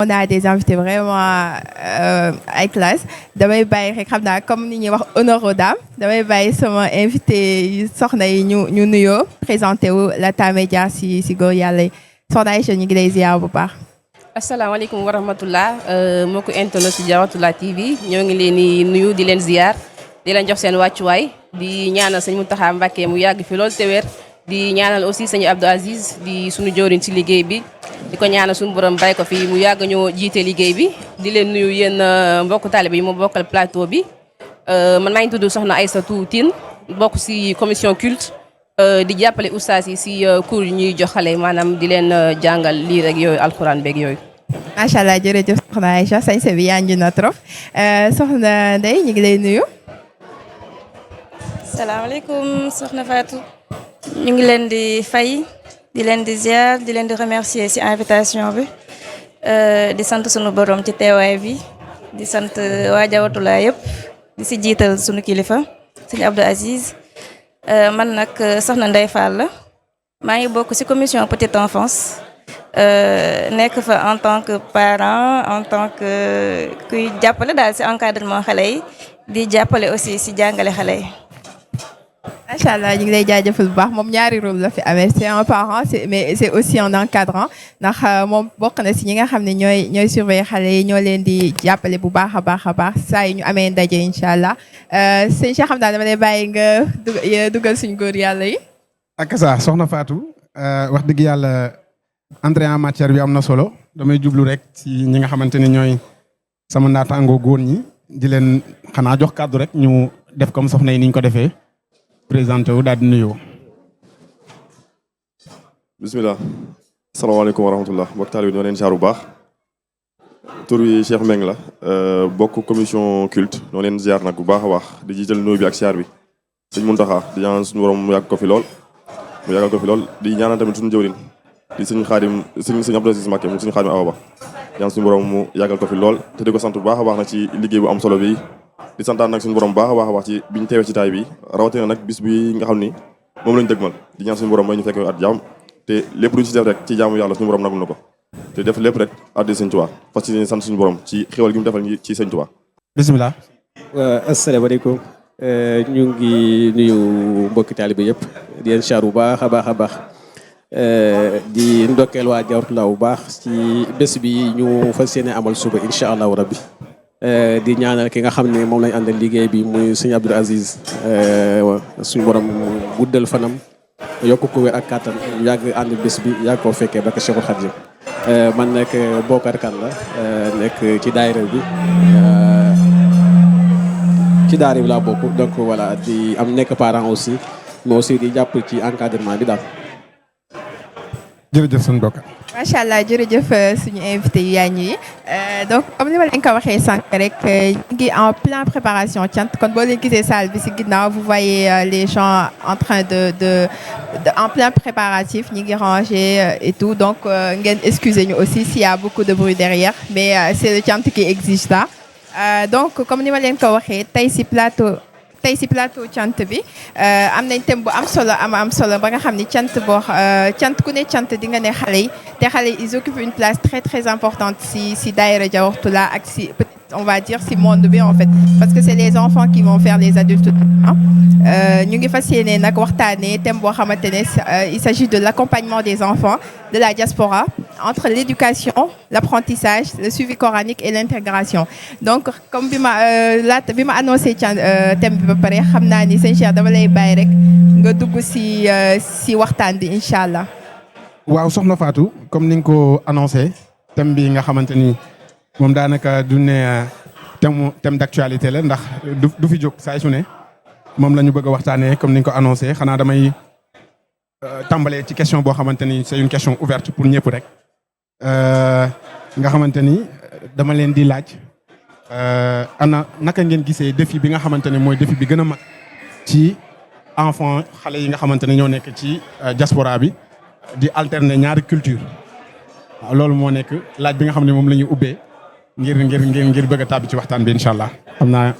On a des invités vraiment high class damay bàyyi rek xam naa comme ni ñuy wax honneur aux dames damay bàyyi sama invité soxna yi ñu nuyoo présenté wu Lata Média si góor yàlla yi soxna Aïcha ñu ngi lay ziar bu baax. asalaamaaleykum wa rahmatullah mbokku internet si Diawartoulah TV ñoo ngi leen di nuyu di leen ziar di leen jox seen wàccuwaay di ñaanal sëñ Mountakha Mbacké mu yàgg fi lool te wér di ñaanal aussi sëñ Abdou Aziz di suñu jëwriñ ci liggéey bi di ko ñaanal suñu borom bay ko fi mu yàgg ñoo jiite liggéey bi di leen nuyu yéen mbokku taalibe yi mu bokkal plateau bi man maa ngi tudd soxna Aïssatou Tine bokk si commission culte di jàppale oustaz yi si cours yi ñuy jox xale maanaam di leen jàngal lii rek yooyu alxuraan beeg yooyu. macha allah jërëjëf soxna Aïcha sañse bi yaa ngi na trop soxna Ndeye ñu ngi lay nuyu. salaamaaleykum soxna Fatou ñu ngi leen di fay di leen di ziar di leen di remercier ci invitation bi di sant sunu borom ci teewaay bi di sant waa Diawartoulah yëpp di ci jiital sunu kilifa sëñ Abdou Aziz man nag soxna Ndeye Fall la maa ngi bokk ci commission petite enfance nekk fa en tant que parent en tant que kuy jàppale daal ci encadrement xale yi di jàppale aussi ci jàngale xale yi. macha allah ñu ngi lay jaajëfal bu baax moom ñaari rôle la fi amee c'est un parent mais c'est aussi un encadrant ndax moom bokk na si ñi nga xam ne ñooy surveiller xale yi ñoo leen di jàppale bu baax a baax saa yi ñu amee ndaje incha allah sëñ Cheikh xam naa dama lay bàyyi nga dugal suñu góor yàlla yi. ak sa soxna Fatou wax dëgg yàlla entrée en matière bi am na solo damay jublu rek si ñi nga xamante ne ñooy sama naataangoo góor ñi di leen xanaa jox kàddu rek ñu def comme soxna yi ni ñu ko defee. présenté wu daal di nuyoo. bisimilah. asalaamaaleykum wa rahmatullah mbokk taalibe bi ñoo leen ziar bu baax. tur wi Cheikh Meng la bokk commission culte ñoo leen ziar nag bu baax a baax di jiital nuyu bi ak ziar bi. sëñ Mountakha di ñaan suñu borom mu yàgg ko fi lool. mu yàggal ko fi lool di ñaanal tamit suñu jëwriñ di sëñ Xaadim sëñ Abdou Aziz Mbacké mu sëñ Xaadim Awa Ba ñaan suñu borom mu yàggal ko fi lool te di ko sant bu baax a baax nag ci liggéey bu am solo bi. di santaan nag suñu borom baax a baax ci biñu teewee ci taay bi rawatina nag bis bi nga xam ni moom lañu dëgmal di ñaan suñu borom may ñu fekk at jàmm te lépp luñu ci def rek ci jaamu yàlla suñu borom nagul na ko te def lépp rek addi sëñ Tuubaa fas ci sant suñu borom ci xéwal gi mu defal ci sëñ Tuubaa. bisimilah. asalaamaaleykum ñu ngi nuyu mbokki taalibe yëpp di leen char bu baax a baax di ndokkeel waa Diawartoulah bu baax ci bés bi ñu fas yéene amal suba incha allahu rabbi di ñaanal ki nga xam ne moom lañ àndal liggéey bi muy sëñ Abdou Aziz suñu borom guddal fanam yokk ko wér ak kàttan yàgg ànd bés bi yàgg koo fekkee ba ko Cheikhul Khadim man nag Bokar Kan la nekk ci daayira bi ci daayira bi laa bokk donc voilà di am nekk parent aussi mais aussi di jàpp ci encadrement bi daal. jërëjëf sëñ Bokar. macha allah jërëjëf suñu invité yu yaa ñi donc comme ni ma leen ko waxee sànq rek ñu ngi en pleine préparation cant kon boo leen gisee salle bi si ginnaaw vous voyez les gens en train de en plein préparatif ñu ngi ranger et tout donc ngeen excusez ñu aussi s'il y a beaucoup de bruit derrière mais c'est le cant qui exige ça donc comme ni ma leen ko waxee tey si plateau cant bi am nañ thème bu am solo ba nga xam ni cant ku ne cant di nga ne xale yi te xale yi ils occupent une place très très importante si daayira Diawartoulah ak si on va dire si monde bi en fait parce que c'est les enfants qui vont faire les adultes ñu ngi fas yéene nag waxtaanee thème boo xamante ne il s'agit de l'accompagnement des enfants de la diaspora entre l'éducation l'apprentissage le suivi coranique et l'intégration donc comme bi ma annoncé thème bi ba pare xam naa ni sëñ Cheikh dama lay bàyyi rek nga dugg si waxtaan bi incha allah. waaw soxna Fatou comme ni nga ko annoncé thème bi nga xamante ni moom daanaka du ne thème d'actualité la ndax du fi jóg saa su ne moom la ñu bëgg a waxtaanee comme ni nga ko annoncé xanaa damay tàmbalee ci question boo xamante ni c'est une question ouverte pour ñëpp rek nga xamante ni dama leen di laaj ana naka ngeen gisee défi bi nga xamante ne mooy défi bi gën a mag ci enfant xale yi nga xamante ne ñoo nekk ci diaspora bi di alterner ñaari culture waaw loolu moo nekk laaj bi nga xam ne moom la ñuy ubbee ngir bëgg a tàbbi ci waxtaan bi incha allah xam naa.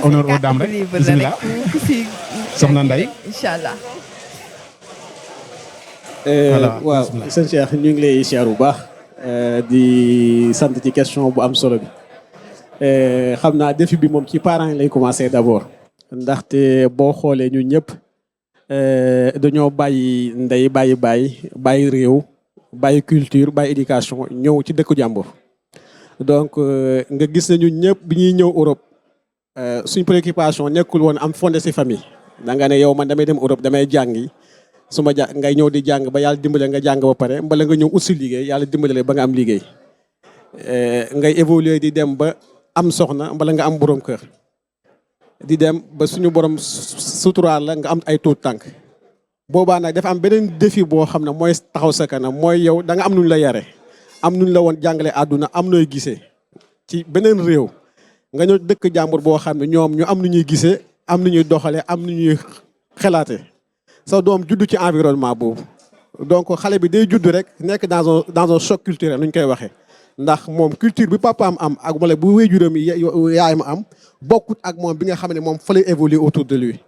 honneur aux dames rek bismillah soxna Ndeye incha allah. waaw sëñ Cheikh ñu ngi lay siyaar bu baax di sant ci question bu am solo bi xam naa défi bi moom ci parents yi lay commencer d'abord ndaxte boo xoolee ñun ñëpp dañoo bàyyi ndey bàyyi réew bàyyi culture bàyyi éducation ñëw ci dëkku jàmbur donc nga gis ne ñun ñëpp bi ñuy ñëw Europe suñ préoccupation nekkul woon am fondé ci famille da nga ne yow man damay dem Europe damay jàngi su ma ngay ñëw di jàng ba yàlla dimbale nga jàng ba pare mbala nga ñëw ut si liggéey yàlla dimbale ba nga am liggéey ngay évoluer di dem ba am soxna mbala nga am borom kër di dem ba suñu borom suturaal la nga am ay tuut tànk boobaa nag dafa am beneen défi boo xam ne mooy taxaw sa kanam mooy yow da nga am nuñ la yare am nuñ la woon jàngale àdduna am nooy gisee ci beneen réew nga ñëw dëkk jàmbur boo xam ne ñoom ñu am nu ñuy gisee am nu ñuy doxalee am nu ñuy xalaate sa doom judd ci environnement boobu donc xale bi day judd rek nekk dans un choc culturel nu ñu koy waxee ndax moom culture bi papaam am ak wala bu wéjuram yaayam am bokkut ak moom bi nga xam ne moom fa lay évoluer autour de lui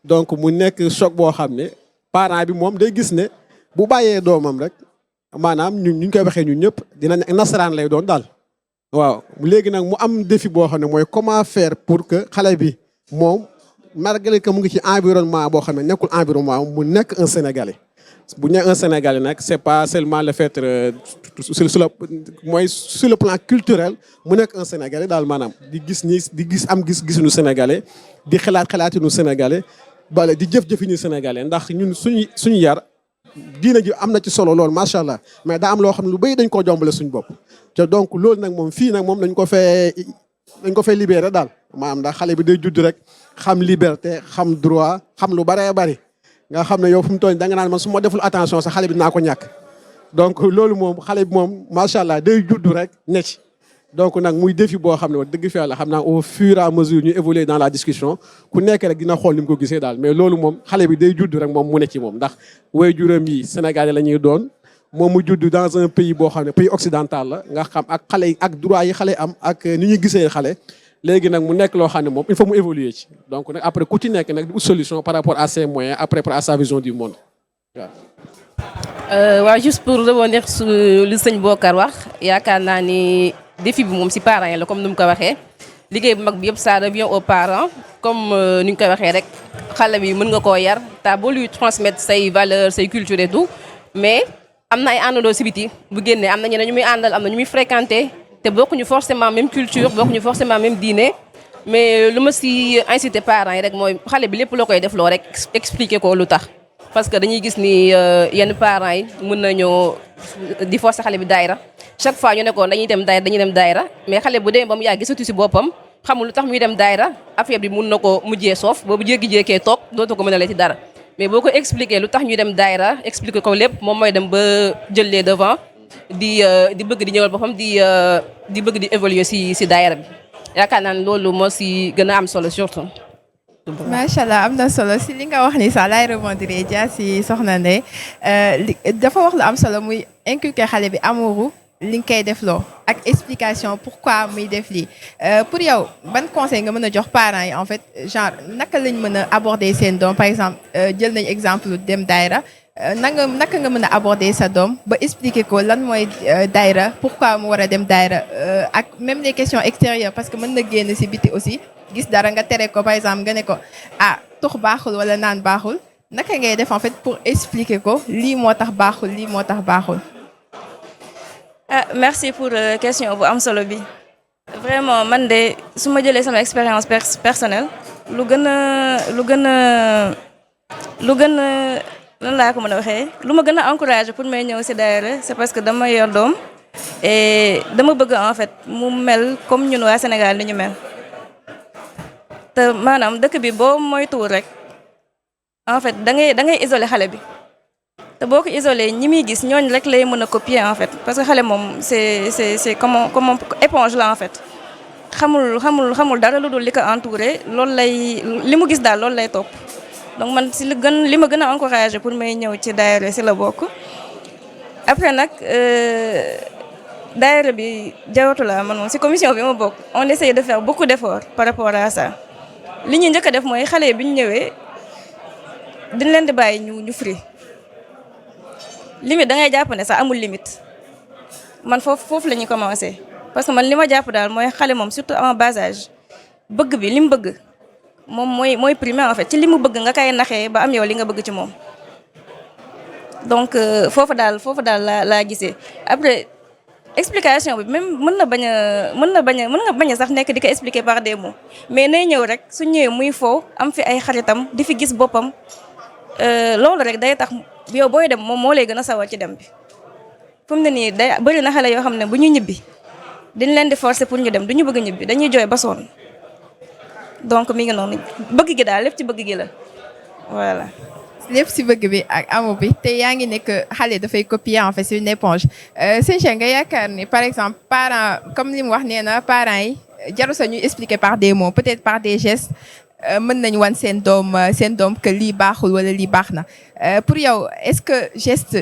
donc mu nekk choc boo xam ne parent bi moom day gis ne bu bàyyee doomam rek maanaam ñun ñu koy waxee ñun ñëpp dina nasaraan lay doon daal waaw léegi nag mu am défi boo xam ne mooy comment faire pour que xale bi moom malgré que mu ngi ci environnement boo xam ne nekkul environnement mu nekk un Sénégalais bu ñu nee un Sénégalais nag c'est pas seulement le fait sur le plan culturel mu nekk un Sénégalais daal maanaam di gis am gisuñu Sénégalais di xalaatinu Sénégalais bale di jëf-jëfinu Sénégalais ndax ñun suñu yar diina ji am na ci solo lool macha allah mais daa am loo xam ne lu bëri dañ koo jombale suñu bopp te donc loolu nag moom fii nag moom dañ ko fee libéré daal maanaam ndax xale bi day judd rek xam liberté xam droit xam lu bëree bëri nga xam ne yow fu mu toll da nga naan man su ma deful attention sax xale bi dinaa ko ñàkk donc loolu moom xale bi moom macha allah day judd rek ne ci donc nag muy défi boo xam ne wax dëgg fi yàlla xam naa au fur et à mesure ñu évoluer dans la discussion ku nekk rek dina xool ni mu ko gisee daal mais loolu moom xale bi day judd rek moom mu ne ci moom ndax waajuram yi Sénégalais la ñuy doon moom mu judd dans un pays boo xam ne pays occidental la nga xam ak xale yi ak droit yi xale am ak ni ñuy gisee xale léegi nag mu nekk loo xam ne moom il faut mu évoluer ci donc nag après ku ci nekk nag di ut solution par rapport à ses moyens après à sa vision du monde waaw. waaw juste pour rebondir sur li sëñ Bokar wax yaakaar naa ni défi bi moom si parents yi la comme ni mu ko waxee liggéey bu mag bi yëpp ça revient aux parents comme ni ñu koy waxee rek xale bi mën nga koo yar t'as beau lui transmettre say valeurs say culture et tout mais am na ay àndandoo si biti bu génnee am na ñeneen ñu muy àndal am na ñu muy fréquenter. te bokkuñu forcément même culture bokkuñu forcément même diine mais lu ma si inciter parents yi rek mooy xale bi lépp loo koy def loo rek expliquer ko lu tax parce que dañuy gis ni yenn parents yi mën nañoo di forcer xale bi daayra chaque fois ñu ne ko dañuy dem daayra mais xale bu demee ba mu yàgg gisatu si boppam xamul lu tax muy dem daayra affaire bi mun na ko mujjee soof boobu jékki-jékkee toog dootu ko mën a lee ci dara mais boo ko expliquer lu tax ñuy dem daayra expliquer ko lépp moom mooy dem ba jël les devant di bëgg di ñëwal boppam di bëgg di évoluer si daayira bi yaakaar naa ne loolu moo si gën a am solo surtout. macha allah am na solo si li nga wax ni sax laay rebondir Dia si soxna Ndeye dafa wax lu am solo muy inculquer xale bi amouru li nga koy def loo ak explication pourquoi muy def lii pour yow ban conseil nga mën a jox parents yi en fait genre naka lañ mën a aborder seen doom par exemple jël nañ exemple dem daayira naka nga mën a aborder sa doom ba expliquer ko lan mooy daayra pourquoi mu war a dem daayra ak même les questions extérieures parce que mën na génn si biti aussi gis dara nga tere ko par exemple nga ne ko tux baaxul wala naan baaxul naka ngay def en fait pour expliquer ko lii moo tax baaxul lii moo tax baaxul. Merci pour question bu am solo bi vraiment man de su ma jëlee sama expérience personnelle lu gën a lan laa ko mën a waxee lu ma gën a encouragé pour may ñëw ci daayira c'est parce que dama yor doom et dama bëgg en fait mu mel comme ñun waa Sénégal ni ñu mel te maanaam dëkk bi boo moytuwul rek en fait da ngay isolé xale bi te boo ko isolé ñi muy gis ñooñ rek lay mën a copier en fait parce que xale moom c'est comme éponge la en fait xamul dara lu dul li ko entouré loolu li mu gis daal loolu lay topp. donc man si li ma gën a encouragé pour may ñëw ci daayira si la bokk après nag daayira bi jawatu la man moom si commission bi ma bokk on essaye de faire beaucoup d'efforts par rapport à ça li ñu njëkk a def mooy xale bi ñu ñëwee dañ leen di bàyyi ñu free limite da ngay jàpp ne sax amul limite man foofu la ñuy commencé parce que man li ma jàpp daal mooy xale moom surtout en bas âge bëgg bi li mu bëgg moom mooy primaire en fait ci li mu bëgg nga kay naxee ba am yow li nga bëgg ci moom donc foofu daal laa gisee après explication bi même mën nga bañ a sax nekk di ko expliquer par des mots mais nay ñëw rek su ñëwee muy foo am fi ay xaritam di fi gis boppam loolu rek day tax yow booy dem moom moo lay gën a sawar ci dem bi fu mu ne nii day bëri na xale yoo xam ne bu ñu ñibbi dañ leen di forcer pour ñu dem du ñu bëgg ñibbi dañuy jooy ba sonn donc mi ngi noonu bëgg gi daal lépp ci bëgg gi la voilà. lépp si bëgg bi ak amour bi te yaa ngi nekk xale dafay copier en fait c'est une éponge sëñ Cheikh nga yaakaar ni par exemple parents comme li mu wax nee na parents yi jarul sa ñuy expliquer par des mots peut-être par des gestes mën nañu wan seen doom que lii baaxul wala lii baax na pour yow est-ce que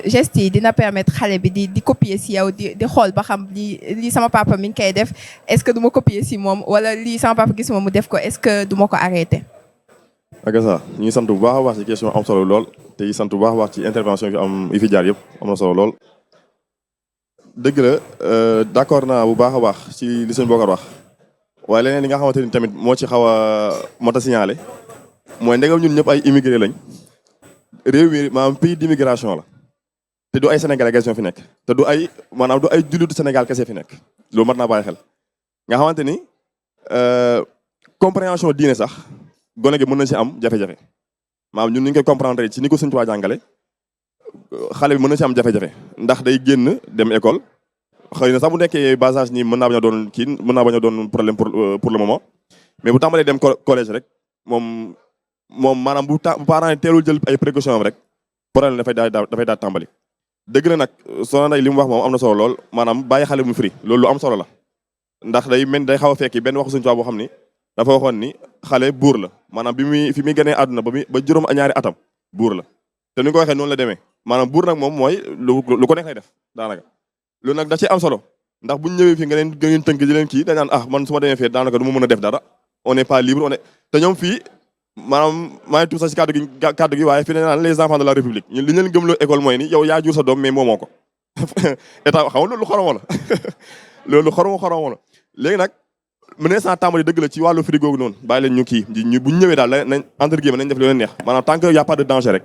geste yi dina permettre xale bi di copier si yow di xool ba xam lii sama papa mi ngi koy def est-ce que du ma copier si moom wala lii sama papa gisuma mu def ko est-ce que du ma ko arrêter. ak ça ñu ngi sant bu baax a baax ci question am solo lool te yi sant bu baax a baax ci intervention yi fi jaar yëpp am na solo lool. dëgg la d'accord naa bu baax a baax ci li sëñ Bokar wax waaye leneen li nga xamante ni tamit moo ci xaw a mot a signalé mooy ndegam ñun ñëpp ay immigré lañ réew mi maanaam pays d'immigration la te du ay sénégalais kese ñoo fi nekk te du ay maanaam du ay jullitu Sénégal kese fi nekk loolu mat naa bàyyi xel nga xamante ni compréhension diine sax. gone gi mën na ci am jafe-jafe maanaam ñun ni ñu koy comprendre ci ni ko Sëñ Tuubaa jàngale xale bi mën na ci am jafe-jafe ndax day génn dem école xëy na sax bu nekkee bas âge nii mën naa bañ a doon problème pour le moment mais bu tàmbalee dem collège rek moom maanaam bu parents yi teelul jël ay précautions am rek problème dafay daal tàmbali. dëgg la nag Soxna Ndeye li mu wax moom am na solo lool maanaam bàyyi xale mu firi loolu lu am solo la ndax day xaw a fekki benn waxu Sëñ Tuubaa boo xam ni dafa waxoon ni xale buur la maanaam fi muy gënee àdduna ba juróom ñaari atam buur la te ni nga ko waxee noonu la demee maanaam buur nag moom mooy lu ko neex lay def daanaka loolu nag da ci am solo ndax buñ ñëwee fii nga leen tënk di leen kii dañ naan man su ma demee fii daanaka du ma mën a def dara on n'est pas libre te ñoom fii maanaam maa ngi tudd sax ci kàddu gi waaye fii dañ naan les enfants de la république ñun li ñu leen gëmloo école mooy ni yow yaa jur sa doom mais moomoo ko état xam nga loolu xoromo la loolu xoromo la léegi nag mënee saa tàmbali dëgg la ci wàllu frigo googu noonu bàyyi leen ñu kii bu ñu ñëwee daal nañ entre guillemets nañ def lu leen neex maanaam tant que y a pas de danger rek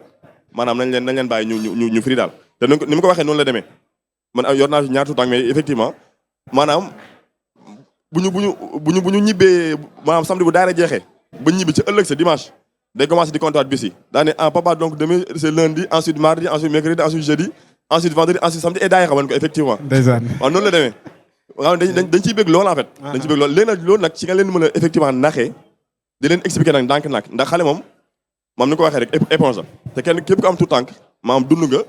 maanaam nañ leen bàyyi ñu fri daal te ni ma ko waxee noonu la demee man yor naa ñaar tuutànk mais effectivement maanaam bu ñu ñibbee maanaam samedi bu daara jeexee ba ñibbi ci ëllëg sa dimanche day commencé di compter bis yi daa ne papa donc demain c'est lundi ensuite mardi ensuite mercredi ensuite jeudi ensuite vendredi ensuite samedi et daay xaman ko effectivement waaw noonu la demee waaw dañ ciy bëgg loolu en fait dañ ciy bëgg loolu léegi nag loolu nag ci nga leen mën a effectivement naxee di leen expliquer nag ndànk-ndànk ndax xale moom ni ko waxee rek éponge la te kenn képp ko am tout tànk maam dund nga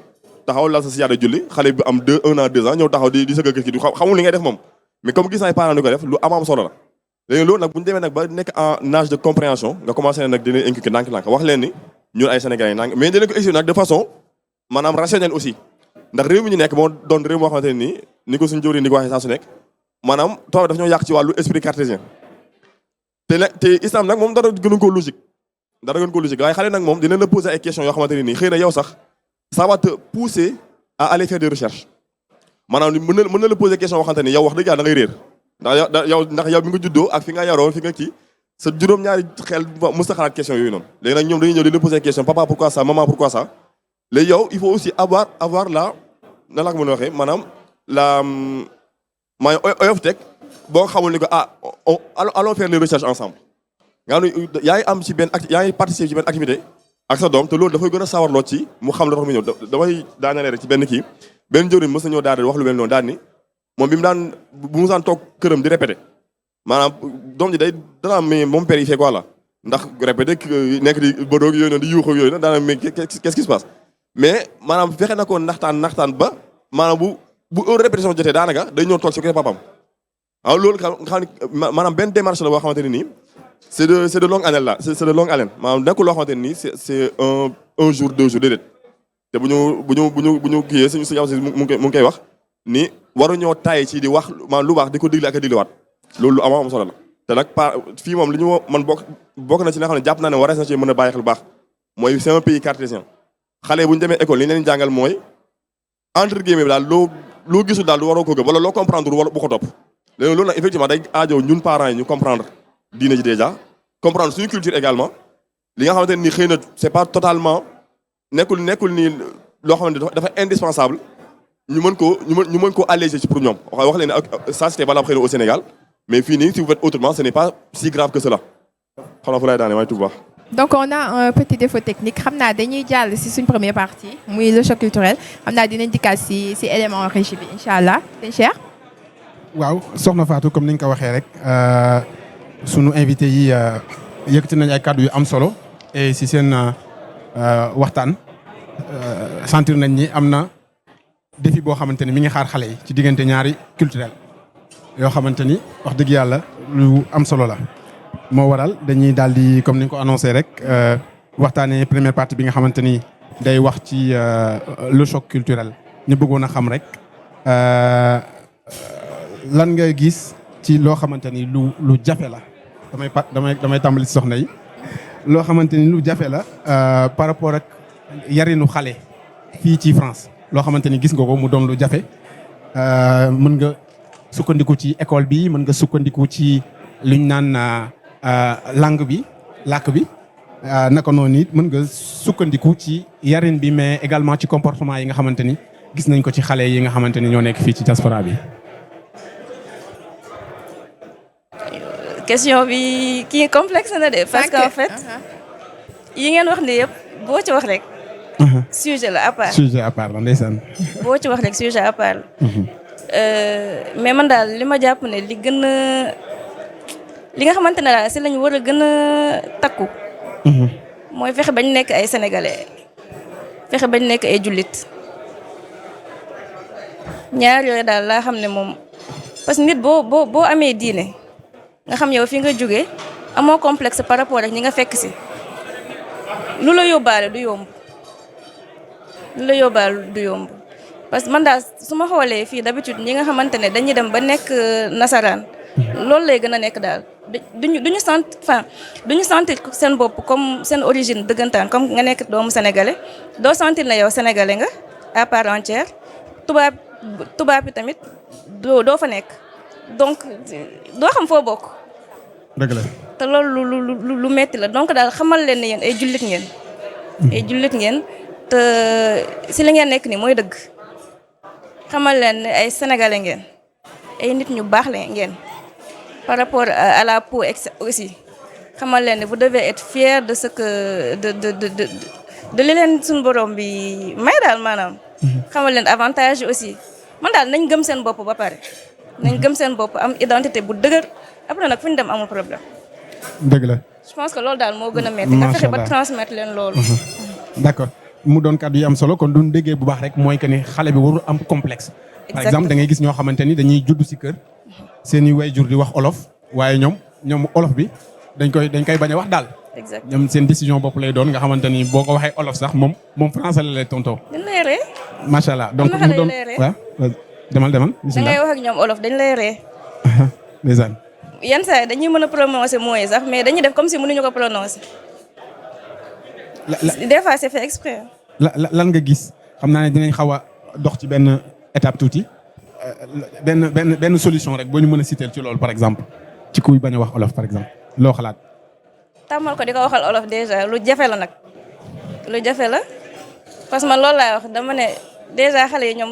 taxaw lal sa siyaada julli xale bi am 1 an 2 ans ñëw taxaw di sëgg kii xamul li ngay def moom mais comme gis naa parents ni ko def lu am solo la léegi loolu nag bu ñu demee nag ba nekk en âge de compréhension nga commencé nag di leen inculquer ndànk-ndànk wax leen ni ñun ay sénégalais nang mais dinañ ko expliquer nag de façon maanaam rationnelle aussi ndax réew mi ñu nekk moo doon réew moo xamante ne nii ni ko suñu jëwriñ di ko waxee saa su nekk maanaam tubaab daf ñoo yàq ci wàllu esprit cartésien te islam nag moom dara gënu ko logique waaye xale nag moom dina la poser ay questions yoo xamante ne nii xëy na yow sax ça va te pousser à aller faire des recherches maanaam mën na la poser question yoo xamante ne yow wax dëgg yàlla da ngay réer ndax yow mi nga juddoo ak fi nga yaroo fi nga kii sa juróom-ñaari xel mës a xalaat question yooyu noonu léegi nag ñoom dañuy ñëw di la poser question papa pourquoi ça maman pourquoi ça léegi yow il faut aussi avoir la nan la ko mën a waxee maanaam maa ngi oyof teg boo xamul ni ko allons faire les recherches ensemble nga xam ne yaa ngi am ci yaa ngi participer ci benn activité ak sa doom te loolu dafay gën a sawarloo ci mu xam la tax mu ñëw damay daanale rek ci benn kii benn jëwriñ mës na ñëw daal wax lu mel noonu daal ni moom bi mu daan toog këram di répété maanaam doom ji danaa mais mon père il fait quoi là ndax répété nekk di bëdoog yooyu noonu di yuuxu yooyu noonu daanaka mais qu'est-ce qui se passe mais maanaam fexe na ko naxtaan ba maanaam bu heure répétition jotee daanaka day ñëw toog ci côté papam waaw loolu nga xam ne maanaam benn démarche la boo xamante ne nii c'est de longue haleine là c'est de longue haleine maanaam nekkul loo xamante ne nii c'est un jour 2 jours déedéet te bu ñu kiyee suñu mu ngi koy wax ni waruñoo taay ci di wax maanaam lu baax di ko digle ak a diglewaat loolu lu am solo la te nag fii moom li ñu man bokk na ci nga xam ne jàpp naa ne warees na ci mën a bàyyi xel bu baax mooy c'est un pays cartésien xale bu ñu demee école li ñu leen jàngal mooy entre guillemets bi daal loo gisul daal du waroo ko gëm wala loo comprendre wala bu ko topp léegi loolu nag effectivement day aajo ñun parents yi ñu comprendre diine ji déjà comprendre suñu culture également li nga xamante ni xëy na c'est pas totalement nekkul ni loo xamante dafa indispensable ñu mën koo alléger ci pour ñoom wax leen ne ça c'était valable xëy na au Sénégal mais fii nii si vous faites autrement ce n'est pas si grave que cela xam naa fu lay daane waaye tout baax. Donc on a un petit défaut technique xam naa dañuy jàll si suñ première partie muy le choc culturel xam naa dinañ dikkaat si élément régie bi incha allah sëñ Cheikh. waaw soxna Fatou comme ni nga ko waxee rek sunu invité yi yëkkati nañ ay kàddu yu am solo et si seen waxtaan sentir nañ ni am na défi boo xamante ni mi ngi xaar xale yi ci diggante ñaari culturel yoo xamante ni wax dëgg yàlla lu am solo la. moo waral dañuy daal di comme ni nga ko annoncé rek waxtaanee première partie bi nga xamante ni day wax ci le choc culturel ñu bëggoon a xam rek lan nga gis ci loo xamante ni lu jafe la damay tàmbali si soxna yi loo xamante ni lu jafe la par rapport ak yarinu xale fii ci France loo xamante ni gis nga ko mu doon lu jafe mën nga sukkandiku ci école bi mën nga sukkandiku ci luñ naan langue bi làkk bi naka noonu it mën nga sukkandiku ci yarin bi mais également ci comportement yi nga xamante ni gis nañ ko ci xale yi nga xamante ni ñoo nekk fii ci diaspora bi. question bi kii complexe na de parce que en fait yi ngeen wax ni yëpp boo ci wax rek sujet la à part sujet à part la ndeysaan. boo ci wax rek sujet à part mais man daal li ma jàpp ne li nga xamante ne daal si lañu war a gën a takku mooy fexe bañ nekk ay sénégalais fexe bañ nekk ay jullit ñaar yooyu daal laa xam ne moom parce que nit boo amee diine nga xam yow fi nga jógee amoo complexe par rapport ak ñi nga fekk si lu la yóbbaale du yomb parce que man daal su ma xoolee fii d'habitude ñi nga xamante ne dañuy dem ba nekk nasaraan loolu lay gën a nekk daal duñu sentir seen bopp comme seen origine dëggantaan comme nga nekk doomu sénégalais doo sentir na yow sénégalais nga à part entière tubaab bi tamit doo fa nekk donc doo xam foo bokk. dëgg la te loolu lu metti la donc daal xamal leen ne yéen ay jullit ngeen. ay jullit ngeen te si li ngeen nekk ni mooy dëgg xamal leen ne ay sénégalais ngeen ay nit ñu baax la ngeen. Par rapport à la peau aussi xamal leen ne vous devez être fier de ce que de li leen suñu borom bi may daal maanaam. xamal leen avantage aussi man daal nañ gëm seen bopp ba pare. nañ gëm seen bopp am identité bu dëgër après nag fu ñu dem amul problème. dëgg la. je pense que loolu daal moo gën a métti. nga fexe ba transmettre leen loolu. d'accord mu doon kàddu yi am solo kon duñ déggee bu baax rek mooy que ni xale bi warul am complexe. par exemple da ngay gis ñoo xamante ni dañuy judd si kër. seeni waajur di wax olof waaye ñoom olof bi dañ koy bañ a wax daal. exactement ñoom seen décision bopp lay doon nga xamante ni boo ko waxee olof sax moom français la lay tontoo. dañ lay ree. macha allah donc mu doon waaw demal. da ngay wax ak ñoom olof dañ lay ree. ndeysaan. yenn saa yi dañuy mën a prononcer mots yi sax mais dañuy def comme si mënuñu ko prononcer. des fois c'est fait exprès. lan nga gis xam naa ne dinañ xaw a dox ci benn étape tuuti. benn solution rek boo ñu mën a citer ci loolu par exemple ci kuy bañ a wax olof par exemple loo xalaat. tàmmal ko di ko waxal olof déjà lu jafe la nag lu jafe la parce que man loolu laay wax dama ne déjà xale yi ñoom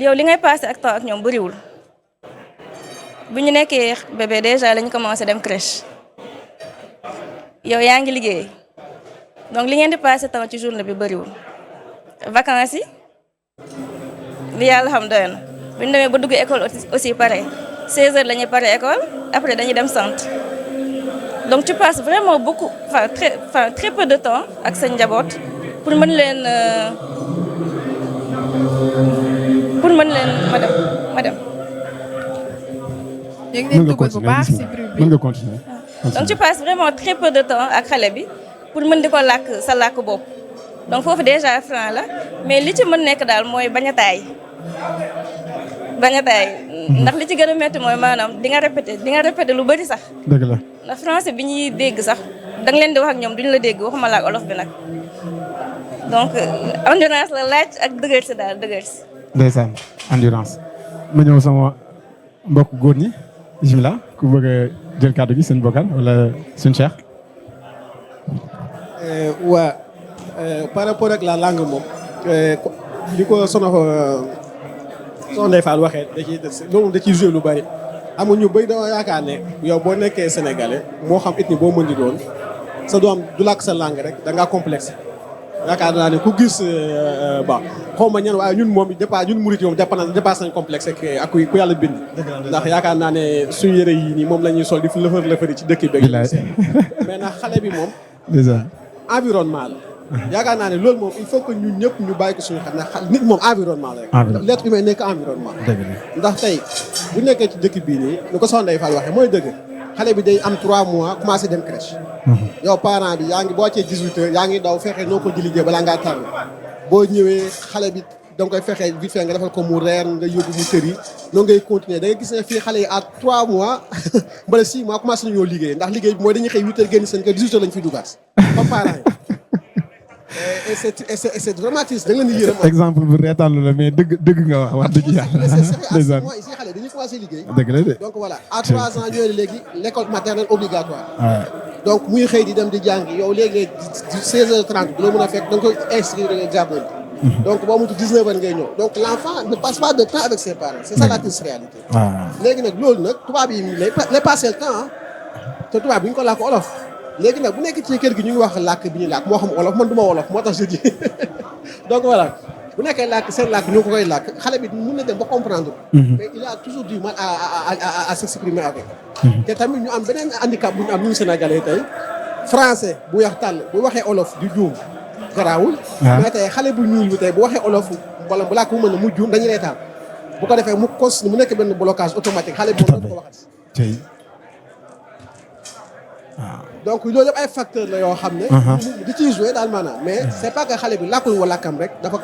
yow li ngay passé ak temps ak ñoom bëriwul bu ñu nekkee bébé déjà lañu commencé dem crèche yow yaa ngi liggéey donc li ngeen di passé temps ci journée bi bëriwul vacances yi. li yàlla xam doy na bu ñu demee ba dugg école aussi pare 16h la ñuy pare école après dañuy dem centre donc tu passes vraiment beaucoup très peu de temps ak sa njaboot pour mën leen ma dem. ñu ngi leen dugal bu baax si bruit bi mën nga continuer. donc tu passes vraiment très peu de temps ak xale bi pour mën di ko làkk sa làkk bopp donc foofu déjà franc la mais li ci mën nekk daal mooy bañ a taay. ndax li ci gën a métti mooy maanaam di nga répété lu bari sax. dëgg la ndax français bi ñuy dégg sax da nga leen di wax ak ñoom duñu la dégg waxuma la ak olof bi nag donc endurance la laaj ak dëgër si daal dëgër si. ndeysaan endurance ma ñëw sama mbokk góor ñi bismillah ku bëgg a jël kàddu gi seen bokkal wala suñu Cheikh. waa par rapport ak la langue moom li ko soxna Ndeye Fall waxee loolu da ciy joué lu bari amul ñu bëri dama yaakaar ne yow boo nekkee sénégalais moo xam ethnie boo mën di doon sa doom du làkk sa langue rek da ngaa complexe yaakaar naa ne ku gis ba xaw ma ñan waaye ñun moom ñun murit yi moom dépassé nañ complexe ak ku yàlla bind ndax yaakaar naa ne suñu yëre yi nii moom la ñuy sol di fi lëfër ci dëkk bi mais nag xale bi moom environnement la yaakaar naa ne loolu moom il faut que ñun ñëpp ñu bàyyi ko suñu xam ne nit moom environnement la rek l'être humain nekk environnement ndax tey bu nekkee ci dëkk bii nii ni ko soxna Ndeye Fall waxee mooy dëgg xale bi day am 3 mois commencé dem crèche yow parent bi yaa ngi boo wàccee 18 heures yaa ngi daw fexe noo ko jëli jee balaa ngaa tànn boo ñëwee xale bi da nga koy fexe vite fait nga defal ko mu reer nga yóbbu mu tëri noo ngay continuer da ngay gis ne fii xale yi à 3 mois mbala 6 mois commencé nañoo liggéey ndax liggéey bi mooy dañuy xëy 8 heures génn seen kër 18 heures lañu fiy dugaat comme parent yi c'est vraiment triste da nga leen di yërëm exemple bu reetaan la mais dëgg nga wax dëgg yàlla c'est mois ici xale dañuy commencé liggéey dëgg la de donc voilà à 3 ans ñooy léegi l'école maternelle obligatoire donc muy xëy di dem di jàngi yow léegi 16h30 bu la mën a fekk da nga koy inscrire jardin bi donc boo mutu 19h ngay ñëw donc l'enfant ne passe pas de temps avec ses parents c'est ça la triste réalité léegi nag loolu nag tubaab yi lay passé le temps te tubaab bi ñu ko làkk olof léegi nag bu nekk ci kër gi ñu ngi wax làkk bi ñuy làkk moo xam olof man du ma wolof moo tax je dis donc voilà bu nekkee làkk seen làkk ñu ko koy làkk xale bi mun na dem ba comprendre mais il a toujours du mal à s'exprimer avec te tamit ñu am beneen handicap bu ñu am ñu Sénégalais tey français bu weex tàll bu waxee olof di juum garaawul mais tey xale bu ñuul bi tey bu waxee olof wala bu làkk bu mën a mu juum dañuy reetaan bu ko defee mu continue mu nekk benn blocage automatique xale bi moom du ko waxati donc loolu yëpp ay facteur la yoo xam ne di ciy joué daal maanaam mais c'est pas que xale bi làkkul wa làkkam rek dafa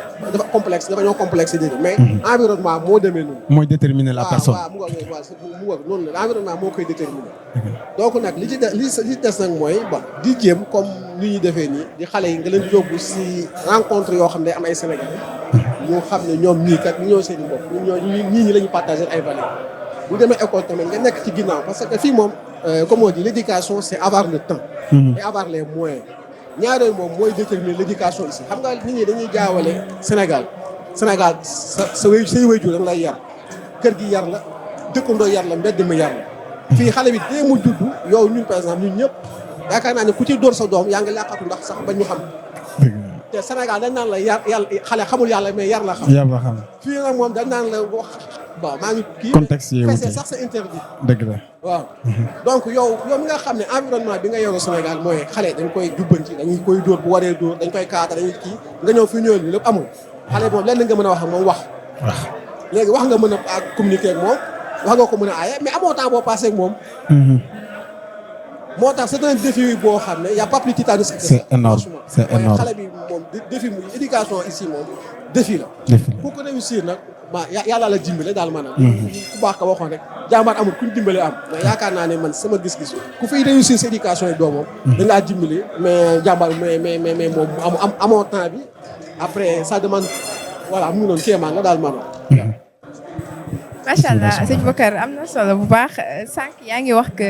complexe dafa ñoo complexe déedéet mais environnement moo demee noonu mooy déterminer la personne waaw mu nga noonu la environnement moo koy déterminer donc nag li ci des nag mooy bon di jéem comme ni ñuy defee nii di xale yi nga leen yóbbu si rencontre yoo xam ne am ay Sénégalais ñu xam ne ñoom ñii kat ñoo seen i bopp ñii la ñu partager ay valeurs bu demee école tamit nga nekk ci ginnaaw parce que fii moom comme on dit l'éducation c'est avoir le temps et avoir les moyens ñaareel moom mooy déterminer l'éducation ici xam nga nit ñi dañuy jaawale Sénégal say waajur dañ lay yar kër gi yar la dëkkandoo yar la mbedd mi yar la fii xale bi dee mu judd yow ñun par exemple ñun ñëpp yaakaar naa ne ku ci dóor sa doom yaa ngi làqatu ndax sax ba ñu xam te Sénégal dañ naan la yar xale xamul yàlla mais yar la xam fii nag moom dañ naan la wax bon maa ngi kii contexte yi fese sax c'est interdit dëgg la waaw donc yow mi nga xam ne environnement bi nga yoroo Sénégal mooy xale dañ koy jubbanti dañuy koy dóor bu waree dóor dañ koy kaata dañuy kii nga ñëw fi ñëwee lépp amul xale moom lenn nga mën a wax ak moom wax léegi wax nga mën a communiquer ak moom wax nga ko mën a aaye mais amoo temps boo passé ak moom moo tax c'est un défi boo xam ne y a pas plus titanesque que ça. C'est énorme c'est énorme xale bi moom défi muy éducation ici moom défi la pour ko réussir nag yàlla la dimbale daal maanaam ku baax ka waxoon rek jàmbaar amul kuñ dimbale am mais yaakaar naa ne man sama gis-gis ku fiy réussir sa éducation yi doomam dañ laa dimbale mais jàmbaar mais moom amoo temps bi après ça demande voilà mu ngi noonu kéemaan la daal maanaam macha allah sëñ Bokar am na solo bu baax sànq yaa ngi wax que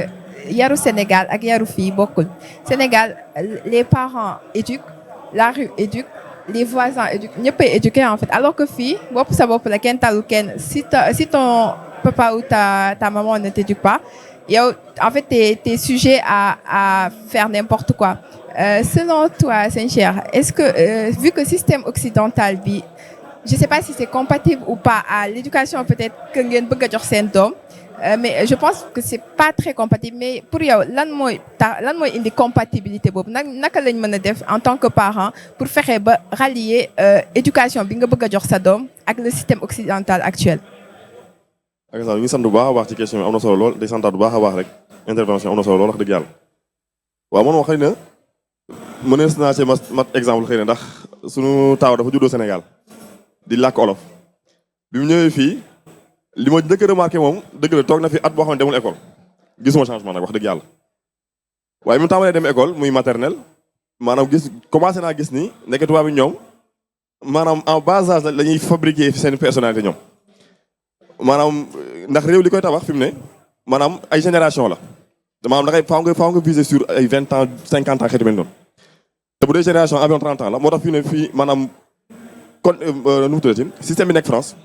yaru Sénégal ak yaru fii bokkul Sénégal les parents éduquent la rue éduque les voisins éduquent ñëppay éduquer en fait alors que fii bopp sa bopp la kenn talul kenn si ton papa ou ta maman ne t'éduque pas yow en fait t'es sujet à faire n'importe quoi selon toi sëñ Cheikh est-ce que vu que système occidental bi je sais pas si c'est compatible ou pas à l'éducation peut-être que ngeen bëgg a jox seen doom mais je pense que c'est pas très compatible mais pour yow lan mooy indi compatibilité boobu naka lañ mën a def en tant que parent pour fexe ba rallier éducation bi nga bëgg a jox sa doom ak le système occidental actuel. ak sax ñu ngi sant bu baax a baax ci question bi am na solo lool di santaat bu baax a baax rek intervention am na solo lool wax dëgg yàlla waaw man wax xëy na mënees naa ci mat exemple xëy na ndax sunu taaw dafa juddoo Sénégal di làkk olof bi mu ñëwee fii li ma njëkk a remarqué moom dëgg la toog na fi at boo xam ne demul école gisuma changement nag wax dëgg yàlla waaye mu tàmbalee dem école muy maternelle maanaam commencé naa gis ni nekk tubaab bi ñoom maanaam en bas âge la ñuy fabriquer seen personnalité ñoom maanaam ndax réew li koy tabax fi mu ne maanaam ay génération la maanaam da ngay faaw nga viser sur ay 20 ans 50 ans xeetu mel noonu te bu dee génération environ 30 ans la moo tax fi ne fii maanaam kon nu mu tuddati système bi nekk France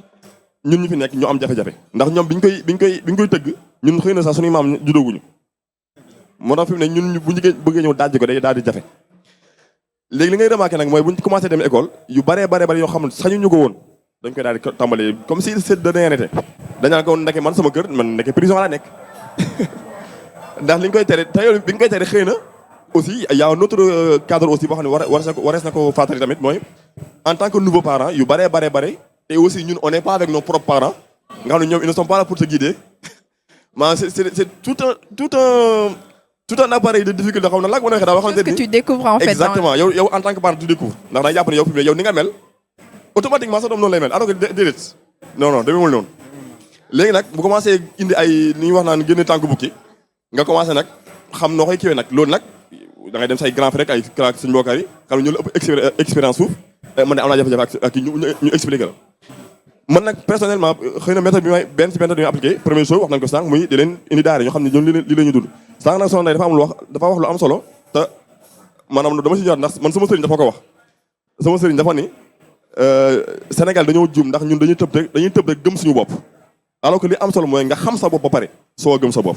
ñun ñu fi nekk ñu am jafe-jafe ndax ñoom biñ koy tëgg ñun xëy na sax suñuy maam juddooguñu moo tax fi mu ne ñun bu ñu bëggee ñëw daaj ko day daal di jafe léegi li ngay remarqué nag mooy bu ñu commencé dem école yu baree yoo xam ne sañu ñu ko woon dañ koy daal di tàmbalee comme si c'est de rien n'était dañaa ko nekke man sama kër man nekke prison laa nekk ndax li ñu koy tere te bi ñu koy tere xëy na aussi y a un autre cadre aussi boo xam ne warees na ko fàttali tamit mooy en tant que nouveau parent yu baree et aussi ñun on n'est pas avec nos propres parents nga xam ne ñoom ils ne sont pas là pour te guider maanaam c'est tout un appareil de difficulté xam na la ko mën a waxee daal waxante ni que tu découvres en fait exactement yow en tant que parent tu découvres ndax dañu jàpp ne yow fi mu ne yow ni nga mel automatiquement sa doom noonu lay mel alors que déedéet non demeewul noonu léegi nag bu commencé indi ay li ñuy wax naan génne tànk bukki nga commencé nag xam noo koy kiiwee nag loolu nag da ngay dem say grand frère ay claque suñu mbokkaar yi xam ne ñoo la ëpp expérience suuf man ne am naa jafe-jafe ak ñu expliqué la man nag personnellement xëy na méthode bi may benn ci méthode bi may appliqué première chose wax nañ ko sànq muy di leen indi daara ñoo xam ne ñoom li la ñu dund sànq nag soxna dafa wax lu am solo te maanaam dama si ñëwaat ndax man sama sëriñ dafa ko wax sama sëriñ dafa ni Sénégal dañoo juum ndax ñun dañuy tëb rek gëm suñu bopp alors que li am solo mooy nga xam sa bopp ba pare soo gëm sa bopp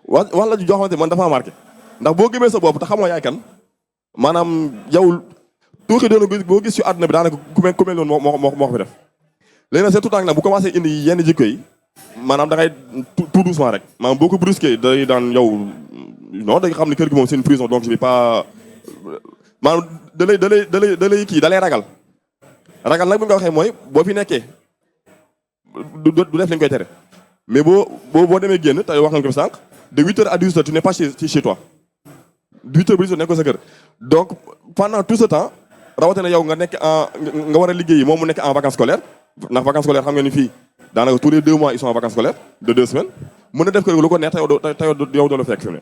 wax la joo xamante man dafa marqué ndax boo gëmee sa bopp te xamoo yaay kan maanaam yow tuuxi doon boo gis ci àdduna bi daanaka ku mel noonu moo ko fi def léegi nag c'est tout le temps nag bu commencé indi yenn jikko yi maanaam da ngay tout doucement rek maanaam boo ko brusqué day daan yow non da nga xam ne kër gi moom c'est une prison donc je vais pas maanaam da lay ragal nag bi nga waxee mooy boo fi nekkee du def li ñu koy tere mais boo demee génn tey wax nga ko sànq de 8h à 18h tu n'es pas chez toi 8h ba 18h nekk ko sa kër donc pendant tout ce temps rawatina yow nga war a liggéeyi moom mu nekk en vacances scolaires ndax vacances scolaires xam nga ni fii daanaka tous les 2 mois ils sont en vacances scolaires de 2 semaines mën na def ko lu ko neex te yow doo la fekk fi mu ne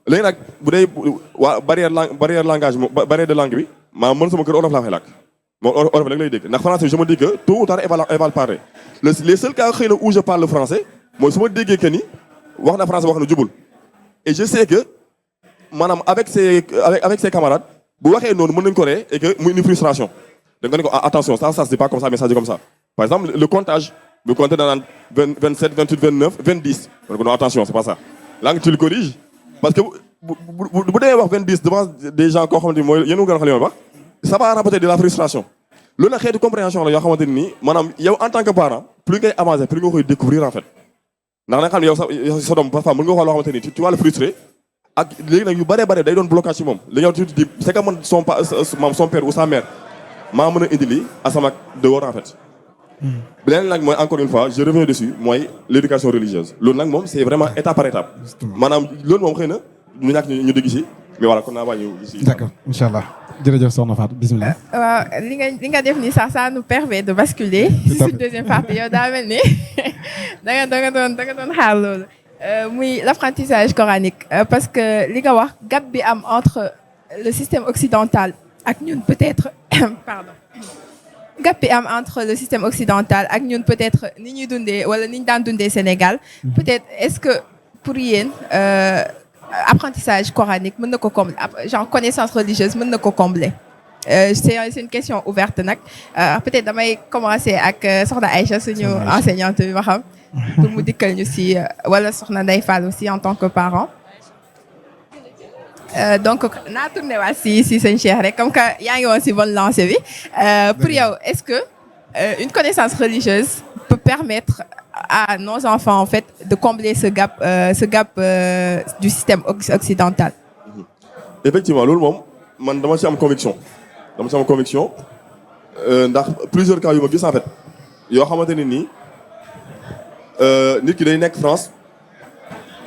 léegi nag bu dee waa barrière de langue bi maanaam mën sama kër olof laa fay làkk moom olof rek lay dégg ndax français je me dis que tôt ou tard elle va le parler les seuls cas xëy na où je parle le français mooy su ma déggee que ni wax na français wax na jubul et je sais que maanaam avec ses camarades bu waxee noonu mën nañu ko ree et que muy une frustration da nga ne ko attention ça c'est pas comme ça mais ça c'est comme ça par exemple le comptage bu compter dans 27 28 29 20 donc non attention c'est pas ça là nga tu le corriges parce que bu demee wax 20 devant des gens koo xamante ni mooy yéen a gën a xam li ma wax ça va rapporter de la frustration loolu nag xeetu compréhension la yoo xamante ni nii maanaam yow en tant que parent plus ngay avancer plus nga koy découvrir en fait ndax nga xam ne yow sa doom parfois mën nga wax loo xamante ni tu vas le frustrer ak léegi nag yu bëree day doon blocage ci moom li nga tuuti di c'est que man son père ou sa mère maa mën a indi lii à sama dehors en fait. beneen nag mooy encore une fois je reviens dessus mooy l'éducation religieuse loolu nag moom c'est vraiment étape par étape maanaam loolu moom xëy na ñu ñàkk ñu dégg si mais voilà kon naa bàyyi ñu si. D'accord incha allah jërëjëf soxna Fatou bismillah. waaw li nga def ni ça nous permet de basculer. ci suñu deuxième partie yow daa mel ni da nga doon xaar loolu. muy l'apprentissage coranique parce que li nga wax gap bi am entre le système occidental ak ñun peut-être pardon gap bi am entre le système occidental ak ñun peut-être ni ñuy dundee wala ni ñu daan dundee Sénégal peut-être est-ce que pour yéen apprentissage coranique mën na ko combler genre connaissance religieuse mën na ko combler c'est une question ouverte nag peut-être damay commencer ak soxna Aïcha suñu enseignante bi ma xam pour mu dikkal ñu si wala soxna Ndeye Fall aussi en tant que parent donc naa tourné waat si sëñ Cheikh rek comme que yaa ngi woon si bonne lancée bi pour yow est-ce que une connaissance religieuse peut permettre à nos enfants en fait de combler ce gap du système occidental. Effectivement loolu moom man dama ci am conviction ndax plusieurs cas yu ma gis en fait yoo xamante ne nii nit ki day nekk France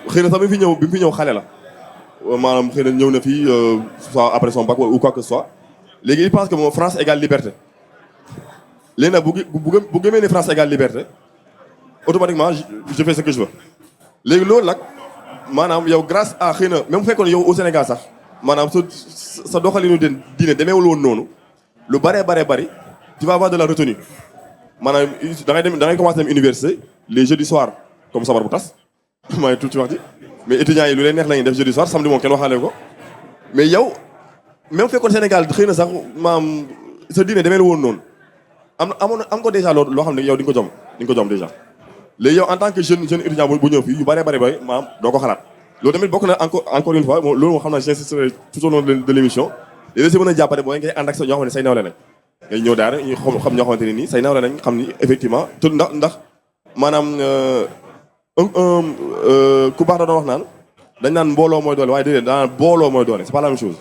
xëy na sax bi mu fi ñëw xale la maanaam xëy na ñëw na fii soit après son bac ou quoi que ce soit léegi il pense que moom France égale liberté léegi nag bu gëmee ne France égale liberté automatiquement je fais ce que je veux léegi loolu nag maanaam yow grâce à xëy na même bu fekkoon yow au Sénégal sax maanaam sa doxalinu diine demeewul woon noonu lu bari tu vas avoir de la retenue maanaam da ngay commencer dem université les jeudis soir comme sabar bu tas maa ngi tuuti wax ji mais étudiants yi lu leen neex la ñuy def jeudi soir samedi moom kenn waxaale ko mais yow même fekkoon Sénégal xëy na sax maam sa diine demee la woon noonu am ko déjà loo xam ne yow di nga ko jom déjà léegi yow en tant que jeune étudiant bu ñëw fii yu bari maam doo ko xalaat loolu tamit bokk na encore une fois loolu moo xam ne j'insisterai tout au long de l'émission léegi si mën a jàppale mooy ngay ànd ak sa ñoo xam ne say nawle lañ ngay ñëw daara ñu xam ñoo xamante ne nii say nawle lañ xam ni effectivement te ndax maanaam ku baax da doon wax naan dañ naan mbooloo mooy doole waaye déedéet daan booloo mooy doole c'est pas la même chose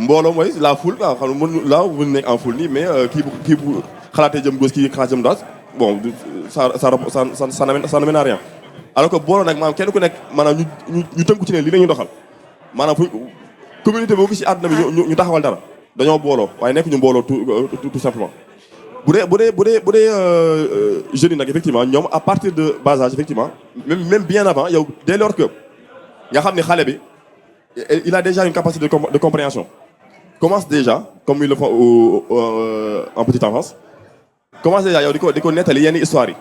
mbooloo mooy la foule quoi xam nga mën là mën nekk en foule nii mais kii bu xalaatee jëm gauche kii xalaat jëm droite bon ça n'amène à rien alors que booloo nag maanaam kenn ku nekk maanaam ñu tënku ci ne lii la ñuy doxal maanaam fu communauté boo gis ci àdduna bi ñu taxawal dara dañoo booloo waaye nekk ñu mbooloo tout simplement bu dee jeunes yi nag effectivement ñoom à partir de bas âge effectivement même bien avant yow dès lors que nga xam ne xale bi il a déjà une capacité de compréhension commence déjà comme il le fait en petite enfance commence déjà yow di ko nettali yenn histoire yi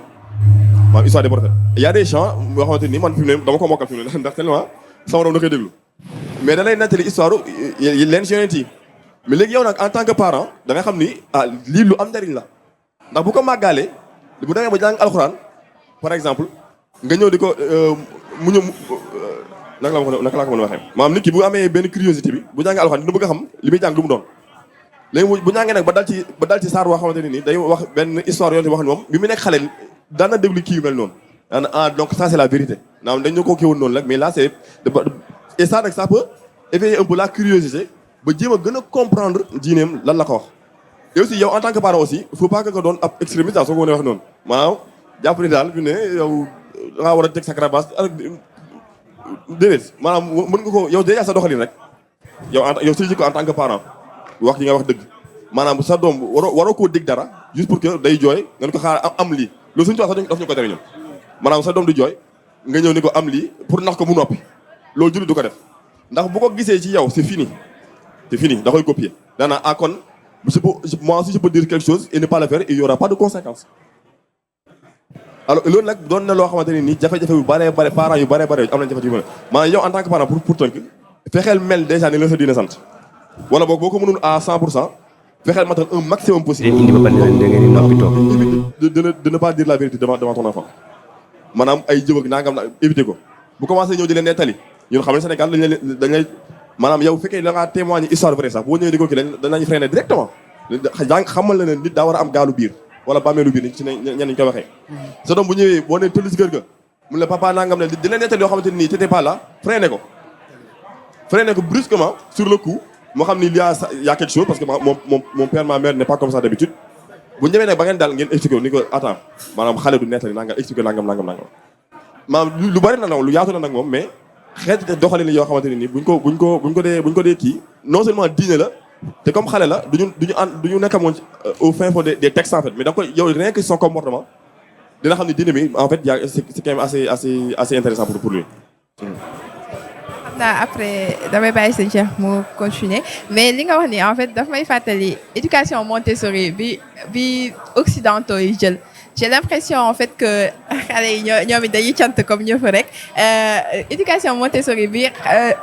maanaam histoire des prophètes il y a des chants yoo xamante ni man fi mu ne dama ko mokkal fi mu ne ndax tellement sama doom da koy déglu mais da lay nettali histoire leen si yonent yi mais léegi yow nag en tant que parent da nga xam ni lii lu am njariñ la ndax bu ko màggaalee bu demee ba jàng alxuraan par exemple nga ñëw di ko mu ñëw naka laa ko mën a waxee maanaam nit ki bu amee benn curiosité bi bu jàngee alxuraan dina bëgg a xam li muy jàng lu mu doon léegi bu jàngee nag ba dal ci saar boo xamante ne nii day wax benn histoire yoon wax ne moom bi mu nekk xale daan na déglu kii yu mel noonu donc ça c'est la vérité naam dañ ñu ko kii woon noonu rek mais là c'est et ça nag ça peut éveiller un peu la curiosité ba jéem a gën a comprendre diineem lan la ko wax et aussi yow en tant que parent aussi il faut pas que nga doon ab extrémiste daal soo ko mënee wax noonu maanaam jàpp ni daal fi ne yow da ngaa war a teg sa cravate déedéet maanaam mën nga ko yow déjà sa doxalin rek yow sa jikko en tant que parent wax yi nga wax dëgg maanaam sa doom waroo koo dig dara juste pour que day jooy nga ko xaar am lii loolu suñu tubaab sax daf ñu ko tere ñun maanaam sa doom di jooy nga ñëw ni ko am lii pour nax ko mu noppi loolu jullit du ko def ndax bu ko gisee ci yow c'est fini da koy copier daanaka kon moi aussi je peux dire quelque chose et ne pas le faire il y aura pas de conséquences alors loolu nag doon na loo xamante ne nii jafe-jafe yu bare parents yu bare am nañ jafe-jafe yu bëri maanaam yow en tant que parent pour tënk fexeel mel déjà ni la sa diine sant wala boog boo ko mënul à 100% fexeel matal un maximum possible. indi ba ban da ngeen di noppi toog. de ne pas dire la vérité devant ton enfant maanaam ay jëw ak nangam éviter ko bu commencé ñëw di leen nettali ñun xam ne Sénégal dañ lay maanaam yow fekkee da ngaa témoigner histoire vraie sax boo ñëwee di ko kii dañu freiner directement xamal la ne nit daa war a am gaalu biir wala bàmmeelu biir ci ñenn ñu koy waxee. sa doom bu ñëwee boo nee tëll si kër ga mu ne papa nangam ne di leen nettali yoo xamante ni t'étais pas là freiner ko brusquement sur le coup moo xam ni il y a quelque chose parce que mon père ma mère n'est pas comme ça d'habitude bu ñëwee nag ba ngeen daal ngeen expliqué ni ko attends maanaam xale du nettali nangam expliqué nangam maanaam lu bari na nag lu yaatu na nag moom mais xeeti doxalin yoo xamante ne nii buñ ko dee kii non seulement diine la te comme xale la duñu nekk moom au fin fond des textes en fait mais da koy yow rien que son comportement dina xam ne diine bi en fait c'est quand même assez intéressant pour lui. Après damay bàyyi sëñ Cheikh mu continuer mais li nga wax ni en fait daf may fàttali éducation Montessori bi occidentaux yi jël. J'ai l'impression en fait que xale yi ñoom it dañuy cant comme ñëpp rek éducation Montessori bi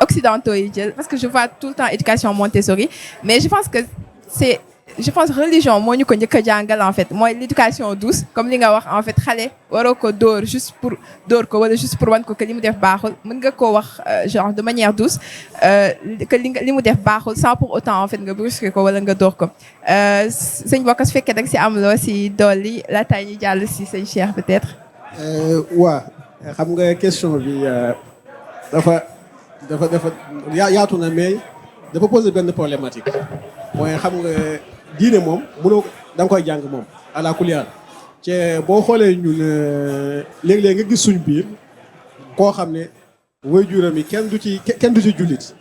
occidentaux yi jël parce que je vois tout le temps éducation Montessori mais je pense religion moo ñu ko njëkk a jàngal en fait mooy l'éducation douce comme li nga wax en fait xale waroo ko dóor juste pour dóor ko wala juste pour wan ko que li mu def baaxul mën nga koo wax genre de manière douce que li mu def baaxul sans pour autant en fait nga brusquer ko wala nga dóor ko sëñ Bokar su fekkee da nga si am loo si dolli laataay ñu jàll si sëñ Cheikh peut-être. waa xam nga question bi dafa yaatu na mais dafa poser benn problématique mooy xam nga diine moom mënoo da nga koy jàng moom ala kulli haal te boo xoolee ñun léeg-léeg nga gis suñ biir koo xam ne waajuram yi kenn du ci jullit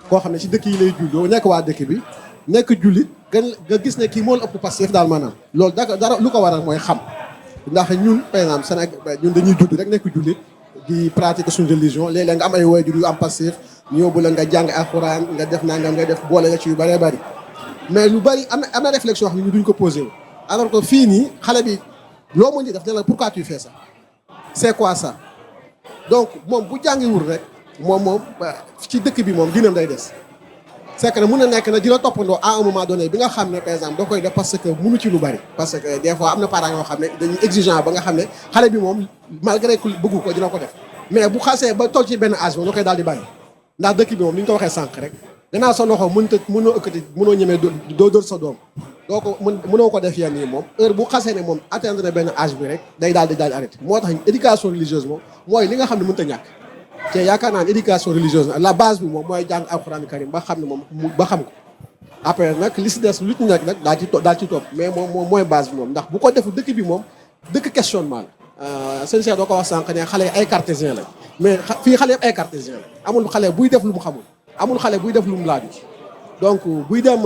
koo xam ne ci dëkk yi lay juddoo nekk waa dëkk bi nekk jullit nga gis ne kii moo la ëpp passif daal maanaam loolu dara lu ko waral mooy xam ndax ñun par exemple Sénégal ñun dañuy judd rek nekk jullit di pratiquer suñu religion léeg-léeg nga am ay waajur yu am passif ñëw bu la nga jàng alxuraan nga def nangam nga def boole nga ci yu bëree bëri mais lu bari am na réflexion wax ni ñu duñ ko posé wu alors que fii nii xale bi loo mën di def ne la pourquoi tu fais ça c'est quoi ça donc moom bu jàngiwul rek moom ci dëkk bi moom diinam day des c'est que mun na nekk na dina toppandoo à un moment donné bi nga xam ne par exemple da koy def parce que mënu ci lu bari parce que des fois am na parents yoo xam ne dañuy exigeant ba nga xam ne xale bi moom malgré que bëggu ko dina ko def mais bu xasee ba toll ci benn âge moom da koy daal di bàyyi ndax dëkk bi moom ni ñu ko waxee sànq rek gannaaw sa loxo mënoo ëkkati mënoo ñemee doo dóor sa doom doo ko mënoo ko def yenn yi moom heure bu xasee ne moom atteindre na benn âge bi rek day daal di arrêté moo tax éducation religieuse moom mooy li nga xam ne mënut a ñàkk te yaakaar naa ne éducation religieuse la base bi moom mooy jàng alxuraan karim ba xam ne moom ba xam ko après nag li si des lu ci nekk nag daal ci topp mais moom mooy base bi moom ndax bu ko defu dëkk bi moom dëkk questionnement la sëñ Cheikh doo ko wax sànq ne xale yi ay cartésien la mais fii xale yëpp ay cartésien la amul xale buy def lu mu xamul amul xale buy def lu mu laaju donc buy dem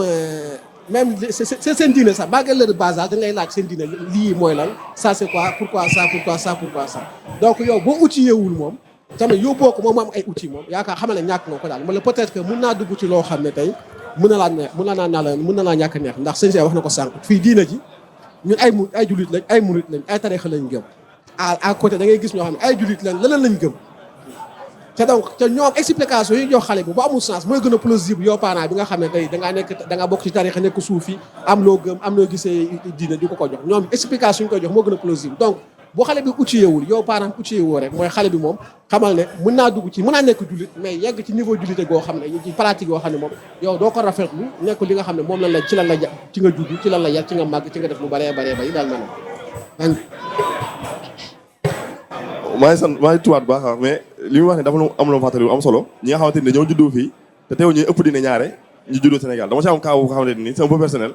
même c'est seen diine sax malgré leur bas âge dañ lay laaj seen diine lii mooy lan ça c'est quoi pourquoi ça donc yow boo outillewul moom tamit yóbboo ko moom mu am ay outils moom yaakaar xamal ne ñàkk nga ko daal wala peut-être que mun naa dugg ci loo xam ne tey mën na laa ñàkk neex ndax sëñ Cheikh wax na ko sànq fii diine ji ñun ay jullit lañ ay murit lañ ay tarixa lañ gëm à côté da ngay gis ñoo xam ne ay jullit lañ leneen lañ gëm te donc te ñoom explication yi jox xale bi bu amul sens mooy gën a plausible yow parent bi nga xam ne tey da ngaa bokk ci tarixa nekk suufi am loo gëm am loo gisee diine di ko jox ñoom explication yi koy jox moo gën a plausible donc bu xale bi outillewul yow parent outillewoo rek mooy xale bi moom xamal ne mën naa nekk jullit mais yegg ci niveau jullite goo xam ne ci pratique yoo xam ne moom yow doo ko rafetlu nekk li nga xam ne moom lan la ci lan la ci nga judd ci lan la yar ci nga màgg ci nga def lu baree daal maanaam maa ngi tuwaat baax mais li mu wax ne dafa am lu fàttali lu am solo ñi nga xamante ni dañoo juddoo fii te teew ñuy ëpp dina ñaare ñu juddoo Sénégal dama ci am cas bu xamante ni c'est un peu personnel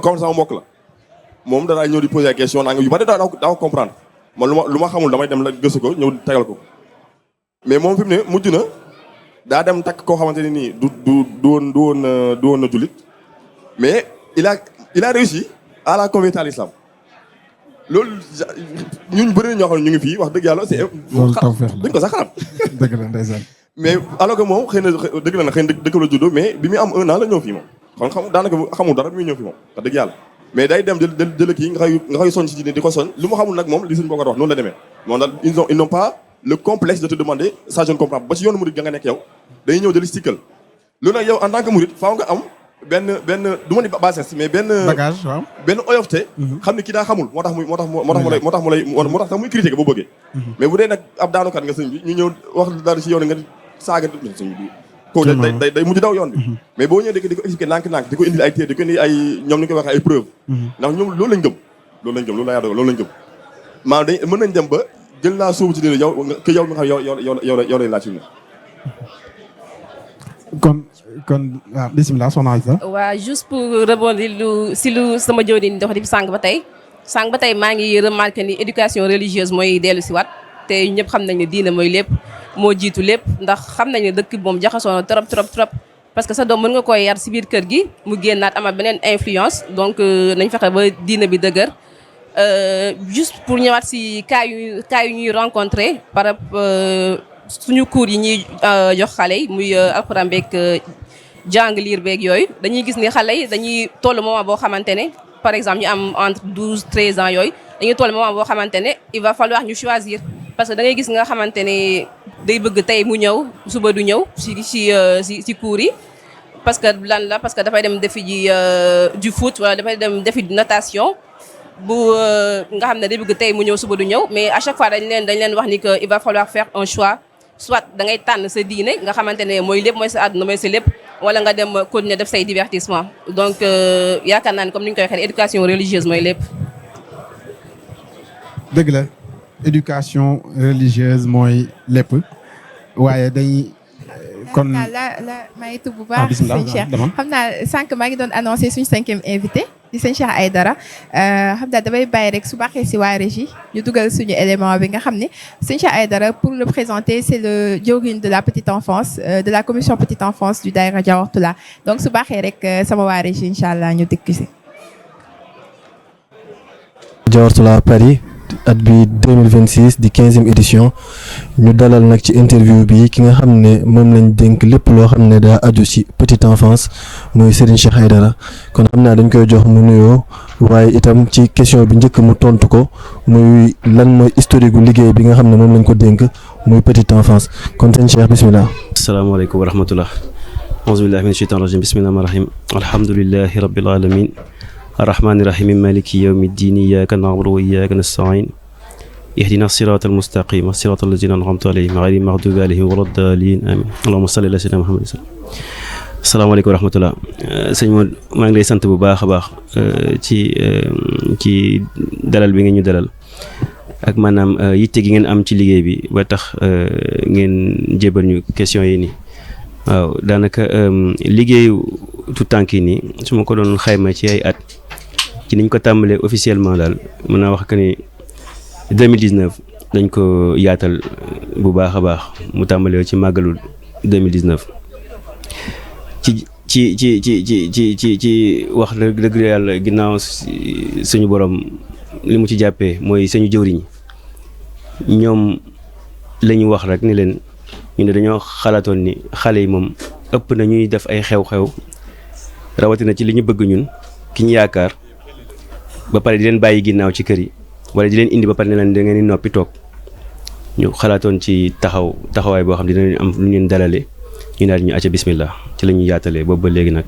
comme sama mbokk la moom danaa ñëw di poser question naa yu bari daa ko comprendre man lu ma xamul damay dem la gëstu ko ñëw tegal ko mais moom fi mu ne mujj na daa dem takk koo xamante ne nii du woon na jullit mais il a réussi à la convertir à l'islam loolu ñun bëri na ñoo xam ne ñu ngi fii wax dëgg yàlla c'est dañ ko sax xalaat dëgg la ndeysaan mais alors que moom xëy na dëgg la na xëy na dëkk la juddoo mais bi muy am 1 an la ñëw fii moom kon daanaka xamul dara bi muy ñëw fii moom wax dëgg yàlla mais day dem jël kii nga koy soñ ci diine di ko soñ lu mu xamul nag moom li suñu boo ko wax noonu la demee moom daal ils n'ont pas le complexe de te demander ça je ne comprends pas ba ci yoonu murid ga nga nekk yow dañuy ñëw di la sikkal lu nag yow en tant que murid faaw nga am benn du ma ni bassesse mais bagage waaw benn oyofte xam ne kii daa xamul moo tax muy critiquer boo bëggee mais bu dee nag ab daanukat nga sëñ bi ñu ñëw wax daal ci yoon nga saaga sëñ bi ko day mujj daw yoon bi mais boo ñëwee di ko expliquer nànk-nànk di ko indil ay téere di ko indil ay ñoom ni ñu koy waxee ay preuve ndax ñoom loolu lañ gëm loolu la yaa dogal loolu lañ gëm maanaam dañ mën nañ dem ba jël naa sóobu ci dina yow que yow mi nga xam yow lañ laaj fi mu kon waaw bisimilah soxna Aïssa. waa juste pour rebondir lu sama jëwriñ dox di sànq ba tey maa ngi remarqué ni éducation religieuse mooy dellu si waat te ñëpp xam nañ ne diine mooy lépp moo jiitu lépp ndax xam nañ ne dëkk moom jaxasoo na trop parce que sa doom mën nga koy yar si biir kër gi mu génnaat amaat beneen influence donc nañ fexe ba diine bi dëgër juste pour ñëwaat si cas yu ñuy rencontré par rapport suñu cours yi ñuy jox xale yi muy alxuraan beeg jàng liir beeg yooyu dañuy gis ni xale yi dañuy toll moment boo xamante ne par exemple ñu am entre 12 13 ans yooyu dañuy toll moment boo xamante ne il va falloir ñu choisir parce que da ngay gis nga xamante ne day bëgg tey mu ñëw suba du ñëw si cours yi parce que lan la parce que dafay dem defi ji du foot wala dafay dem defi natation bu nga xam ne day bëgg tey mu ñëw suba du ñëw mais à chaque fois dañ leen wax ni que il va falloir faire un choix soit da ngay tànn sa diine nga xamante ne mooy lépp mooy sa àdduna mooy sa lépp wala nga dem continuer def say divertissement donc yaakaar naa ne comme ni ñu koy waxee éducation religieuse mooy lépp. dëgg la éducation religieuse mooy lépp waaye dañuy kon maa ngi tudd bu baax sëñ Cheikh xam naa sànq maa ngi doon annoncé suñu 5e invité di sëñ Cheikh Aïdara xam naa damay bàyyi rek su baaxee si waa régie ñu dugal suñu élément bi nga xam ne sëñ Cheikh Aïdara pour le présenter c'est le jawriñ de la petite enfance de la commission petite enfance du Daïra Diawartoulah donc su baaxee rek sama waa régie incha allah ñu dikk si. Diawartoulah Paris at bi 2026 di 15e édition ñu dalal nag ci interview bi ki nga xam ne moom lañ dénk lépp loo xam ne daa aju ci petite enfance muy Serigne Cheikh Aidara kon xam naa dañ koy jox mu nuyoo waaye itam ci question bi njëkk mu tontu ko muy lan mooy historique gu liggéey bi nga xam ne moom lañ ko dénk muy petite enfance kon sëñ Cheikh bismillah. asalaamaaleykum wa rahmatullah. auzu billahi min shaytaan rajim bismillahi rahmaani rahim alhamdulillahi rabbil alamin arrahmaani rahim maliki yawmi ddin iyyaka na'budu wa iyyaka nasta'in ihdina siraatal mustaqim siraatal lazina an'amta alayhim ghayril maghdubi alayhim wa laddaalin amin allahumma salli ala sayyidina Muhammad. asalaamaaleykum wa rahmatullah. sëñ Modou maa ngi lay sant bu baax a baax ci dalal bi ngeen ñu dalal ak maanaam yitte gi ngeen am ci liggéey bi ba tax ngeen jébal ñu question yi nii waaw daanaka liggéeyu tout tànk yi nii su ma ko doon xayma ci ay at ci niñ ko tàmbalee officiellement daal mën naa wax que ni 2019 dañ ko yaatal bu baax a baax mu tàmbalee ci màggalul 2019 ci wax dëgg yàlla ginnaaw suñu borom li mu ci jàppee mooy suñu jëwriñ ñoom la ñu wax rek ni leen ñu ne dañoo xalaatoon ni xale yi moom ëpp na ñuy def ay xew-xew rawatina ci li ñu bëgg ñun ki ñu yaakaar ba pare di leen bàyyi ginnaaw ci kër yi wala di leen indi ba pare ne leen da ngeen di noppi toog ñu xalaatoon ci taxawaay boo xam ne dinañ am lu ñu leen dalale ñu daal ñu acca bismillah ci la ñuy yaatalee boobu ba léegi nag.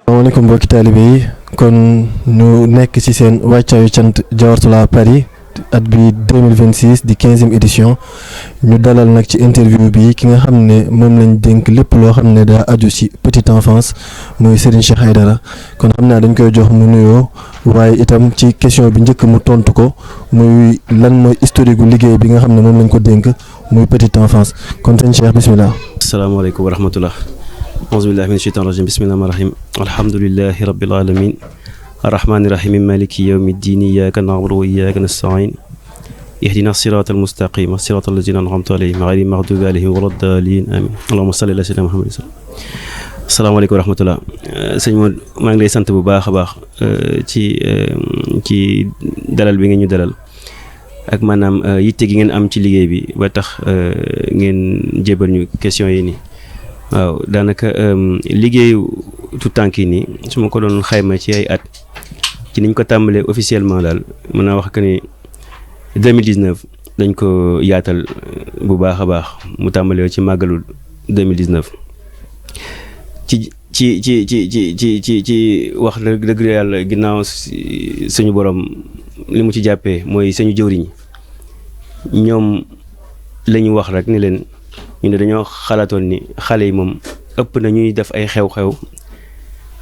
asalaamaaleykum mbokki taalibe yi kon ñu nekk ci seen wàccaayu cant Diawartoulah Paris at bi 2026 di 15e édition ñu dalal nag ci interview bi ki nga xam ne moom lañ dénk lépp loo xam ne daa aju ci petite enfance muy Serigne Cheikh Aidara kon xam naa dañ koy jox mu nuyoo waaye itam ci question bi njëkk mu tontu ko muy lan mooy historique gu liggéey bi nga xam ne moom lañ ko dénk muy petite enfance kon sëñ Cheikh bismillah. asalaamaaleykum wa rahmatullah. auzu billahi min shaytaan rajim bismillahi rahmaani rahim alhamdulillahi rabbil alamin arrahmaani rahim maliki yawmi ddin iyyaka na'budu wa iyyaka nasta'in ihdina siraatal mustaqim siraatal lazina an'amta alayhim ghayril maghdubi alayhim wa laddaalin amin allahumma salli ala sayyidina Muhammad. asalaamaaleykum wa rahmatullah. sëñ Modou maa ngi lay sant bu baax a baax ci dalal bi ngeen ñu dalal ak maanaam yitte gi ngeen am ci liggéey bi ba tax ngeen jébal ñu question yi nii waaw daanaka liggéeyu tout tànk yi nii su ma ko doon xayma ci ay at ci niñ ko tàmbalee officiellement daal mën naa wax que ni 2019 dañ ko yaatal bu baax a baax mu tàmbalee ci màggalul 2019 ci wax dëgg yàlla ginnaaw suñu borom li mu ci jàppee mooy suñu jëwriñ ñoom la ñu wax rek ni leen ñu ne dañoo xalaatoon ni xale yi moom ëpp na ñuy def ay xew-xew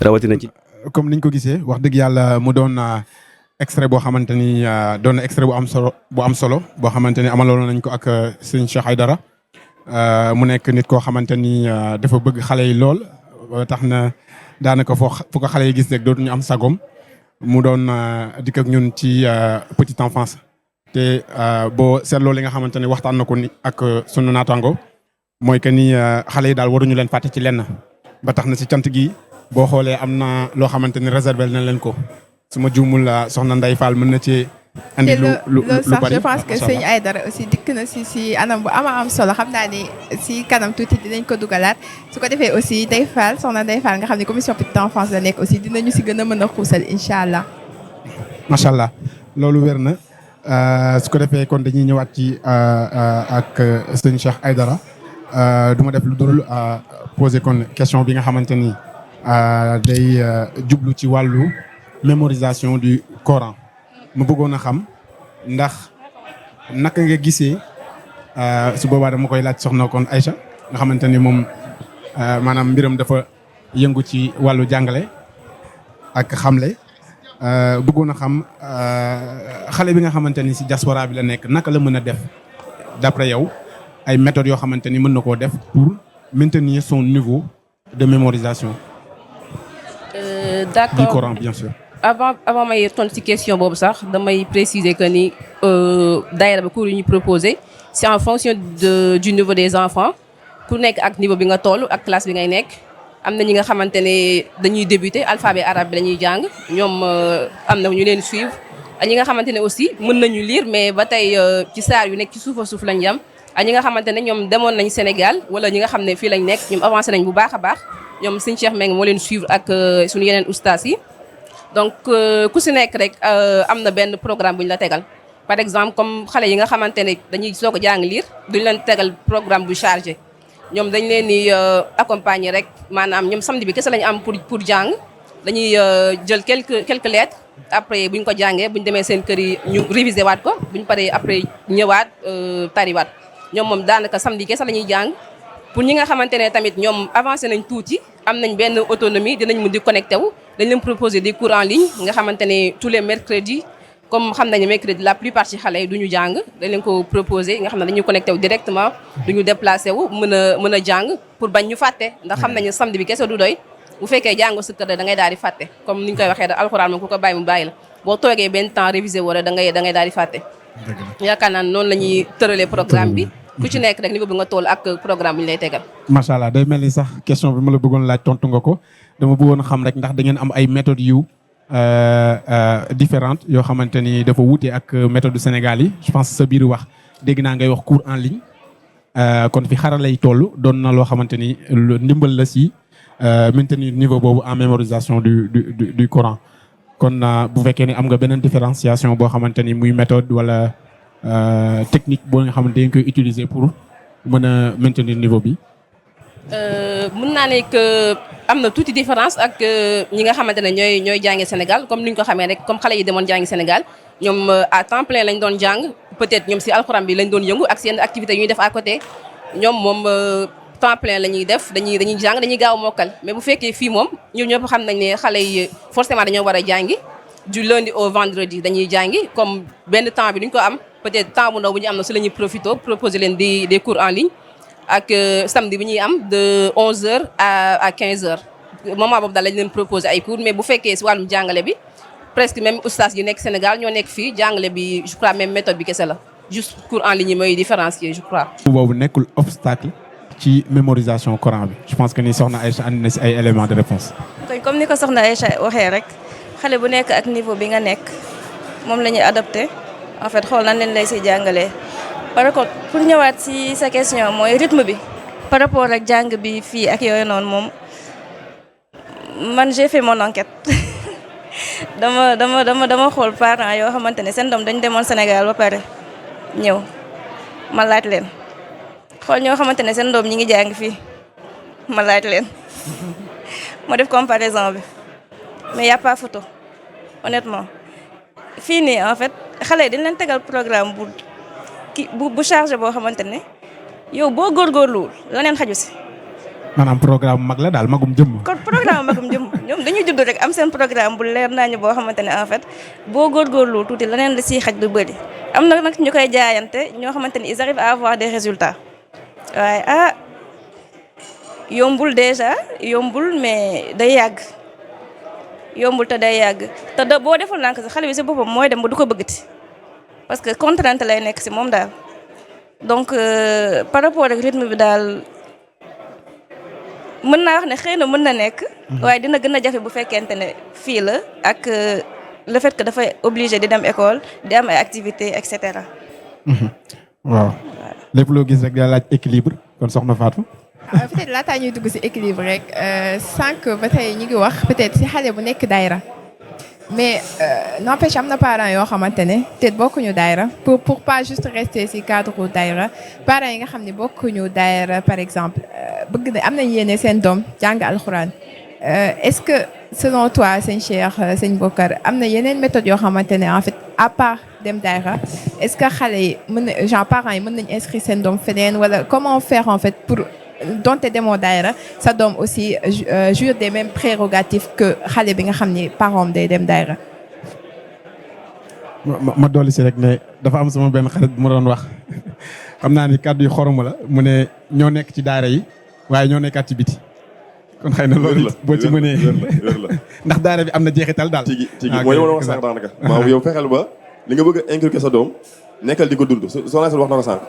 rawatina ci. comme niñ ko gisee wax dëgg yàlla mu doon extrait boo xamante ni doon na extrait bu am solo boo xamante ni amaloon nañ ko ak sëñ Cheikh Aidara mu nekk nit koo xamante ni dafa bëgg xale yi lool tax na daanaka fu ko xale yi gis rek dootuñu am sagom mu doon dikk ak ñun ci petite enfance te boo seetloo li nga xamante ni waxtaan na ko ni ak sunu naataango mooy que ni xale yi daal waruñu leen fàtte ci lenn ba tax na si cant gi boo xoolee am na loo xamante ni réservé na leen ko su ma juumul soxna Ndeye Fall mën na ci andi lu bari je pense que sëñ Aidara aussi dikk na si anam bu am solo xam naa ni si kanam tuuti dinañ ko dugalaat su ko defee aussi Ndeye Fall soxna Ndeye Fall nga xam ne commission petite enfance la nekk aussi dinañu si gën a mën a xuusal incha allah. macha allah loolu wér na su ko defee kon dañuy ñëwaat ci ak sëñ Cheikh Aidara du ma def lu dul poser kon question bi nga xamante ni day jublu ci wàllu mémorisation du Coran. mu bëggoon a xam ndax naka nga gisee su boobaa dama koy laaj soxna kon Aïcha nga xamante ni moom maanaam mbiram dafa yëngu ci wàllu jàngale ak xamle bëggoon a xam xale bi nga xamante ni si diaspora bi la nekk naka la mën a def d'après yow ay méthodes yoo xamante ni mën na koo def pour maintenir son niveau de mémorisation. D'accord. Du Coran bien sûr. avant may tontu ci question boobu sax damay préciser que ni daayira ba cours yi ñu proposé c'est en fonction du niveau des enfants ku nekk ak niveau bi nga toll ak classe bi ngay nekk am na ñi nga xamante ne dañuy débuter alphabet arabe bi dañuy jàng ñoom am na ñu leen suivre ñi nga xamante ne aussi mën nañu lire mais ba tey ci saar yu nekk ci suufa suuf lañ yam ak ñi nga xamante ne ñoom demoon nañ Sénégal wala ñi nga xam ne fii lañ nekk ñoom avancé nañ bu baax a baax ñoom sëñ Cheikh Meng moo leen suivre ak suñu yeneen ustaas yi donc ku si nekk rek am na benn programme bu ñu la tegal par exemple comme xale yi nga xamante ne dañuy soog a jàng lire duñ leen tegal programme bu chargé ñoom dañ leen di accompagner rek maanaam ñoom samedi bi kese lañu am pour jàng dañuy jël quelques lettres après bu ñu ko jàngee bu ñu demee seen kër yi ñu réviser waat ko bu ñu paree après ñëwaat tariwaat ñoom moom daanaka samedi kese la ñuy jàng pour ñi nga xamante ne tamit ñoom avancé nañ tuuti am nañ benn autonomie dinañ mun di connecté wu dañ leen proposer des cours en ligne nga xamante ne tous les mercredis comme xam nañu mercredi la plupart ci xale yi du ñu jàng dañ leen ko proposer nga xam ne dañuy connecté wu directement du ñu déplacé wu mën a jàng pour bañ ñu fàtte ndax xam nañu samedi bi kese du doy bu fekkee jàngoo sa kër da ngay daal di fàtte comme ni ñu koy waxee da alxuraan moom ku ko bàyyi mu bàyyi la boo toogee benn temps révisé wala da ngay daal di fàtte yaakaar naa noonu la ñuy tëralee programme bi ku ci nekk rek niveau bi nga toll ak programme bi ñu lay tegal macha allah day mel ni sax question bi ma la bëggoon laaj tontu nga ko dama bëggoon xam rek ndax da ngeen am ay méthodes yu différentes yoo xamante ni dafa wuute ak méthode du Sénégal yi je pense sa biir wax dégg naa ngay wax cours en ligne kon fi xarala lay toll doon na loo xamante ni ndimbal la si maintenir niveau boobu en mémorisation du Coran kon bu fekkee ni am nga beneen différenciation boo xamante ni muy méthode wala technique boo nga xamante dañ koy utiliser pour mën a maintenir niveau bi. mën naa ne que am na tuuti différence ak ñi nga xamante ne ñooy jàngi Sénégal comme ni ñu ko xamee rek comme xale yi demoon jàngi Sénégal ñoom à temps plein lañ doon jàng peut-être ñoom si alxuraan bi lañ doon yëngu ak seen activités yu ñuy def à côté ñoom moom temps plein la ñuy def dañuy jàng dañuy gaaw mokkal mais bu fekkee fii moom ñun ñëpp xam nañ ne xale yi forcément dañoo war a jàngi du lundi au vendredi dañuy jàngi comme benn temps bi duñ ko am peut-être temps bu ndaw bu ñu am na si la ñuy proposer leen des cours en ligne ak samedi bi ñuy am de 11h à 15h moment boobu daal lañ leen proposer ay cours mais bu fekkee si wàllum jàngale bi presque même ustaas yi nekk Sénégal ñoo nekk fii jàngale bi je crois même méthode bi kese la juste cours en ligne yi mooy différencier je crois. boobu nekkul obstacle ci mémorisation Coran bi je pense que ni soxna Aïcha andi na si ay éléments de réponse. kon comme ni ko soxna Aïcha waxee rek xale bu nekk ak niveau bi nga nekk moom la ñuy adopté en fait xool nan leen lay si jàngalee. par contre pour ñëwaat si sa question mooy rythme bi par rapport ak jàng bi fii ak yooyu noonu moom man j'ai fait mon enquête dama xool parents yoo xamante ne seen doom dañ demoon Sénégal ba pare ñëw ma laaj leen xool ñoo xamante ne seen doom ñi ngi jàng fii ma laaj leen ma def comparaison bi mais y a pas photo honnêtement fii nii en fait xale yi dañ leen tegal programme bu chargé boo xamante ne yow boo góorgóorluwul leneen xaju si. maanaam programme mag la daal magum jëmm. kon programme magum jëmm ñoom dañuy judd rek am seen programme bu leer nañu boo xamante ne en fait boo góorgóorluwul tuuti leneen la siy xaj du bëri. am na nag ñu koy jaayante ñoo xamante ni ils arrivent à avoir des résultats waaye yombul déjà yombul mais day yàgg yombul te day yàgg te boo deful nànk si xale bi si boppam mooy dem ba du ko bëggati. parce que contrainte lay nekk si moom daal donc par rapport ak rythme bi daal mën naa wax ne xëy na mën na nekk. waaye dina gën a jafe bu fekkente ne fii la ak le fait que dafay obligé di dem école di am ay activités et cetera. waaw lépp loo gis rek da laaj équilibre kon soxna Fatou. peut-être laataa ñuy dugg si équilibre rek sànq ba tey ñu ngi wax peut-être si xale bu nekk daayra mais n'empêche am na parents yoo xamante ne peut-être bokkuñu daayra pour pas juste rester ci cadre daayra parents yi nga xam ne bokkuñu daayra par exemple bëgg na am nañ yéene seen doom jàng alxuraan est-ce que selon toi sëñ Cheikh sëñ Bokar am na yeneen méthode yoo xamante ne en fait à part dem daayra est-ce que xale yi mën na genre parents yi mën nañ inscrire seen doom feneen wala comment faire en fait pour donte demoo daayra sa doom aussi jouir des mêmes prérogatives que xale bi nga xam ni parent day dem daayra. ma dolli si rek ne dafa am sama benn xarit bu ma doon wax xam naa ni kàddu yi xoromu la mu ne ñoo nekk ci daayra yi waaye ñoo nekkaat ci biti kon xëy na loolu boo ci mënee ndax daayra bi am na jeexital daal. tigi mooy li ma wax sànq daanaka. maa yow fexeel ba li nga bëgg a inculquer sa doom nekkal di ko dund soo wax na ko sànq.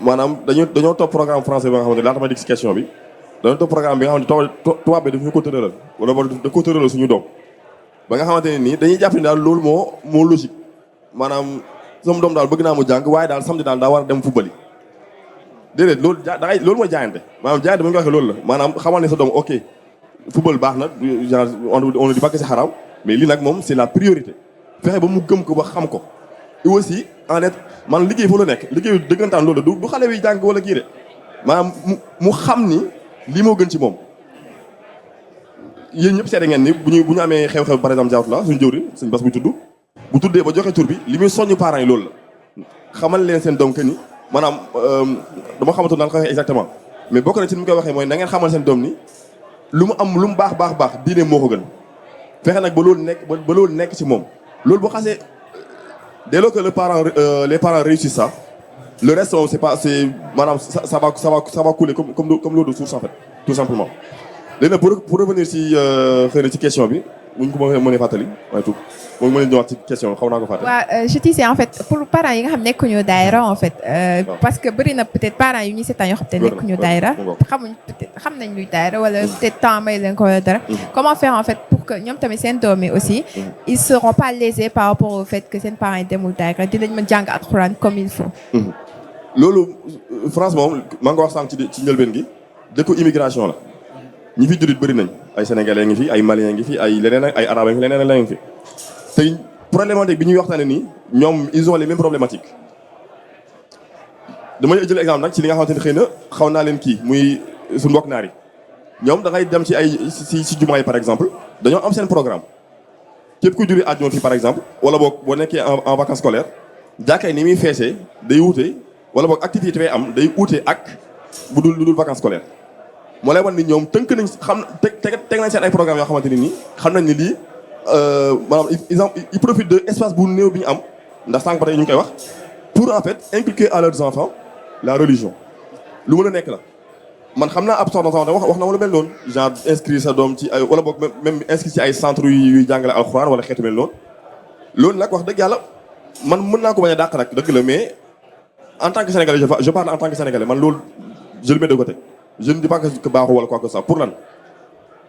maanaam dañoo topp programme français bi nga xamante ne laata ma dikk si question bi dañoo topp programme bi nga xamante ne tubaab bi daf ñu ko tëralal wala da ko tëralal suñu doom ba nga xamante ne nii dañuy jàpp ne daal loolu moo logique maanaam sama doom daal bëgg naa mu jàng waaye daal samedi daal daa war a dem football yi déedéet loolu loolu mooy jaayante maanaam jaayante bu ñu ko waxee loolu la maanaam xamal ne sa doom ok football baax na genre on ne dit pas que c'est haram mais lii nag moom c'est la priorité fexe ba mu gëm ko ba xam ko et aussi en être man liggéey foo la nekk liggéey dëggantaan loolu du xale wi jàng wala kii de maanaam mu xam ni lii moo gën ci moom yéen ñëpp seede ngeen ni bu ñu amee xew-xew par exemple jaawtu la suñu jëwriñ suñu bas bu tudd bu tuddee ba joxe tur bi li muy soññu parents yi loolu la xamal leen seen doom que ni maanaam dama xamatu naan ko waxee exactement mais bokk na ci ni mu koy waxee mooy na ngeen xamal seen doom ni lu mu am lu mu baax diine moo ko gën fexe nag ba loolu nekk ci moom loolu boo xasee dès lors que les parents réussissent ça le reste c'est maanaam ça va couler comme l'eau de source en fait tout simplement léegi nag pour revenir ci xëy na ci question bi bu ñu ko mënee fàttali waaye tout moom mën nañu ñëwaat ci question xaw naa ko fàttali. waaw je disais en fait pour parents yi nga xam nekkuñu daayra en fait. parce que bëri na peut-être parents yu ñu seetaan yoo xam te nekkuñu daayra xamuñ peut-être xam nañ luy daayra wala peut-être temps may leen ko wala dara. comment faire en fait pour que ñoom tamit seen doom yi aussi. ils seront pas lésés par rapport au fait que seen parents yi demul daayra dinañ mën jàng alxuraan comme il faut. loolu France moom maa ngi ko wax sànq ci njëlbeen gi dëkku immigration la. ñi fi jullit bëri nañ ay sénégalais ngi fi ay maliens ngi fi ay leneen ay arabes ngi fi leneen ngi fi tey problématique bi ñuy waxtaane nii ñoom ils ont les mêmes problématiques damay jël exemple nag ci li nga xamante ni xëy na xaw naa leen kii muy suñu mbokk naar yi ñoom da ngay dem ci ay si jumaa yi par exemple dañoo am seen programme képp ku julli àjjuma fii par exemple wala boog boo nekkee en vacances scolaires jàkkay ni muy feesee day wuute wala boog activité fay am day wuute ak bu dul vacances scolaires moo lay wan ni ñoom tënk nañ xam teg nañ seen ay programmes yoo xamante ni nii xam nañ ni lii maanaam ils profitent de espace bu néew bi ñu am ndax sànq ba tey ñu ngi koy wax pour en fait inculquer à leurs enfants la religion lu mën a nekk la man xam naa ab soxna wax na wala mel noonu genre inscrire sa doom ci ay wala boog même inscrire ci ay centres yuy jàngale alxuraan wala xeetu mel noonu loolu nag wax dëgg yàlla man mën naa ko bañ a dàq nag dëgg la mais en tant que sénégalais je parle en tant que sénégalais man loolu je le mets de côté je ne dis pas que baaxul wala quoi que ça pour lan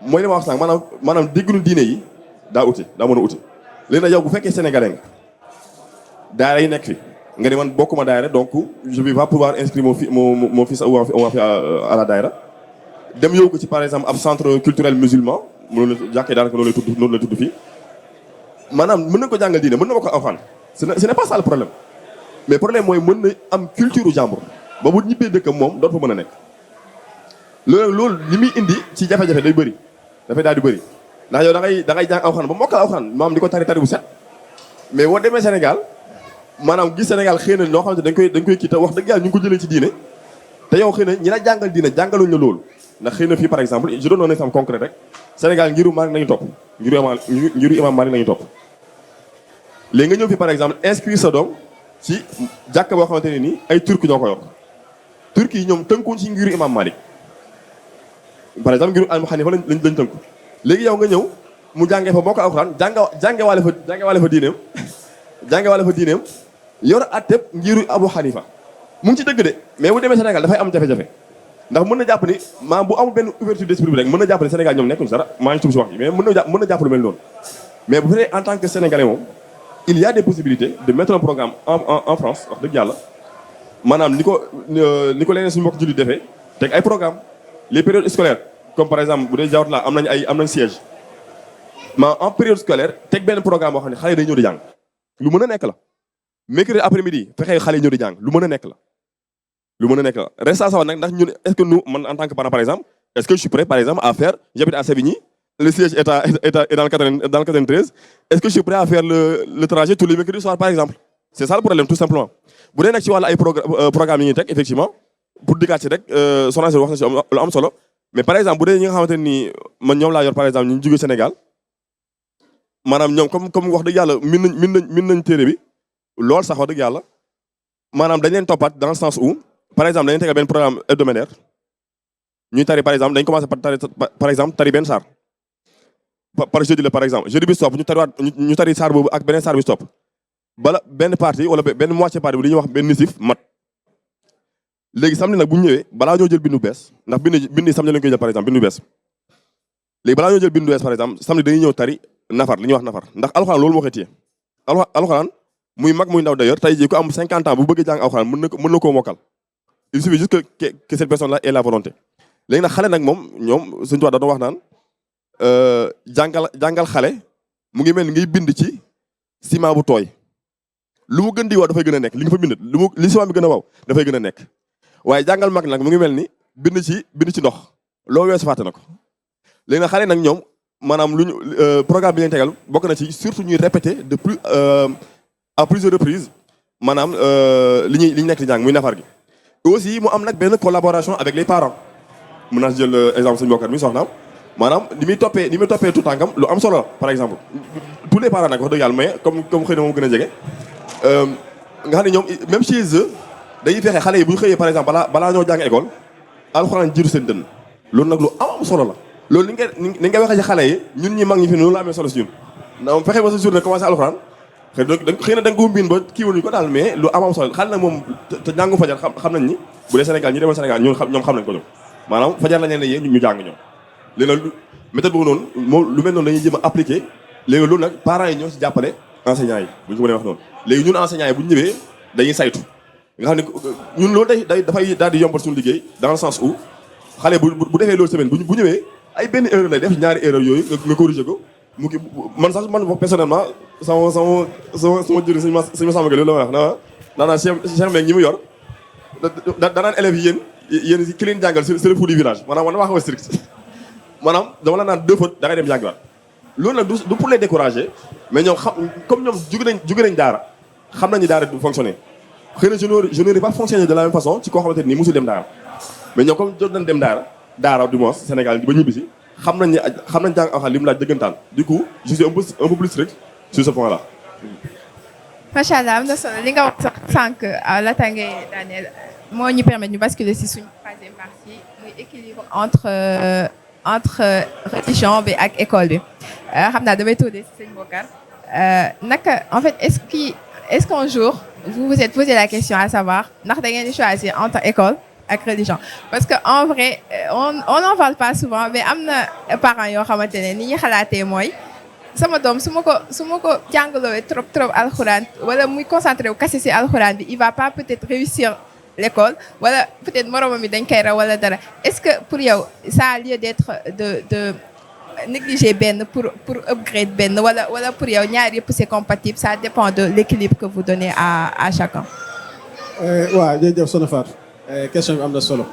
mooy li ma wax sànq maanaam déggunu diine yi daa uti daa mën a uti léegi nag yow bu fekkee sénégalais nga daara yi nekk fi nga ne man bokkuma daayra donc je vais pas pouvoir inscrire mon fils ou ma fille à la daayra dem yow ko ci par exemple ab centre culturel musulman loolu la jàkkee daanaka noonu la tudd fii maanaam mën na ko jàngal diine mën na ma ko alxuraan ce n'est pas ça le problème mais problème mooy mën na am culture u jàmbur ba bu ñibbee dëkkam moom doot fa mën a nekk loolu li muy indi ci jafe-jafe day bëri dafay daal di bëri ndax yow da ngay jàng alxuraan ba mokkal alxuraan maam di ko tari bu set mais boo demee Sénégal maanaam gis Sénégal xëy na loo xamante dañ koy kii te wax dëgg yàlla ñu ngi ko jëlee ci diine te yow xëy na ñi la jàngal diine jàngaluñ la loolu ndax xëy na fii par exemple je donne un exemple concret rek Sénégal ngiru Malick nañu topp ngiru imam Malick nañu topp léegi nga ñëw fii par exemple inscrire sa doom ci jàkk boo xamante ne nii ay turc ñoo ko yor turc yi ñoom tënkuñ ci ngiru imam Malick par exemple ngiru Abu Hanifa lañ tënku léegi yow nga ñëw mu jàngee fa mokkal alxuraan jàngewaale fa diineem yor atteb ngiru Abu Hanifa mu ngi ci dëgg de mais bu demee Sénégal dafay am jafe-jafe ndax mën na jàpp ni maanaam bu amul benn ouverture d'esprit bi rek mën na jàpp ni Sénégal ñoom nekkuñ dara maa ngi tuub si wax ji mais mën na jàpp lu mel noonu mais bu fekkee en tant que sénégalais moom il y a des possibilités de mettre un programme en France wax dëgg yàlla maanaam ni ko leneen suñu mbokk jullit defee teg ay programme les périodes scolaires comme par exemple bu dee jawat la am nañ siège mais en période scolaire teg benn programme boo xam ne xale yi day ñëw di jàng lu mën a nekk la mercredi après-midi fexe xale yi ñëw di jàng lu mën a nekk la reste à savoir nag ndax ñun est-ce que nous man en tant que parent par exemple est-ce que je suis prêt par exemple à faire j'habite à Sévigny le siège est dans le 93 est-ce que je suis prêt à faire le trajet tous les mercredis soir par exemple c'est ça le problème tout simplement bu dee nag ci wàllu ay programme yi ñuy teg effectivement pour dikkaat ci rek soxna si wax na si lu am solo mais par exemple bu dee ñi nga xamante ni man ñoom laa yor par exemple ñu jóge Sénégal maanaam ñoom comme wax dëgg yàlla min nañ téere bi lool sax wax dëgg yàlla maanaam dañ leen toppaat dans le sens où par exemple dañuy tegal benn programme hebdomadaire ñuy tari par exemple dañ commencé par exemple tari benn saar par jeudi la par exemple jeudi bi stop ñu tari saar boobu ak beneen saar bi stop bala benn partie wala benn moitié partie bi li ñuy wax benn nisif mat léegi samedi nag bu ñu ñëwee balaa ñoo jël bindu bees ndax bind samedi lañ koy jël par exemple bindu bees léegi balaa ñoo jël bindu bees par exemple samedi dañuy ñëw tari nafar li ñuy wax nafar ndax alxuraan loolu moo koy téye alxuraan muy mag muy ndaw d'ailleurs tey jii ku am 50 ans bu bëgg jàng alxuraan mën na koo mokkal il suffit juste que cette personne là ait la volonté. léegi nag xale nag moom ñoom suñu tubaab da doon wax naan jàngal xale mu ngi mel ni ngay bind ci ciment bu tooy lu mu gën di wow dafay gën a nekk li nga fa bind li ciment bi gën a wow dafay gën a nekk waaye jàngal mag nag mu ngi mel ni bind ci ndox loo weesu fàtte na ko. léegi nag xale nag ñoom maanaam lu ñu programme bi leen tegal bokk na ci surtout ñuy répéter à plusieurs reprises maanaam li ñuy nekk di jàng muy nafar gi. aussi mu am nag benn collaboration avec les parents mën naa jël exemple suñu mbokkat mi soxnaam maanaam ni muy toppee tout tànkam lu am solo la par exemple tous les parents nag wax dëgg yàlla mais comme xëy na moom gën a jege nga xam ne ñoom même chez eux dañuy fexe xale yi bu ñu xëyee par exemple balaa ñoo jàng école alxuraan jiitu seen dënn loolu nag lu am solo la. loolu ni nga waxee ci xale yi ñun ñi mag ñi fi loolu la amee solo si ñun ndax fexe ba sa journée commencé alxuraan xëy na da nga ko mbiin ba kii woon ñu ko daal mais lu am solo xale nag moom te jàngu fajar xam nañ ni bu dee Sénégal ñi demoon Sénégal ñoom xam nañ ko ñoom maanaam fajar lañ leen ne yéen ñu jàng ñoom. léegi nag méthode boobu noonu moom lu mel noonu dañuy jéem a appliquer léegi loolu nag parents yi ñoo si jàppale enseignants yi bu ñu ko mënee wax noonu léegi ñun enseignants yi bu ñu ñëwee dañuy saytu nga xam ne ñun loolu dafay daal di yombal suñu liggéey dans le sens où xale bu defee loolu semaine bu ñëwee ay benn erreur lay def ñaari erreur yooyu nga corriger ko mu ki man personnellement sama jëriñ suñu ma sàmm loolu la ma wax daanaa Cheikh Mbengue ñi mu yor danaan élèves yi yéen ki leen jàngal c'est le fou du village maanaam man damaa xaw a strict maanaam dama la naan 2 fautes da ngay dem jàngiwaat loolu nag du pour les décourager mais ñoom comme ñoom jóge nañ daara xam nañu daara du fonctionner xëy na je n'aurais pas fonctionné de la même façon ci koo xamante ni musul dem daara mais ñoom comme jot nañ dem daara du moins Sénégal ba ñibbisi xam nañ jàng alxuraan li mu laaj dëggantaan du coup je suis un peu plus strict sur ce point là. macha allah am na solo li nga wax sànq laata ngay daaneel moo ñu permettre ñu basculer si suñu troisième partie muy équilibre entre religion bi ak école bi xam naa damay tuddee si sëñ Bokar naka en fait est-ce qu'un jour vous vous êtes posé la question à savoir ndax da ngeen di choisir entre école ak religion parce que en vrai on n'en parle pas souvent mais am na parents yoo xamante ne ni ñu xalaatee mooy sama doom su ma ko jàngaloo trop alxuraan wala muy concentré wu kese si alxuraan bi il va pas peut-être réussir l'école wala peut-être moromam mi dañ koy raw wala dara est-ce que pour yow ça a lieu d'être de négliger benn pour upgrade benn wala pour yow ñaar yëpp c'est compatible ça dépend de l'équilibre que vous donnez à chacun. waaw jërëjëf Soxna Fatou question bi am na solo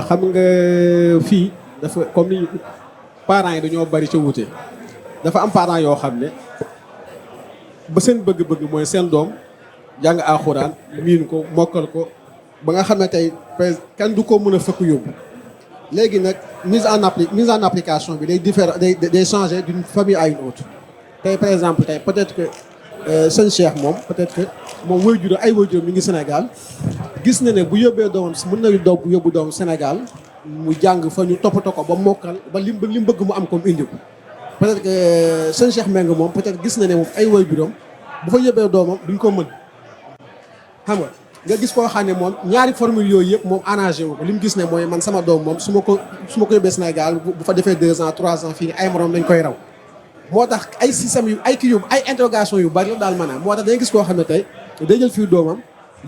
xam nga fii dafa comme ni parents yi dañoo bari ca wuute dafa am parents yoo xam ne ba seen bëgg-bëgg mooy seen doom jàng alxuraan miin ko mokkal ko ba nga xam ne tey kenn du ko mën a fëkk yóbbu léegi nag mise en application bi day changer d'une famille à une autre tey par exemple tey peut-être que sëñ Cheikh moom peut-être que moom ay waajuram ñu ngi Sénégal gis na ne bu yóbbee doomam mën na yóbbu doomam Sénégal mu jàng fa ñu toppatoo ko ba mokkal ba lim bëgg mu am comme indi ko peut-être que sëñ Cheikh Mbengue moom peut-être gis na ne moom ay waajuram bu fa yóbbee doomam duñ ko mën xam nga gis koo xam ne moom ñaari formule yooyu yëpp moom arrangé wu ko li mu gis ne mooy man sama doom moom su ma ko yóbbee Sénégal bu fa defee 2 ans 3 ans fii nii ay morom dañ koy raw moo tax ay système yu ay interrogation yu bari daal maanaam moo tax dañuy gis koo xam ne tey day jël fii doomam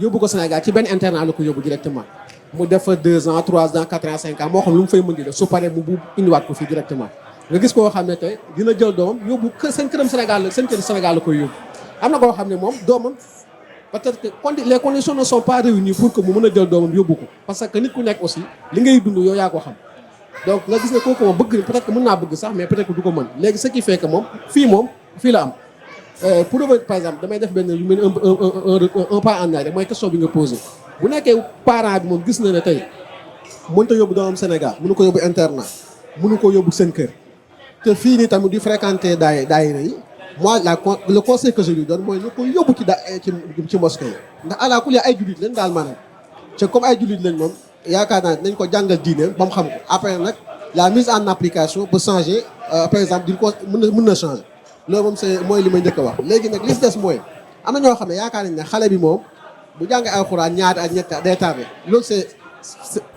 yóbbu ko Sénégal ci benn internat la ko yóbbu directement mu def fa 2 ans 3 ans 4 ans 5 ans moo xam lu mu fay mën di def su paree bu indiwaat ko fii directement nga gis koo xam ne tey dina jël doomam yóbbu seen kër Sénégal la koy yóbbu am na koo xam ne moom doomam peut-être que les conditions ne sont pas réunies pour que mu mën a jël doomam yóbbu ko parce que nit ku nekk aussi li ngay dund yow yaa ko xam donc nga gis ne kooku moom bëgg peut-être que mën naa bëgg sax mais peut-être que du ko mën léegi ce qui fait que moom fii la am pour revenir par exemple damay def benn lu mel un pas en arrière mooy question bi nga posé bu nekkee parent bi moom gis na ne tey mënut a yóbbu doomam Sénégal mënu ko yóbbu internat mënu ko yóbbu seen kër te fii nii tamit di fréquenter daayira yi moi le conseil que je lui donne mooy ñu ko yóbbu ci mosquée yi ndax àla kulli ay jullit lañ daal maanaam te comme ay jullit lañ moom yaakaar naa nañ ko jàngal diine ba mu xam ko après nag la mise en application peut changer par exemple di ko mën na changer loolu moom c'est mooy li may njëkk a wax léegi nag li ci des mooy am na ñoo xam ne yaakaar nañ ne xale bi moom bu jàng alxuraan ñaari ak ñetti day tardé loolu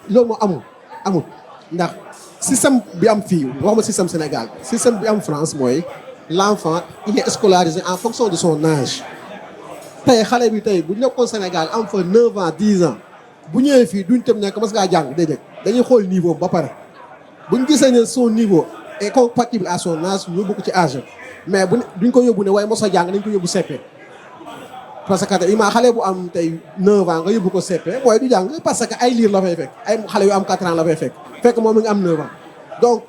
loolu moom amul ndax système bi am fii waxuma système Sénégal système bi am France mooy l'enfant il est scolarisé en fonction de son âge tey xale bi tey bu nekkoon Sénégal am fa 9 ans 10 ans bu ñëwee fii duñ tëm nekk mas ngaa jàng déedéet dañuy xool niveau ba pare buñ gisee ne son niveau est compatible à son âge ñu yóbbu ko ci âge mais duñ ko yóbbu ne waaye mos a jàng dañ ko yóbbu CP. parce que tey xale bu am tey 9 ans nga yóbbu ko CP mooy du jàng parce que ay liir la fay fekk ay xale yu am 4 ans la fay fekk moom mi ngi am 9 ans donc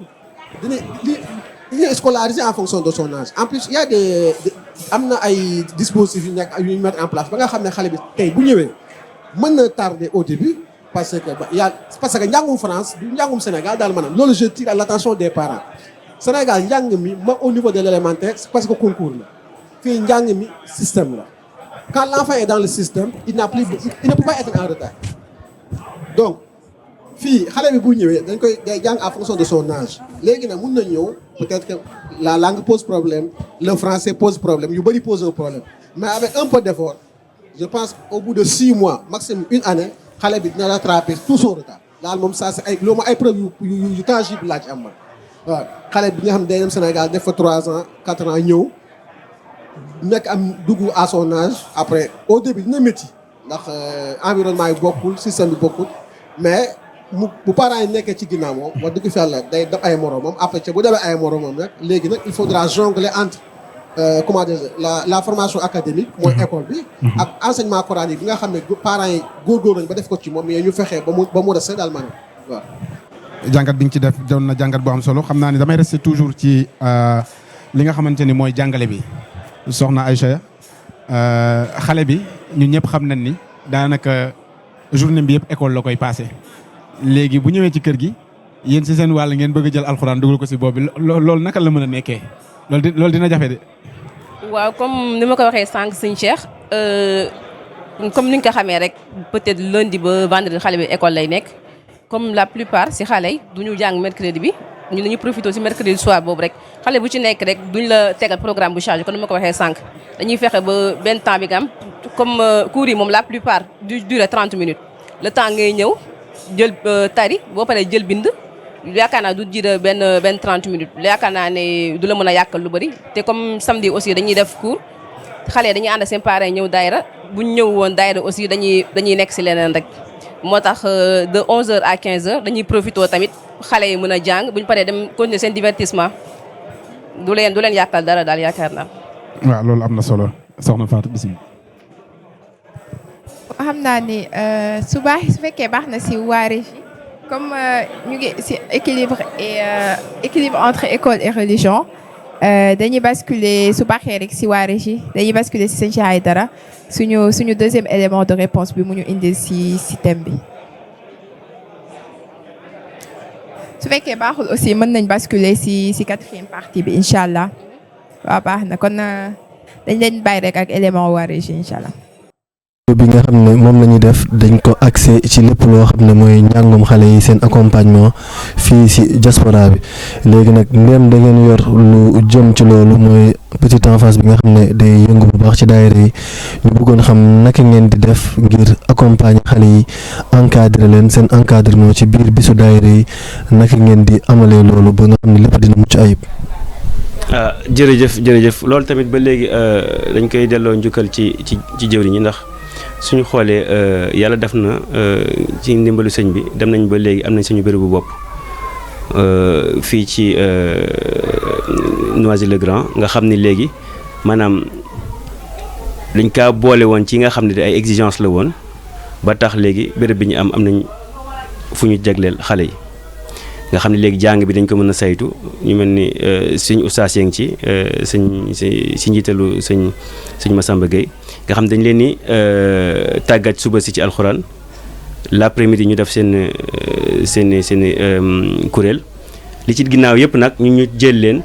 il est scolarisé en fonction de son âge en plus il y a am na ay dispositifs yu ñu mettre en place ba nga xam ne xale bi tey bu ñëwee mën na tarder au début parce que njàngum France du njàngum Sénégal daal maanaam loolu je tire à l'attention des parents Sénégal njàng mi ma au niveau de l'élémentaire c'est parce que concours la fii njàng mi système la quand l'enfant est dans le système il ne peut pas être en retard donc fii xale bi bu ñëwee day jàng en fonction de son âge léegi nag mun na ñëw peut-être que la langue pose problème le français pose problème yu bëri pose un problème mais avec un peu d'effort je pense au bout de 6 mois maximum une année xale bi dina rattraper tout son retard daal moom ça c'est loolu ay preuve yu tangible laa ci am man waaw xale bi nga xam ne day dem Sénégal def fa 3 ans 4 ans ñëw nekk am dugg à son âge après au début dina métti ndax environnement yi bokkul système bi bokkul mais bu parents yi nekkee ci ginnaaw moom wax dëgg fi yàlla day def ay moromam après bu demee ay moromam nag léegi nag il faudra jongler entre comment dire la formation académique mooy école bi ak enseignement coranique bi nga xam ne parents yi góorgóor nañ ba def ko ci moom mais ñu fexee ba mu resté daal maanaam waaw. jàngat bi nga ci def doon na jàngat bu am solo xam naa ne damay rester toujours ci li nga xamante ni mooy jàngale bi soxna Aïcha xale bi ñun ñëpp xam nañ ni daanaka journée bi yëpp école la koy passé léegi bu ñëwee ci kër gi yéen si seen wàll ngeen bëgg a jël alxuraan dugal ko si boobu loolu naka la mën a nekkee loolu dina jafe de. waaw comme ni ma ko waxee sànq sëñ Cheikh comme ni nga ko xamee rek peut-être lundi ba vendredi xale bi école lay nekk comme la plupart si xale yi du ñu jàng mercredi bi ñu dañuy profité si mercredi soir boobu rek xale bu ci nekk rek duñ la tegal programme bu chargé comme ni ma ko waxee sànq dañuy fexe ba benn temps bi nga am comme cours yi moom la plupart du durer 30 minutes le temps ngay ñëw jël tari boo paree jël bind yaakaar naa du jira benn 30 minutes yaakaar naa ne du la mën a yàqal lu bëri te comme samedi aussi dañuy def cours xale dañuy ànd seen parents ñëw daayira buñ ñëw woon daayira aussi dañuy nekk si leneen rek moo tax de 11h à 15h dañuy profité tamit xale yi mën a jàng buñ paree dem continuer seen divertissement du leen yàqal dara daal yaakaar naa. waaw loolu am na solo soxna Fatou bisimilah. xam naa ni su fekkee baax na si waa Régie comme ñu ngi si équilibre entre école et religion dañuy basculer su baaxee rek si waa Régie dañuy basculer si sëñ Cheikh Aïdara suñu deuxième élément de réponse bi mu ñu indil si thème bi. su fekkee baaxul aussi mën nañ basculer si quatrième partie bi incha allah waaw baax na kon dañ leen bàyyi rek ak élément waa Régie incha allah. bi nga xam ne moom la ñuy def dañ ko axé ci lépp loo xam ne mooy njàngum xale yi seen accompagnement fii ci diaspora bi léegi nag ndéem da ngeen yor lu jëm ci loolu mooy petite enfance bi nga xam ne day yëngu bu baax ci daayira yi ñu bëggoon xam naka ngeen di def ngir accompagner xale yi encadrer leen seen encadrement ci biir bisu daayira yi naka ngeen di amalee loolu ba nga xam ne lépp dina mucc ayib. jërëjëf loolu tamit ba léegi dañ koy delloo njukkal ci jëwriñ ñi ndax. suñu xoolee yàlla def na ci ndimbalu sëñ bi dem nañ ba léegi am nañ suñu bérébu bopp fii ci Noisy-le-Grand nga xam ni léegi maanaam dañ kaa boole woon ci nga xam ne ay exigence la woon ba tax léegi béréb bi ñu am nañ fu ñu jagleel xale yi nga xam ne léegi jàng bi dañ ko mën a saytu ñu mel ni suñ ustaas yi ngi ci si njiitalu sëñ Massamba Gueye nga xam dañ leen ni tàggat suba si ci alxuraan l'après-midi ñu def seen kuréel li ci ginnaaw yëpp nag ñu jël leen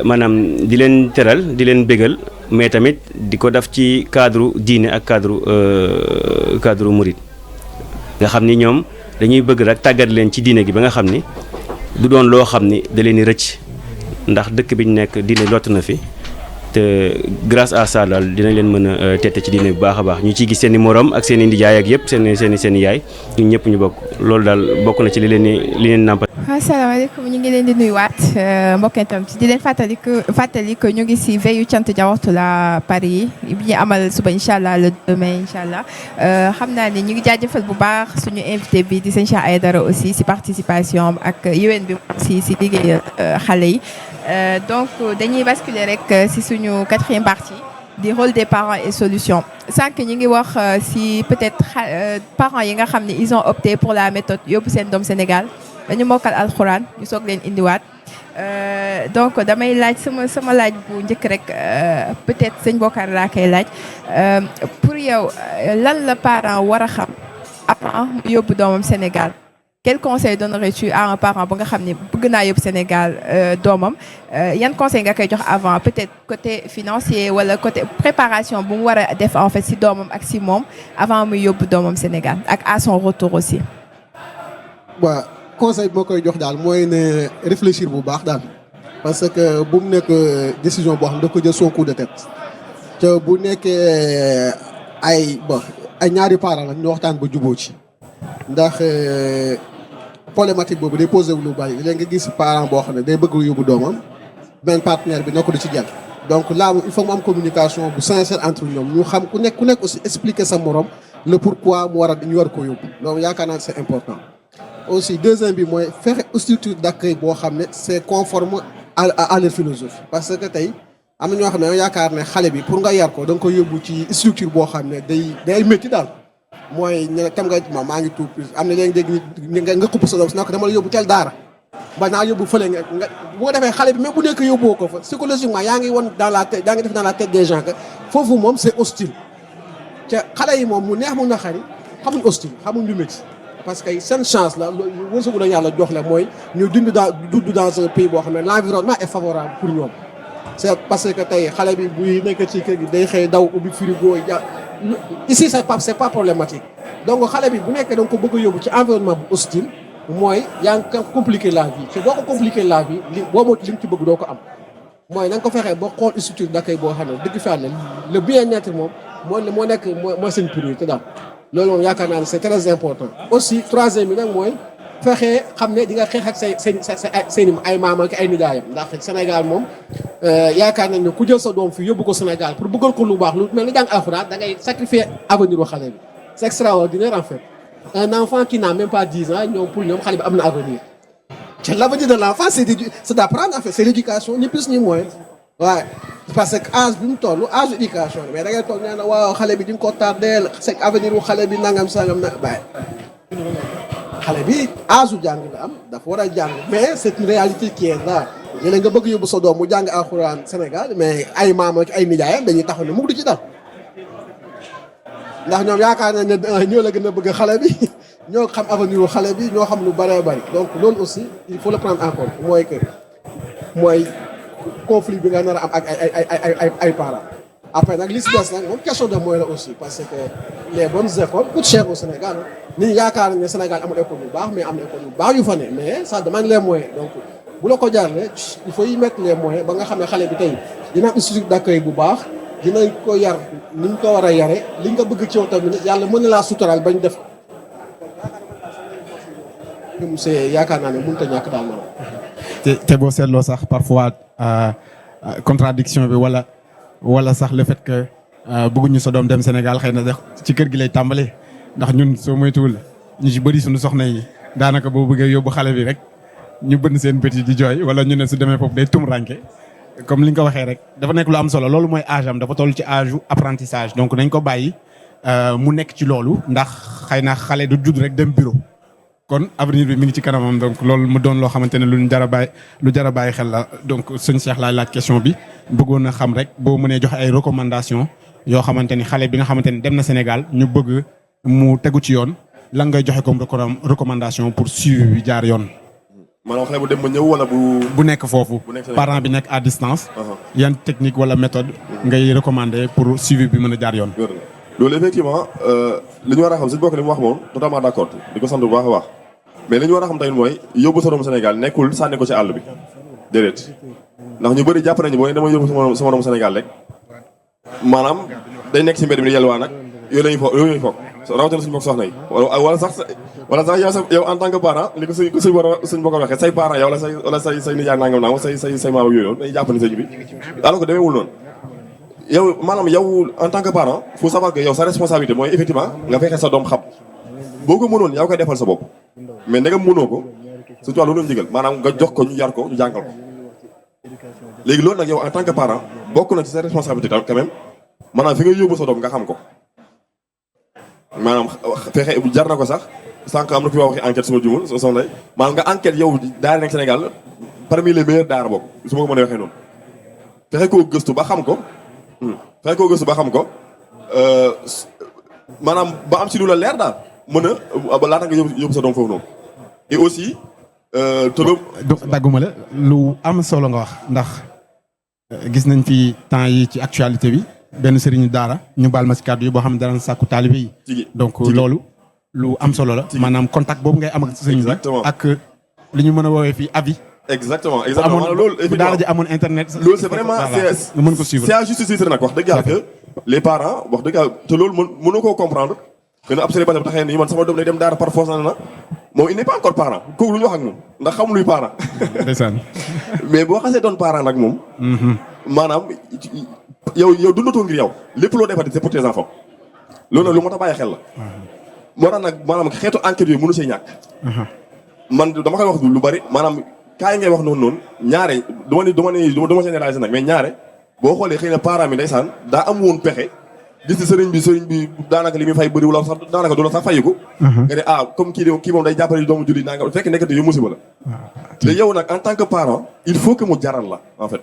maanaam di leen teral di leen bégal mais tamit di ko def ci cadre diine ak cadre murid nga xam ni ñoom dañuy bëgg rek tàggat leen ci diine gi ba nga xam ni du doon loo xam ni da leen di rëcc ndax dëkk bi ñu nekk diine lott na fi te grâce à ça daal dinañ leen mën a tette ci diine bu baax a baax ñu ciy gis seen i morom ak seen i ndijaay ak yëpp seen i yaay ñun ñëpp ñu bokk loolu daal bokk na ci li leen nàmpal. asalaamaaleykum ñu ngi leen di nuyuwaat mbokk itam di leen fàttali que ñu ngi si veillu cant Diawartoulah Paris yi bi ñu amal suba incha allah le 2 mai incha allah xam naa ne ñu ngi jaajëfal bu baax suñu invité bi di sëñ Cheikh Aïdara aussi si participation ak yéwén bi si liggéey xale yi donc dañuy basculer rek si suñu 4e partie di rôle des parents et solutions sànq ñu ngi wax si peut-être parents yi nga xam ne ils ont opté pour la méthode yóbbu seen doom Sénégal dañu mokkal alxuraan ñu soog leen indiwaat donc damay laaj sama laaj bu njëkk rek peut-être sëñ Bokar laa koy laaj pour yow lan la parent war a xam avant mu yóbbu doomam Sénégal quel conseil donnerais-tu à un parent ba nga xam ne bëgg naa yóbbu Sénégal doomam yan conseil nga koy jox avant peut-être côté financier wala côté préparation bu mu war a def en fait si doomam ak si moom avant muy yóbbu doomam Sénégal ak à son retour aussi. waaw conseil bi ma koy jox daal mooy ne réfléchir bu baax daal parce que bu mu nekk décision boo xam ne da ko jël son coup de tête te bu nekkee ay ñaari parents la ñu waxtaan ba jubóo ci ndax. problématique boobu day posé wu lu bari léegi nga gis parent boo xam ne day bëgg yóbbu doomam benn partenaire bi nekk du ci jël donc là il faut mu am communication bu sincère entre ñoom ñu xam ku nekk aussi expliquer sa morom le pourquoi ñu war ko yóbbu donc yaakaar naa c'est important. aussi deuxième bi mooy fexe structure d'accueil boo xam ne c'est conforme à leur philosophie parce que tey am na ñoo xam ne yaakaar ne xale bi pour nga yar ko da nga ko yóbbu ci structure boo xam ne day métti daal. mooy ne tam nga maa ngi tuub am na léegi dégg nga xupp sa doom si nag dama la yóbbu teel daara ba naa yóbbu fële nga bu ko defee xale bi même bu nekk yóbboo ko fa psychologiquement yaa ngi won dans la tête yaa ngi def dans la tête des gens que foofu moom c'est hostile te xale yi moom mu neex mu naqari xamuñ hostile xamuñ lu métti parce que seen chance la wërsëgu la yàlla jox la mooy ñu dund dans un pays boo xam ne l'environnement est favorable pour ñoom c'est parce que tey xale bi buy nekk ci kër gi day xëy daw ubbi frigo ici c'est pas problématique donc xale bi bu nekkee da nga ko bëgg a yóbbu ci environnement bu hostile mooy yaa ngi ko compliquer la vie te boo ko compliquer la vie li nga ci bëgg doo ko am mooy na nga ko fexee ba xool structure d'accueil boo xam ne dëgg fa ne le bien-être moom mooy seen priorité daal loolu moom yaakaar naa ne c'est très important. aussi troisième bi nag mooy fexe xam ne di nga xeex ak seen ay maam ak ay nijaayam ndax Sénégal moom yaakaar nañ ne ku jël sa doom fii yóbbu ko Sénégal pour bëggal ko lu baax lu mel ni jàng alxuraan da ngay sacrifier avenir u xale bi c'est extraordinaire en fait un enfant qui n'a même pas 10 ans ñoom pour ñoom xale bi am na avenir te l'avenir de l'enfant c'est d'apprendre en fait c'est l'éducation ni plus ni moins waaye parce que âge bi mu toll âge d'éducation mais da ngay toog nee na waaw xale bi di nga ko tardeel c'est avenir u xale bi nangam sangam na bàyyi xale bi âge u jàng la am dafa war a jàng mais c'est une réalité qui est là léeg nga bëgg yóbbu sa doom mu jàng alxuraan Sénégal mais ay maam ak ay nijaayam dañuy taxaw ne mu du ci dal ndax ñoom yaakaar nañ ne ñoo la gën a bëgg xale bi ñoo xam avenir u xale bi ñoo xam lu bëree bëri donc loolu aussi il faut le prendre en compte mooy conflit bi nga nar a am ak ay parents après nag li si des nag moom question de moyens la aussi parce que les bonnes écoles coûtent cher au Sénégal nit ñi yaakaar nañ ne Sénégal amul école bu baax mais am na école bu baax yu fa ne mais ça demande les moyens donc bu la ko jaarlee il faut y mettre les moyens ba nga xam ne xale bi tey dina am structure d'accueil bu baax dinañ ko yar ni ñu ko war a yare li nga bëgg ci yow tamit yàlla mën na laa suturaal bañ def c'est yaakaar naa ne mënut a ñàkk daal moom. te boo seetloo sax parfois contradiction bi wala sax le fait que bëgguñu sa doom dem Sénégal xëy na ci kër gi lay tàmbalee ndax ñun soo moytuwul ñu ci bëri suñu soxna yi daanaka boo bëggee yóbbu xale bi rek ñu bënn seen bët yi di jooy wala ñu ne su demee foofu day tumranke comme li nga ko waxee rek dafa nekk lu am solo loolu mooy âge am dafa toll ci âge u apprentissage donc nañ ko bàyyi mu nekk ci loolu ndax xëy na xale du judd rek dem bureau kon avenir bi mi ngi ci kanamam donc loolu mu doon loo xamante ne lu jar a bàyyi xel la donc sëñ Cheikh laaj question bi bëggoon na xam rek boo mënee joxe ay recommandations yoo xamante ni xale bi nga xamante ni dem na Sénégal ñu bëgg mu tegu ci yoon lan ngay joxe comme recommandation pour suivi bi jaar yoon. maanaam xale bu dem ba ñëw wala bu nekk foofu. parent bi nekk à distance. yan technique wala méthode. ngay recommander pour suivi bi mën a jaar yoon. loolu effectivement li ñu war a xam suñu bokk li mu wax moom totalement d'accord di ko sant bu baax a baax mais li ñu war a xam tamit mooy yóbbu sa doom Sénégal nekkul sànni ko ci àll bi déedéet ndax ñu bëri jàpp nañu boo ne dama yóbbu sama doom Sénégal rek maanaam day nekk ci mbedd mi di yelwaa nag yooyu lañuy foog rawatina suñu mbokk soxna yi wala sax yow en tant que parent li ko suñ mbokk waxee say parents yow wala say nijaay nangam nangam say maam ak yooyu noonu dañuy jàpp ne sëñ bi alors que demeewul noonu yow maanaam yow en tant que parent faut savoir que yow sa responsabilité mooy effectivement nga fexe sa doom xam boo ko mënoon yaa koy defal sa bopp mais ndegam mënoo ko surtout loolu lañu digal maanaam nga jox ko ñu yar ko ñu jàngal ko léegi loolu nag yow en tant que parent bokk na ci sa responsabilité quand même maanaam fi nga yóbbu sa doom nga xam ko maanaam fexe jar na ko sax sànq am na fi waxi enquête suma jumul soxna maanaam nga enquête yow daara nekk Sénégal parmi les meilleurs daara bokk su ma ko mën a waxee noonu fexe koo gëstu ba xam ko maanaam ba am ci lu la leer daal mën a laata nga yóbbu sa doom foofu noonu et aussi dagguma la lu am solo nga wax ndax gis nañ fi temps yi ci actualité bi benn sëriñu daara ñu baal ma si kàddu yi boo xam ne dara sàkku taalibe yi donc loolu lu am solo la maanaam contact boobu ngay am ak sëriñ bi ak li ñu mën a woowee fii avis exactement loolu daara ji amoon internet loolu c'est vraiment nga mën ko suivre c'est à juste titre nag wax dëgg yàlla que les parents wax dëgg yàlla te loolu mënu koo comprendre que ne ab célibataire bu taxee nii man sama doom lay dem daara par force na moom il n'est pas encore parent kooku lu ñu wax ak moom ndax xamul luy parent ndeysaan mais boo xasee doon parent nag moom maanaam yow dundatoo ngir yow lépp loo defati c'est pour tes enfants loolu nag lu moo tax bàyyi xel la moo tax nag maanaam xeetu enquête yooyu mënu see ñàkk man dama koy wax lu bari maanaam kaay ngay wax noonu ñaare duma généraliser nag mais ñaare boo xoolee xëy na parent bi ndeysaan daa am woon pexe gis ni sëriñ bi daanaka li muy fay bëri wala sax daanaka du la sax fayiku nga ne comme kii moom day jàppale doomu julli naa nga fekk nekkati yow musiba la léegi yow nag en tant que parent il faut que mu jaral la en fait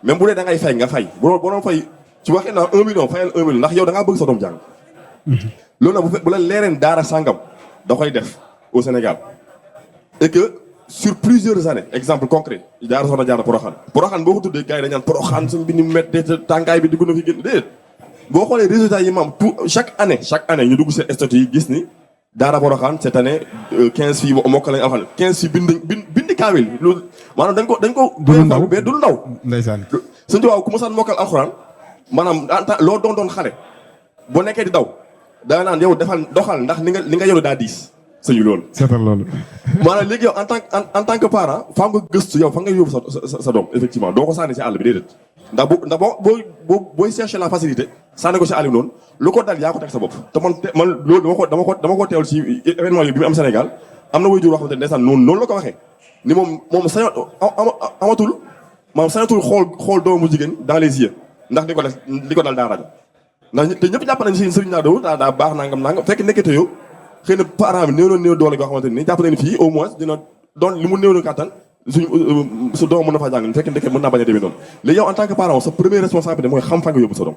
même bu dee da ngay fay nga fay boo doon fay ci waxee naa 1 million fayal 1 million ndax yow da ngaa bëgg sa doom jàng loolu nag bu la leereen daara sàngam da koy def au Sénégal et que sur plusieurs années exemple concret daara soxna jaar Porokhane boo ko tuddee gars yi dañ naan Porokhane suñ bi ni mu méttee tàngaay bi di gën a fi gën déedéet boo xoolee résultats yi maam tout chaque année ñu dugg seen statut yi gis ni daara Porokhane cette année 15 filles mokkal lañu alxam 15 filles bind kaamil loolu maanaam dañ ko du lu ndaw mais du lu ndaw ndeysaan suñu waaw ku mosaan mokkal alxuraan maanaam loo doon xale boo nekkee di daw da naan yow doxal ndax li nga yoru daa diis sëñu loolu seetal loolu maanaam léegi yow en tant que parent faa nga gëstu yow fa nga yóbbu sa doom effectivement doo ko sànni si àll bi déedéet ndax booy chercher la facilité sànni ko si àll bi noonu lu ko dal yaa ko teg sa bopp te man loolu dama ko teewal ci événement yi bi mu am Sénégal am na way jur wax xamante ne ndeysaan noonu la ko waxee ni moom sañatul xool doomu jigéen dans les yeux ndax li ko dal daa rajo ndax te ñëpp jàpp nañ si sëriñ naa dow daa baax nangam fekk nekkete yow xëy na parent bi néew doole goo xamante ni jàpp nañ fii au moins dina doon li mu néew na kàttan su doom mën na faa jàng fekk ndeke mën naa bañ a demee noonu léegi yow en tant que parent sa première responsabilité mooy xam fa nga yóbbu sa doom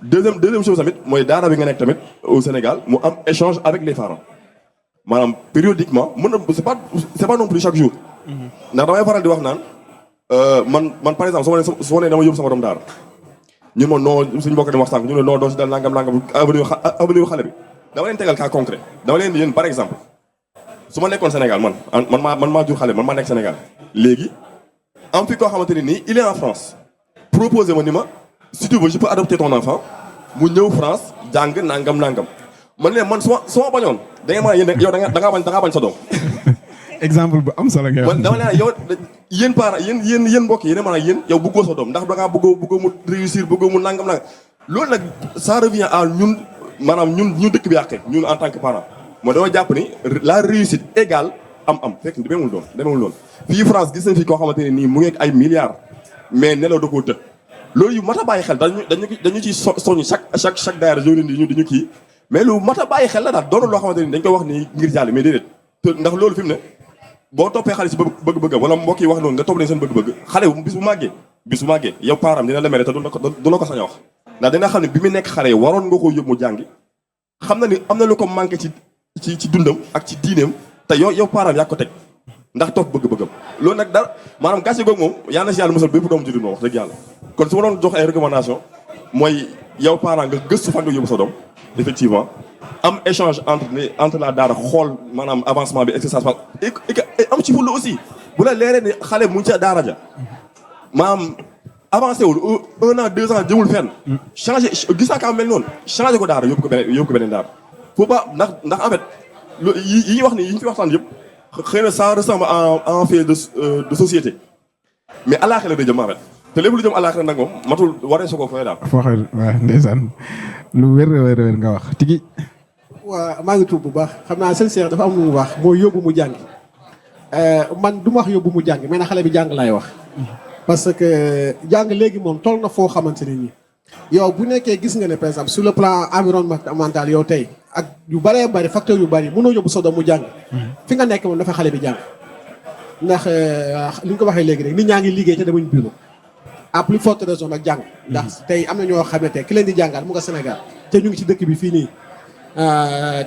deuxième chose tamit mooy daara bi nga nekk tamit au Sénégal mu am échange avec les parents maanaam périodiquement mën na c'est pas non plus chaque jour ndax damay faral di wax naan man par exemple su ma nee dama yóbbu sama doom daara ñun moom non suñu mbokk di wax sànq ñu ne non doo si dal nangam avenir xale bi dama leen tegal cas concret dama leen di yéen par exemple su ma nekkoon Sénégal man maa jur xale man maa nekk Sénégal léegi am fi koo xamante ne nii il est en France proposé ma ni ma si tu veux je peux adopter ton enfant mu ñëw France jàng nangam man ne man su ma bañoon da nga mën a yow da ngaa bañ sa doom. exemple bu am solo nga wax. man dama ne yow yéen parents yéen mbokk yi yéen maanaam yéen yow bëggoo sa doom ndax da ngaa bëggoo mu réussir bëggoo mu nangam loolu nag ça revient à ñun maanaam ñu dëkk bi yàqee ñun en tant que parent mooy dama jàpp ni la réussite égale am fekk demeewul doon fii France gis nañ fi koo xamante ne nii mu ngi ay milliards mais nelaw da koo të loolu yu mat a bàyyi xel dañu ciy soññ chaque daara jorin di ñu kii mais lu mat a bàyyi xel la daal doonul loo xamante ni dañ koy wax ni ngir jàll mais déedéet ndax loolu fi mu ne boo toppee xale si bëgg-bëgg wala mbokk yi wax noonu nga topp leen seen bëgg-bëgg xale bis bu màggee yow parent dina la mere te du la ko sañ a wax ndax dina xam ne bi mu nekk xale waroon nga ko yóbbu mu jàngi xam na ni am na lu ko manqué ci dundam ak ci diineem te yow parent yaa ko teg ndax topp bëgg-bëggam loolu nag dara maanaam gàcce googu moom yal na si yàlla musal bépp doomu jullit moom wax dëgg yàlla kon su ma doon jox ay recommandation mooy yow parent nga gëstu fan nga yóbbu sa doom effectivement am échange entre la daara xool maanaam avancement bi est-ce que ça se passe et am ci fulla aussi bu la leeree ni xale mu ngi ca daara ja maanaam avancé wul 1 an 2 ans jëmul fenn. changé gis naa kaa mel noonu changé ko daara yóbbu ko beneen daara. faut pas ndax en fait yi ñuy wax ni yi ñu fi waxtaan yëpp xëy na ça ressemble en fait de société mais àllaaxira la jëm en fait te lépp lu jëm àllaaxira nag moom matul waree su ko fay daal. foo xam waaw ndeysaan lu wér nga wax tigi. waaw maa ngi tuub bu baax xam naa seen Cheikh dafa am lu mu wax mooy yóbbu mu jàngi man du ma wax yóbbu mu jàngi mais na xale bi jàng laay wax. parce que jàng léegi moom toll na foo xamante ne nii yow bu nekkee gis nga ne par exemple sur le plan environnemental yow tey ak yu bëree bëri facteurs yu bëri mënoo yóbbu sa doom mu jàng. fi nga nekk moom dafa xale bi jàng. ndax li ñu ko waxee léegi rek nit ñaa ngi liggéey te demuñ bureau à plus forte raison nag jàng. ndax tey am na ñoo xamante ki leen di jàngal mu nga Sénégal te ñu ngi ci dëkk bi fii nii.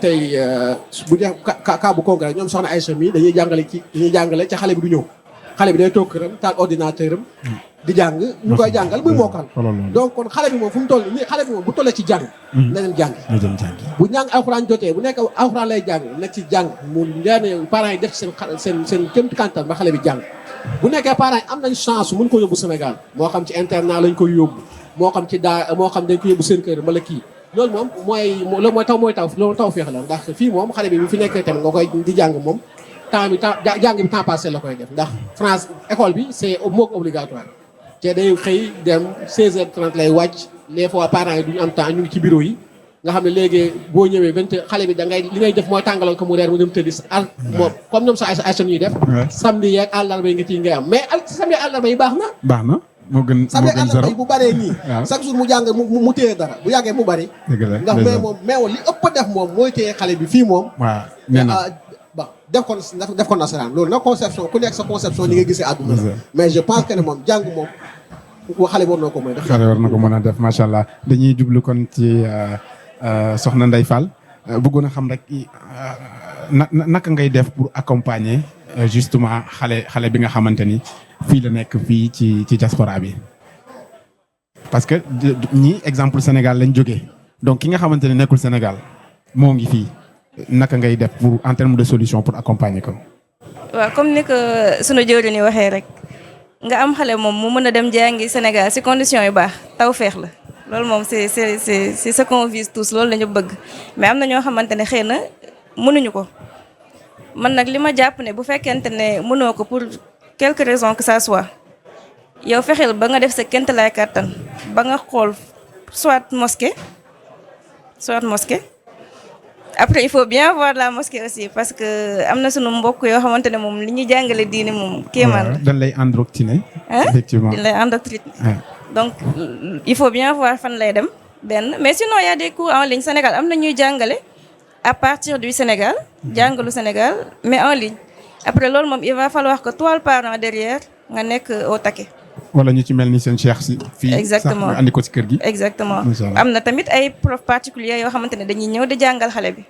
tey bu dee cas bu concret ñoom soxna Aïcha mi dañuy jàngale ca xale bi du ñëw xale bi day toog këram taal ordinateur am di jàng ñu koy jàngal muy mokkal donc kon xale bi moom fu mu toll nii xale bi moom bu tollee ci jàng na leen jàng bu njàng alxuraan jotee bu nekk alxuraan lay jàng na ci jàng mu leer parents yi def seen kémti kantan ba xale bi jàng bu nekkee parents yi am nañ chance mën ko yóbbu Sénégal moo xam ci internat lañ koy yóbbu moo xam ci moo xam dañ ko yóbbu seen kër wala kii loolu moom mooy taw féex la ndax fii moom xale bi bu fi nekkee tamit nga koy di jàng moom jàng bi temps passé la koy def ndax France école bi c'est mook obligatoire te day xëy dem 16h30 lay wàcc les fois parents yi duñu am temps ñu ngi ci bureau yi nga xam ne léegi boo ñëwee 20 xale bi da ngay li ngay def mooy tàngalal ko mu reer mu dem tëddi moom comme ñoom sa ay ñuy def samedi yeeg àllarba yi nga ciy ngay am mais samedi àllarba yi baax na moo gën zéro bu bëree nii chaque jour mu jàng mu téye dara bu yàggee mu bëri ndax mais li ëpp def moom mooy téye xale bi fii moom def ko nasaraan loolu nag conception ku nekk sa conception ni nga gisee àdduna la mais je pense que ne moom jàng moom xale war na ko mën a def xale war na ko mën a def macha allah dañuy jublu kon ci soxna Ndeye Fall bëggoon a xam rek naka ngay def pour accompagner justement xale bi nga xamante ni fii la nekk fii ci diaspora bi parce que ñi exemple Sénégal lañ jógee donc ki nga xamante ne nekkul Sénégal moo ngi fii naka ngay def pour en terme de solution pour accompagner ko. waaw comme ni ko sunu jëwriñ ni waxee rek nga am xale moom mu mën a dem jàngi Sénégal ci conditions yu baax taw feex la loolu moom c'est ce qu'on vise tous loolu la ñu bëgg mais am na ñoo xamante ne xëy na mënuñu ko man nag li ma jàpp ne bu fekkente ne mënoo ko pour quelque raison que ça soit yow fexeel ba nga def sa kent lay kàttan ba nga xool soit mosquée après il faut bien voir la mosquée aussi parce que am na sunu mbokk yoo xamante ne moom li ñuy jàngale diine moom kéemaan la dañ lay endoctriner effectivement dañ lay endoctriner donc il faut bien voir fan lay dem benn mais sinon il y a des cours en ligne Sénégal am na ñuy jàngale à partir du Sénégal jàngalu Sénégal mais en ligne après loolu moom il va falloir que toi le parent derrière nga nekk au taquet. wala ñu ci mel ni seen cheikh si fii exactement sax nga andi ko ci kër gi. exactement am na tamit ay prof particuliers yoo xamante ne dañuy ñëw di jàngal xale bi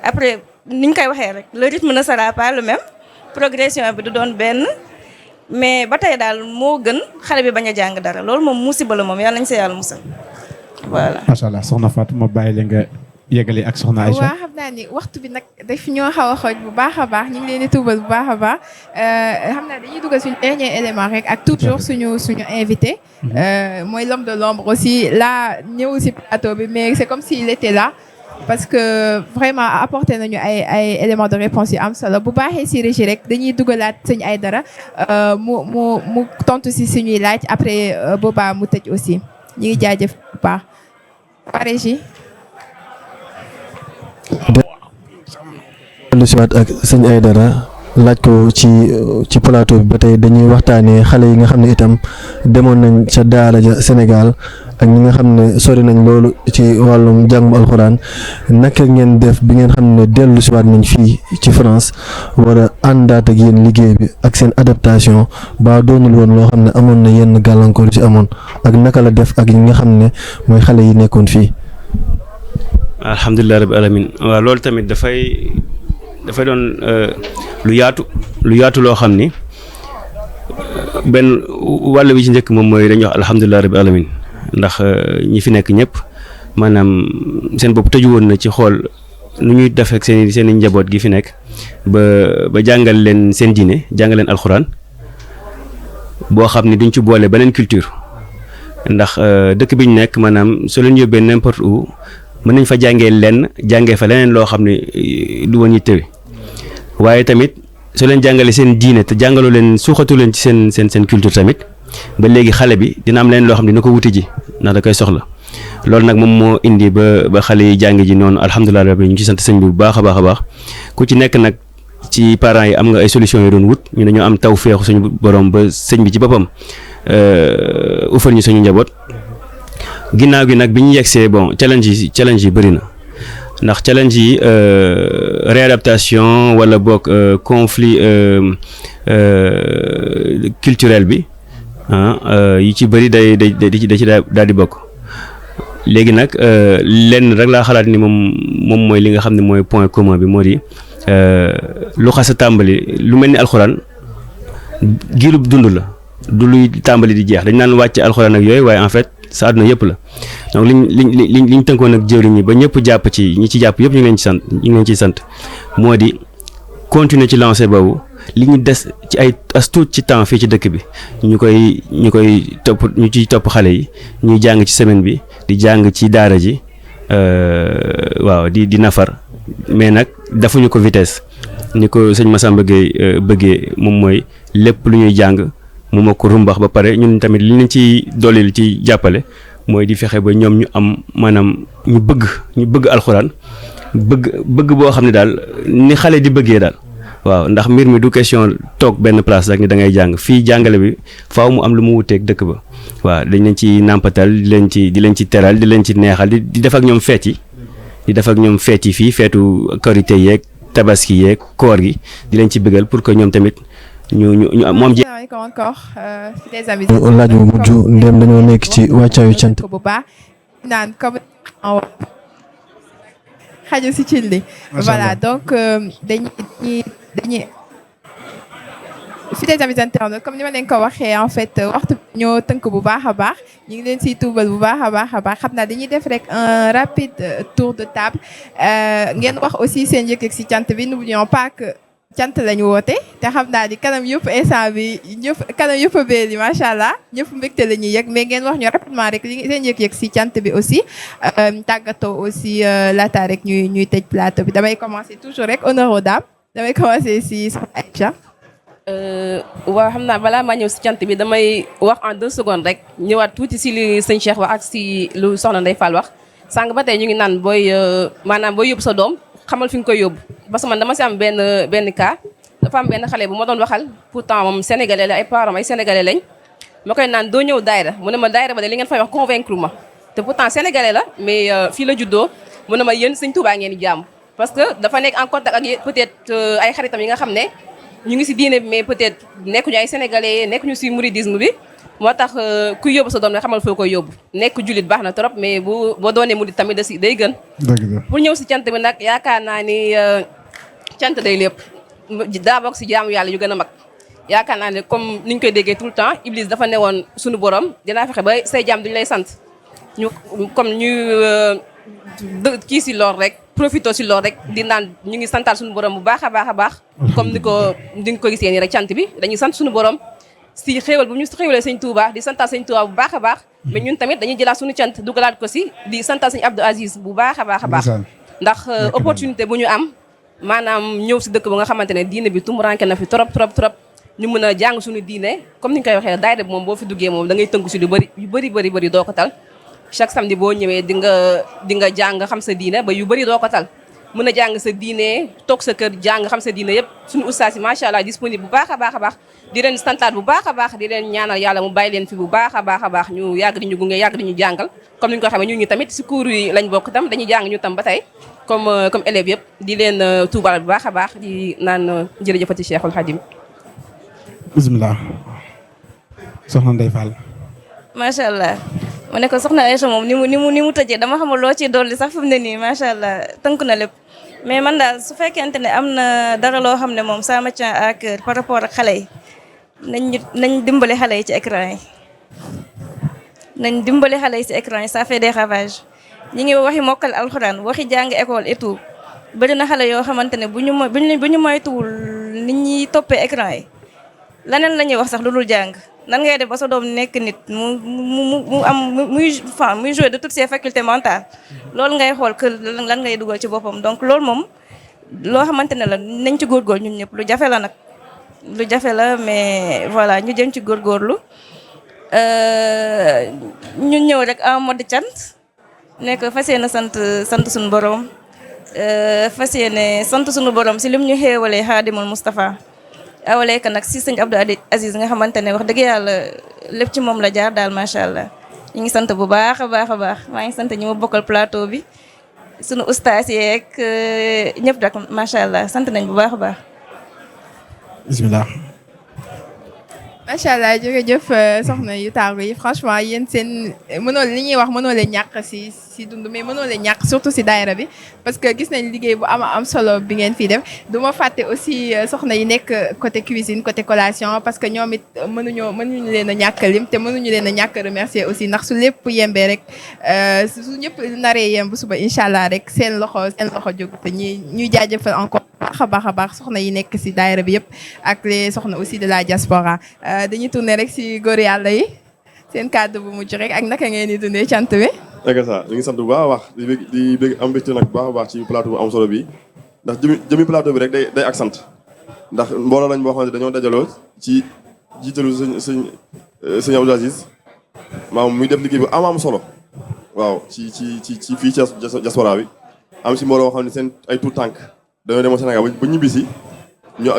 après ni ñu koy waxee rek le rythme ne sera pas le même progression bi du doon benn mais ba tey daal moo gën xale bi bañ a jàng dara loolu moom musiba la moom yàlla nañ sa yàlla musal voilà. macha allah soxna Fatou ma bàyyi la nga yeggali ak soxna Aïcha. waaw xam naa ni waxtu bi nag daf ñoo xaw a xooj bu baax a baax ñu ngi leen di tuubal bu baax a baax xam naa dañuy dugal suñu dernier élément rek ak toujours suñu invité. mooy l'homme de l'ombre aussi là ñëw si plateau bi mais c'est comme s'il était là parce que vraiment apporté nañu ay éléments de réponse yu am solo bu baaxee si régie rek dañuy dugalaat sëñ Aïdara mu tontu si suñuy laaj après boobaa mu tëj aussi ñu ngi jaajëf bu baax waa régie. dellu siwaat ak sëñ Aïdara laaj ko ci plateau bi ba tey dañuy waxtaanee xale yi nga xam ne itam demoon nañ ca daara ja Sénégal ak ñi nga xam ne sori nañ loolu ci wàllum jàngum alxuraan naka ngeen def bi ngeen xam ne dellu siwaat nañ fii ci France war a àndaat ak yéen liggéey bi ak seen adaptation ba doonul woon loo xam ne amoon na yenn gàllankoor ci amoon ak naka la def ak ñi nga xam ne mooy xale yi nekkoon fii. alhamdulilah rabbi alamin waaw loolu tamit dafay doon lu yaatu loo xam ni benn wàll bi ci njëkk moom mooy dañuy wax alhamdulilah rabbi alamin ndax ñi fi nekk ñëpp maanaam seen bopp tëju woon na ci xool nu ñuy def ak seen i njaboot gi fi nekk ba jàngal leen seen diine jàngal leen alxuraan boo xam ni duñ ci boole beneen culture ndax dëkk bi ñu nekk maanaam soo leen yóbbee n'importe où mën nañ fa jàngee jàngee fa leneen loo xam ne du woon yitte waaye tamit soo leen jàngalee seen diine te jàngaloo leen suuxatu leen ci seen culture tamit ba léegi xale bi dina am leneen loo xam ne dina ko wuti ji ndax da koy soxla loolu nag moom moo indi ba xale yi jàng ji noonu alhamdulilah rabbi ñu ngi ci sant sëñ bi bu baax a baax ku ci nekk nag ci parents yi am nga ay solutions yu doon wut ñu dañoo am taw feexu suñu borom ba sëñ bi ci boppam ufal ñu suñu njaboot ginnaaw gi nag bi ñu yegsee bon challenge yi bëri na ndax challenge yi réadaptation wala boog conflit culturel bi yi ci bëri da ci daal di bokk léegi nag lenn rek laa xalaat ni moom mooy li nga xam ne mooy point commun bi moo di lu xas a tàmbali lu mel ni alxuraan giirub dund la du luy tàmbali di jeex dañ naan wàcc alxuraan ak yooyu waaye en fait sa àdduna yëpp la donc liñ tënkoon ak jëwriñ ñi ba ñëpp jàpp ci ñi ci jàpp yëpp ñu ngi leen ciy sant moo di continuer ci lancé boobu li ñu des ci ay as tuut ci temps fii ci dëkk bi ñu koy topp ñu ciy topp xale yi ñuy jàng ci semaine bi di jàng ci daara ji waaw di nafar mais nag defuñu ko vitesse ni ko sëñ Massamba Gueye bëggee moom mooy lépp lu ñuy jàng mu ma ko rumbax ba pare ñun tamit li ñu ci dolli ci jàppale mooy di fexe ba ñoom ñu am maanaam ñu bëgg alxuraan bëgg boo xam ne daal ni xale di bëggee daal waaw ndax mbir mi du question toog benn place rek ni da ngay jàng fii jàngale bi faaw mu am lu mu wuteeg dëkk ba waaw dañ leen ci nàmpatal di leen ci teral di leen ci neexal di def ak ñoom feet yi fii feetu korité yeeg tabaski yeeg koor gi di leen ci bëggal pour que ñoom tamit ñu moom laaj bu mujj ndéem dañoo nekk ci wàccaayu cant bu baax naan comme xaju si cin li voilà donc dañuy fidèles amis internautes comme ni ma leen ko waxee en fait waxtu ñoo tënk bu baax a baax ñu ngi leen siy tuubal bu baax a baax xam naa dañuy def rek un rapide tour de table ngeen wax aussi seen yëg-yëg si cant bi n'oublions pas que cant lañu woote te xam naa ni kanam yëpp instant bi kanam yëpp a beeli macha allah ñëpp mbégte la ñuy yëg mais ngeen wax ñu rapidement rek li seen yëg-yëg si cant bi aussi tàggatoo aussi laata rek ñuy tëj plateau bi damay commencer toujours rek honneur aux dames damay commencer si Aïcha. waaw xam naa balaa maa ñëw si cant bi damay wax en 2 secondes rek ñëwaat tuuti si li sëñ Cheikh wax ak si lu soxna Ndeye Fall wax sànq ba tey ñu ngi naan booy yóbbu sa doom xamal fi nga koy yóbbu parce que man dama si am benn cas dafa am benn xale bu ma doon waxal pourtant moom sénégalais la ay parents ay sénégalais lañ ma koy naan doo ñëw daayra mu ne ma daayra ba de li ngeen fay wax convaincre ma te pourtant sénégalais la mais fii la juddoo mu ne ma yéen sëñ Tuubaa ngeen di jàmm parce que dafa nekk en contact ak peut-être ay xaritam yi nga xam ne ñu ngi si diine bi mais peut-être nekkuñu ay sénégalais nekkuñu si mouridisme bi moo tax kuy yóbbu sa doom ne xamal foo koy yóbbu nekk jullit baax na trop mais boo doonee murid tamit day gën. pour ñëw si cant bi nag yaakaar naa ni cant day lépp daa bokk si jaamu yàlla yu gën a mag. yaakaar naa ne comme ni ñu koy déggee tout le temps Iblis dafa newoon suñu borom dinaa fexe ba say jaam duñu lay sant ñu comme kii si lool rek profito si lool rek di naan ñu ngi santaal suñu borom bu baax a baax. comme ni nga ko gisee nii rek cant bi dañuy sant suñu borom. si xéewal bu ñu xéewalee sëñ Touba di santal sëñ Touba bu baax a baax mais ñun tamit dañuy jëlaat suñu cant dugalaat ko si di santal sëñ Abdou Aziz bu baax a baax ndax opportunité bu ñu am maanaam ñëw si dëkk ba nga xamante ne diine bi tumuranke na fi trop ñu mën a jàng suñu diine comme ni ñu koy waxee daayira bi moom boo fi duggee moom da ngay tënku si lu bëri doo ko tal chaque samedi boo ñëwee di nga jàng xam sa diine ba yu bëri doo ko tal mën a jàng sa diine toog sa kër jàng xam sa diine yëpp suñu ustaas yi macha allah disponible bu baax a baax di leen santaat bu baax a baax di leen ñaanal yàlla mu bàyyi leen fi bu baax a baax ñu yàgg di ñu gunge yàgg di ñu jàngal comme ni ñu ko xamee ñun ñi tamit si cours yi lañ bokk tam dañuy jàng ñu tam ba tey comme élèves yëpp di leen tuubal bu baax a baax di naan jërëjëfati Cheikhul Khadim. bismillah soxna Ndeye Fall. macha allah mu ne ko soxna Aïcha moom ni mu tëjee dama xamul loo ciy dolli sax fi mu ne nii macha allah tënk na lépp. mais man daal su fekkente ne am na dara loo xam ne moom ça me tient à cœur par rapport ak xale yi nañ dimbali xale yi ci écran yi nañ dimbali xale yi ci écran yi ça fait des ravages ñi ngi waxi mokkal alxuraan waxi jàng école et tout bëri na xale yoo xamante ne bu ñu moytuwul nit ñi toppee écran yi leneen la ñuy wax sax lu dul jàng nan ngay def ba sa doom nekk nit mu am muy jouer de toutes ses facultés mentales loolu ngay xool que lan ngay dugal ci boppam donc loolu moom loo xamante ne la nañ ci góorgóorlu ñun ñëpp lu jafe la nag lu jafe la mais voilà ñu jëm ci góorgóorlu ñu ñëw rek en mode cant nekk fas yéene sant suñu borom fas yéene sant suñu borom si lim ñu xéewalee Xaadimul Moustapha awalee ka nag si sëñ Abdou Aziz nga xamante ne wax dëgg yàlla lépp ci moom la jaar daal macha allah ñu ngi sant bu baax a baax a baax maa ngi sant ñi ma bokkal plateau bi sunu ustaas yeeg ñëpp rek macha allah sant nañ bu baax a baax. bismillah. macha allah jërëjëf soxna yu taaru yi franchement yéen seen mënoo li ñuy wax mënoo leen ñàkk si dund mais mënoo leen ñàkk surtout si daayira bi parce que gis nañ liggéey bu am solo bi ngeen fii def du ma fàtte aussi soxna yi nekk côté cuisine côté collation parce que ñoom it mënuñu leen a ñàkk lim te mënuñu leen a ñàkk remercier aussi ndax su lépp yembee rek su ñëpp naree yemb suba incha allah rek seen loxo jóg te ñuy jaajëfal encore baax a baax soxna yi nekk si daayira bi yëpp ak les soxna aussi de la diaspora dañuy tourné rek si góor yàlla yi seen kàddu bu mujj rek ak naka ngeen di dundee cant bi. dëgg sa ñu ngi sant bu baax a baax di bëgg am mbégte nag bu baax a baax ci plateau bu am solo bi ndax jëmi plateau bi rek day ak sant ndax mbooloo lañ boo xam ne dañoo dajaloo ci jiitalu sëñ Abdou Aziz maam muy def liggéey bu am solo waaw ci fii ci diaspora bi am si mbooloo xam ne seen ay tout tànk dañoo demoon Sénégal ba ñibbisi ñu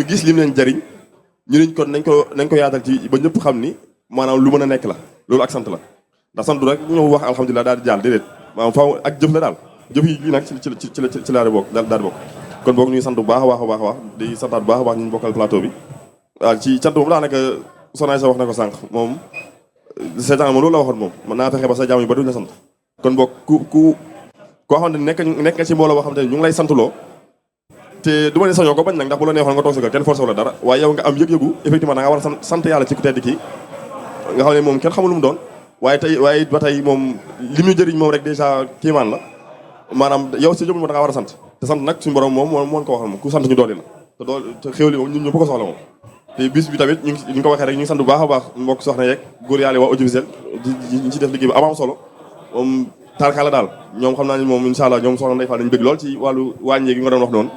gis lim leen jariñ ñu neñ kon nañ ko yaatal ci ba ñëpp xam ni maanaam lu mën a nekk la loolu ak sant la ndax sant rek ñoo wax alhamdulilah daal di jàll déedéet maanaam faaw ak jëf la daal jëf yi lii nag ci laa di bokk daal di bokk kon boog ñuy sant bu baax a baax di santaat bu baax a baax ñu bokkal plateau bi waaw ci cant moom daanaka sonaay sa wax na ko sànq moom seetaan moom loolu la waxoon moom mën naa fexe ba sa jaam yi ba duñ la sant kon boog koo xam ne nekk nga ci mbooloo boo xam ne ñu ngi lay santuloo te du ma ne sañoo ko bañ nag ndax bu la neexoon nga toog sa kër kenn forcé wala dara waaye yow nga am yëg-yëgu effectivement da nga war a sant yàlla ci ku tedd kii nga xam ne moom kenn xamul lu mu doon waaye ba tey moom li mu jëriñ moom rek dèjà kiimaan la maanaam yow si jëmul moom da nga war a sant te sant nag suñu borom moom moo ko waxal moom ku sant ñu dooli la te xéwli moom ñun ñu ko soxla moom te bis bi tamit ñu ko waxee rek ñu ngi sant bu baax a baax mbokk soxna yeeg góor yàlla waa audiovisuel ñu ci def liggéey bi am solo moom tarkala daal ñoom xam naa ni moom incha allah ñoom soxna Ndeye Fall dañu bëgg lool ci wàllu wàññee gi nga doon wax noonu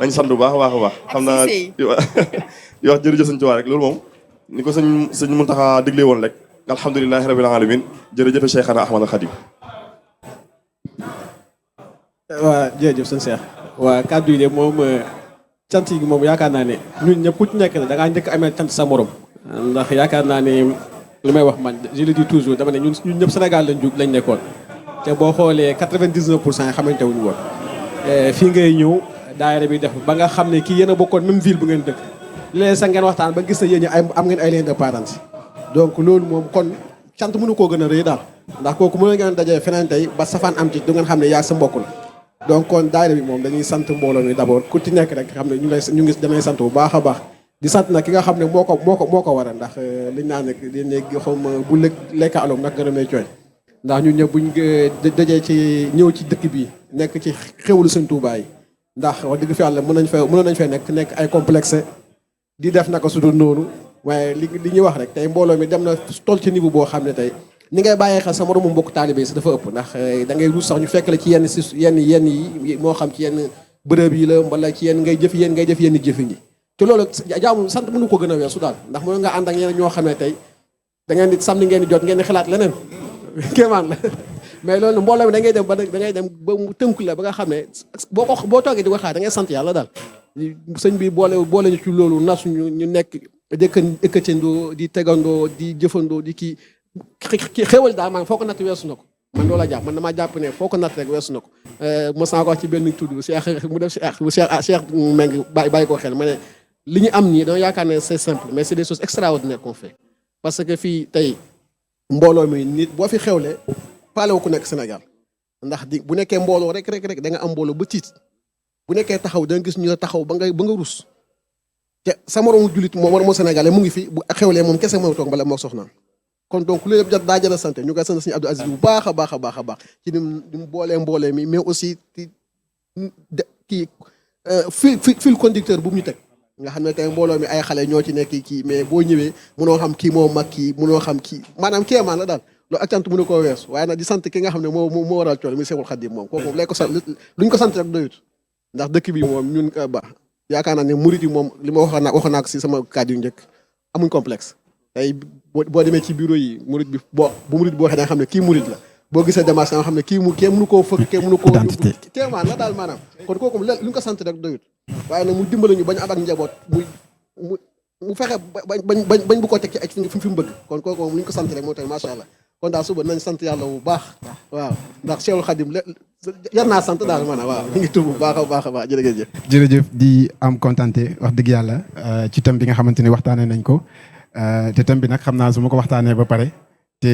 dañ sant bu baax a baax xam naa di wax jërëjëf sëñ Tuubaa rek loolu moom ni ko sëñ Muntaxa digle woon rek alhamdulilahi rabbil alamin jërëjëf Cheikhana Ahmadul Khadim waa jërëjëf sëñ Cheikh waa kàddu yi de moom cant yi moom yaakaar naa ne ñun ñëpp ku ci nekk ne da ngaa njëkk amee cant sa morom ndax yaakaar naa ne li may wax man je le dis toujours dama ne ñun ñëpp Sénégal lañ nekkoon te boo xoolee 99% xamante wuñu woon fii ngay ñëw daayira bi def ba nga xam ne kii yéen a bokkoon même ville bu ngeen dëkk léeg sax ngeen waxtaan ba gis na yéen ñi am ngeen ay lien de parents donc loolu moom kon cant mënu koo gën a rëy daal ndax kooku mën ngeen dajee feneen tey ba safaan am ci du ngeen xam ne yaa sa mbokk la donc kon daayira bi moom dañuy sant mbooloo mi d'abord ku ci nekk rek xam ne ñu ngi damay sant bu baax a baax di sant nag ki nga xam ne moo ko war a ndax liñ naan nag di ne xawma bu lekka alom nag nga demee cooy ndax ñun ñëpp buñ dajee ci ñëw ci dëkk bi nekk ci xewlu Sëñ Tuubaa yi ndax wax dëgg fi yàlla mënoon nañ fee nekk ay complexe di def naka su dul noonu waaye li ñuy wax rek tey mbooloo mi dem na toll ci niveau boo xam ne tey ni ngay bàyyee xel sa moromu mbokk taalibe si dafa ëpp ndax da ngay ruus sax ñu fekk la ci yenn yi moo xam ci yenn bërëb yi la wala ci ngay jëf yenn jëfin yi te loolu jaamu sant mënu ko gën a weesu daal ndax mën nga ànd ak ñeneen ñoo xam ne tey da ngeen di samedi ngeen di jot ngeen di xalaat leneen kéemaan la mais loolu mbooloo mi da ngay dem ba mu tënku la ba nga xam ne boo toogee di ko xaar da ngay sant yàlla daal sëñ bi boole ñu ci loolu nas ñu nekk ëkkatindoo di tegandoo di jëfandoo di kii xéwal daal man foo ko natt weesu na ko man loolu la jàpp man damaa jàpp ne foo ko natt rek weesu na ko mos naa ko wax ci benn tudd Cheikh mu def Cheikh Meng bàyyi ko xel ma ne li ñu am nii dama yaakaar ne c'est simple mais c'est des choses extraordinaires qu'on fait parce que fii tey mbooloo mi nit boo fi xewle paalewu ku nekk Sénégal ndax bu nekkee mbooloo rek da nga am mbooloo ba tiit bu nekkee taxaw da nga gis ñu la taxaw ba nga rus te sa moromu jullit moo Sénégalais mu ngi fi bu xewlee moom kese moo toog mbala moo soxnaam kon donc loolu yëpp daa jëla sant ñu koy sant Sëñ Abdou Aziz bu baax a baax ci ni mu mboolee mi mais aussi kii fil conducteur bu mu ñu teg nga xam ne tey mbooloo mi ay xale ñoo ci nekk kii mais boo ñëwee mënoo xam kii moo mag kii mënoo xam kii maanaam kéemaan la daal loolu ak cant mënu koo weesu waaye nag di sant ki nga xam ne moo waral cool muy Seexul Xadiim moom kooku moom lay ko sant luñ ko sant rek doyut ndax dëkk bi moom ñun ba yaakaar naa ne murit yi moom li ma waxoon naa ko si sama kàddu yu njëkk amuñ complexe tey boo demee ci bureau yi murit bi bu murit boo waxee da nga xam ne kii murit la boo gisee démarche nga xam ne kii kenn mënu koo fëkk kenn mënu koo kéemaan la daal maanaam kon kooku luñ ko sant rek doyut waaye nag mu dimbali ñu bañ am ak njaboot mu fexe bañ bu ko teg ci ak fi mu bëgg kon kooku moom lu ñu ko sant rek moo tax macha allah kon daal suba nañ sant yàlla bu baax waaw ndax Cheikhul Khadim yar naa sant daal maanaam waaw mi ngi tudd bu baax a baax jërëjëf. jërëjëf di am contenté wax dëgg yàlla ci thème bi nga xamante ni waxtaanee nañ ko te thème bi nag xam naa su ma ko waxtaanee ba pare te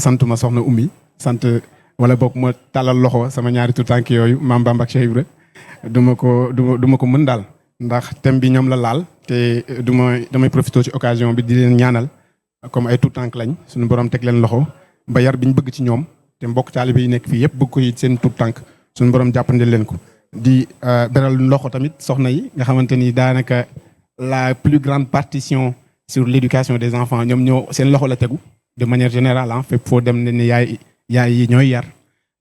santuma soxna Oumy sant wala boog ma tàllal loxo sama ñaari tànk yooyu Mame Bamba ak Cheikh Ibra du ma ko mën daal ndax thème bi ñoom la laal te damay profité ci occasion bi di leen ñaanal comme ay tànk lañ suñu borom teg leen loxo ba yar biñ bëgg ci ñoom te mbokk taalibe yi nekk fii yëpp bëgg ko it seen tànk suñu borom jàppandil leen ko di beral loxo tamit soxna yi nga xamante ni daanaka la plus grande partition sur l'éducation des enfants ñoom ñoo seen loxo la tegu de manière générale fépp foo dem ne ni yaay yi ñooy yar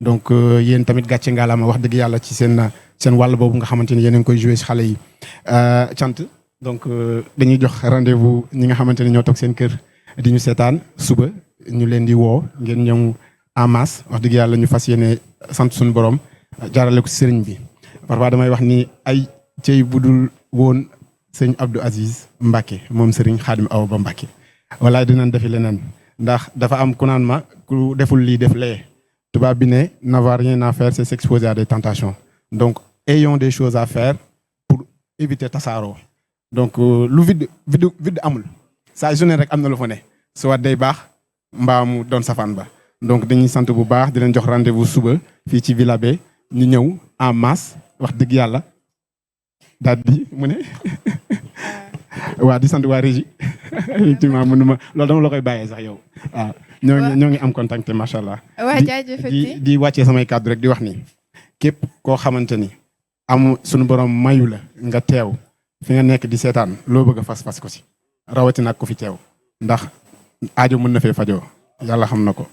donc yéen tamit gàcce ngalaama wax dëgg yàlla ci seen wàll boobu nga xamante ni yéen a ngi koy joué ci xale yi cant donc dañuy jox rendez-vous ñi nga xamante ni ñoo toog seen kër di ñu seetaan suba ñu leen di woo ngeen ñëw en masse wax dëgg yàlla ñu fas yéene sant suñu borom jaarale ko ci sëriñ bi parfois damay wax ni ay cey budul woon sëñ Abdou Aziz Mbacké moom sëriñ Xaadim Awa Ba Mbacké walaay dinañ defi leneen ndax dafa am ku naan ma ku deful lii def lee tubaab bi ne n'avoir rien à faire c'est s'exposer à des tentations donc ayons des choses à faire pour éviter tasaaroo donc lu vide amul saa su ne rek am na lu fa ne soit day baax mbaa mu doon safaan ba donc dañuy sant bu baax di leen jox rendez-vous suba fii ci Villa B ñu ñëw en masse wax dëgg yàlla daal di mu ne waa di sant waa régie effectivement mënuma loolu dama la koy bàyyee sax yow waaw ñoo ngi am contact macha allah. waa jaajëfati di wàccee samay kàddu rek di wax ni képp koo xamante ni sunu borom mayu la nga teew fi nga nekk di seetaan loo bëgg a fas ko si rawatina ak ko fi teew ndax aajo mën na fee fajoo yàlla xam na ko.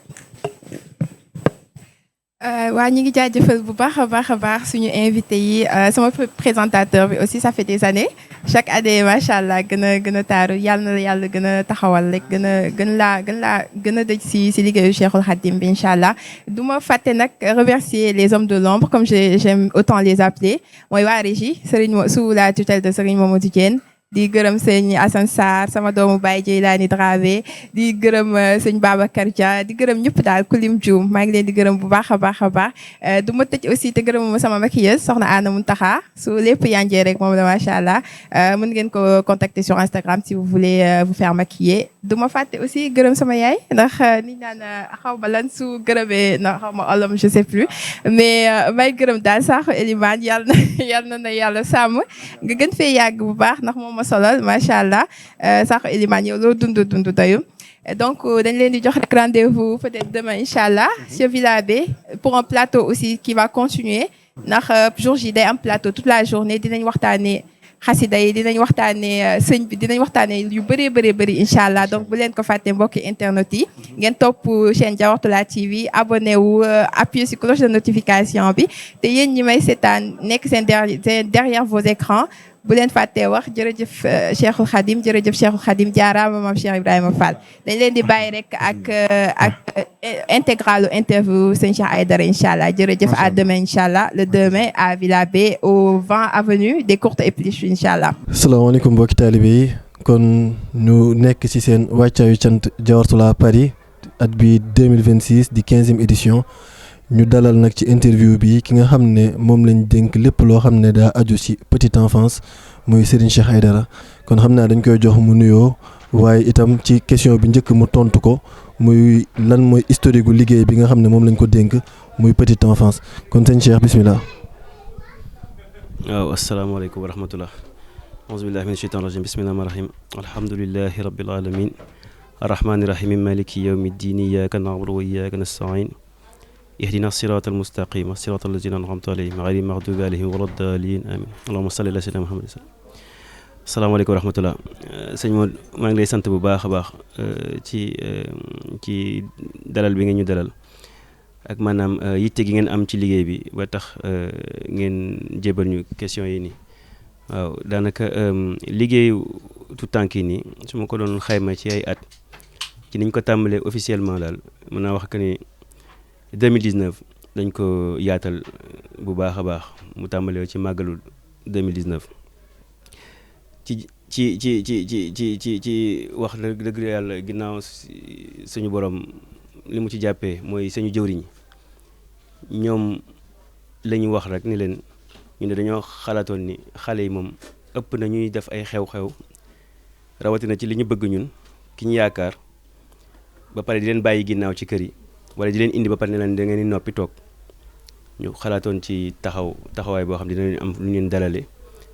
waa ñu ngi jaajëfal bu baax a baax suñu invité yi sama présentateur bi aussi ça fait des années chaque année macha allah gën a taaru yàlla na yàlla gën a taxawal rek gën a dëj si liggéeyu Cheikhul Khadim bi incha allah. du ma fàtte nag remercier les hommes de l'ombre comme j'aime autant les appeler mooy waa régie Serigne sous la tutelle de Serigne Mamadou Diène di gërëm sëñ Assane Sarr sama doomu Baye Jeylaani Dravé di gërëm sëñ Babacar Dia di gërëm ñëpp daal kulim Dioum maa ngi leen di gërëm bu baax a baax du ma tëj aussi te gërëmuma sama maquilleuse soxna Anna Muntaxa su lépp yanjee rek moom la macha allah mën ngeen ko contacter sur Instagram si vous voulez vous faire maquiller du ma fàtte aussi gërëm sama yaay ndax niñ naan xaw ma lan su gërëmee na xaw ma olom je sais plus mais may gërëm daal sax Elimane yàlla na yàlla sàmm nga gën fee yàgg bu baax ndax moom solal macha allah sax Elimane yow loo dund doyum donc dañ leen di jox rek rendez-vous peut-être demain incha allah sur Villa B pour un plateau aussi qui va continuer ndax jour ji day am plateau toute la journée dinañ waxtaanee xasida yi dinañ waxtaanee sëñ bi dinañ waxtaanee yu bëri incha allah donc bu leen ko fàtte mbokki internet yi ngeen topp chaîne Diawartoulah TV abonné wu appuyé sur cloche de notification bi te yéen ñi may seetaan nekk seen derrière vos écrans bu leen fàttee wax jërëjëf Cheikhul Khadim jaaraama maam Cheikh Ibrahima Fall dañ leen di bàyyi rek ak intégralu interview sëñ Cheikh Aïdara incha allah jërëjëf à demain incha allah le 2 mai à Villa B au 20 avenue des Courtes Épluches incha allah. salaamaaleykum mbokki taalibe yi kon ñu nekk ci seen wàccaayu cant Diawartoulah Paris at bi 2026 di 15e édition. ñu dalal nag ci interview bi ki nga xam ne moom lañ dénk lépp loo xam ne daa aju ci petite enfance muy Serigne Cheikh Aïdara kon xam naa dañ koy jox mu nuyoo waaye itam ci question bi njëkk mu tontu ko muy lan mooy historique gu liggéey bi nga xam ne moom lañ ko dénk muy petite enfance kon sëñ Cheikh bismillah. waaw asalaamaaleykum wa rahmatullah auzu billahi min shaytaan rajim bismillahi rahmaani rahim alhamdulillahi rabbil alamin arrahmaani rahim maliki yawmi ddin iyyaka na'budu wa iyyaka nasta'in ihdina sirata almustaqima sirata allazina an'amta alayhim ghayril maghdubi alayhim wala ddaalin amin allahumma salli ala sayyidina muhammad salaamaaleykum wa rahmatulah sëñ Modou maa ngi lay sant bu baax a baax ci dalal bi ngeen ñu dalal ak maanaam yitte gi ngeen am ci liggéey bi ba tax ngeen jébal ñu question yi nii waaw daanaka liggéeyu tout tànk yi nii su ma ko doon xayma ci ay at ci niñ ko tàmbalee officiellement daal mën naa wax que ni 2019 dañ ko yaatal bu baax a baax mu tàmbalee ci màggalu 2019 ci wax dëgg yàlla ginnaaw suñu borom li mu ci jàppee mooy suñu jëwriñ ñoom la ñu wax rek ni leen ñu ne dañoo xalaatoon ni xale yi moom ëpp na ñuy def ay xew-xew rawatina ci li ñu bëgg ñun ki ñu yaakaar ba pare di leen bàyyi ginnaaw ci kër yi wala di leen indi ba pare ne leen da ngeen di noppi toog ñu xalaatoon ci taxawaay boo xam ne dina leen am lu ñu leen dalale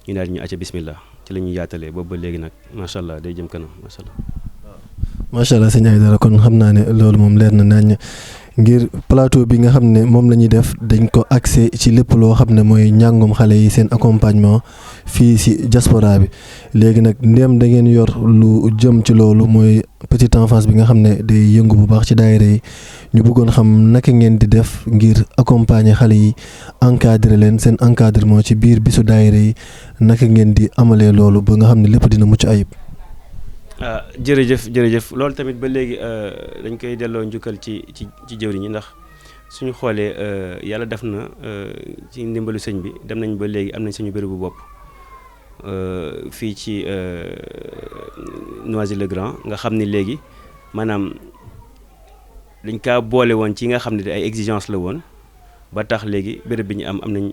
ñu daal ñu acca bismillah ci la ñuy yaatalee boobu ba léegi nag macha allah day jëm kanam macha allah. macha allah sëñ Aïdara kon xam naa ne loolu moom leer na nañ ngir plateau bi nga xam ne moom la ñuy def dañ ko axé ci lépp loo xam ne mooy njàngum xale yi seen accompagnement fii si diaspora bi léegi nag ndéem da ngeen yor lu jëm ci loolu mooy petite enfance bi nga xam ne day yëngu bu baax ci daayira yi ñu bëggoon xam naka ngeen di def ngir accompagner xale yi encadrer leen seen encadrement ci biir bisu daayira yi naka ngeen di amalee loolu ba nga xam ne lépp dina mucc ayib. jërëjëf loolu tamit ba léegi dañ koy delloo njukkal ci jëwriñ ñi ndax suñu xoolee yàlla def na ci ndimbalu sëñ bi dem nañ ba léegi am nañ suñu bérébu bopp fii ci Noisy-le-Grand nga xam ni léegi maanaam dañ kaa boole woon ci nga xam ne ay exigence la woon ba tax léegi béréb bi ñu am nañ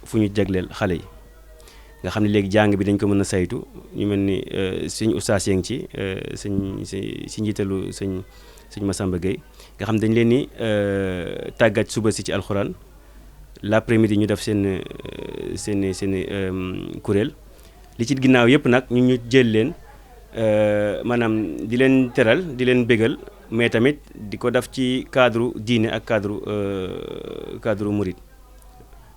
fu ñu jagleel xale yi nga xam ne léegi jàng bi dañ ko mën a saytu ñu mel ni suñu ustaas yi ngi ci si njiitalu sëñ Massamba Gueye nga xam dañ leen ni tàggat suba si ci alxuraan l'après-midi ñu def seen kuréel li ci ginnaaw yëpp nag ñu jël leen maanaam di leen teral di leen bégal mais tamit di ko def ci cadre diine ak cadre murid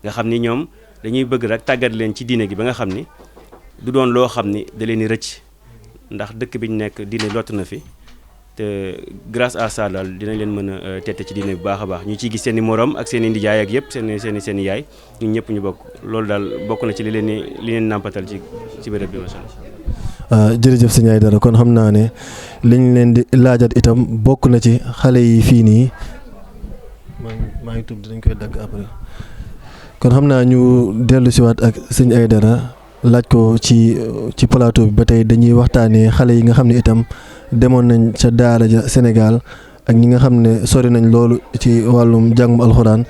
nga xam ni ñoom dañuy bëgg rek tàggat leen ci diine gi ba nga xam ni du doon loo xam ni da leen di rëcc ndax dëkk bi ñu nekk diine lott na fi te grâce à ça daal dinañ leen mën a tette ci diine bu baax a baax ñu ciy gis seen i morom ak seen i ndijaay ak yëpp seen i yaay ñun ñëpp ñu bokk loolu daal bokk na ci li leen nàmpatal ci béréb bi macha allah. jërëjëf sëñ Aïdara kon xam naa ne liñ leen di laajat itam bokk na ci xale yi fii nii maa ngi tudd dañ koy dagg après. kon xam naa ñu dellu siwaat ak sëñ Aïdara laaj ko ci plateau bi ba tey dañuy waxtaanee xale yi nga xam ne itam demoon nañ ca daara ja Sénégal ak ñi nga xam ne sori nañ loolu ci wàllum jàngum alxuraan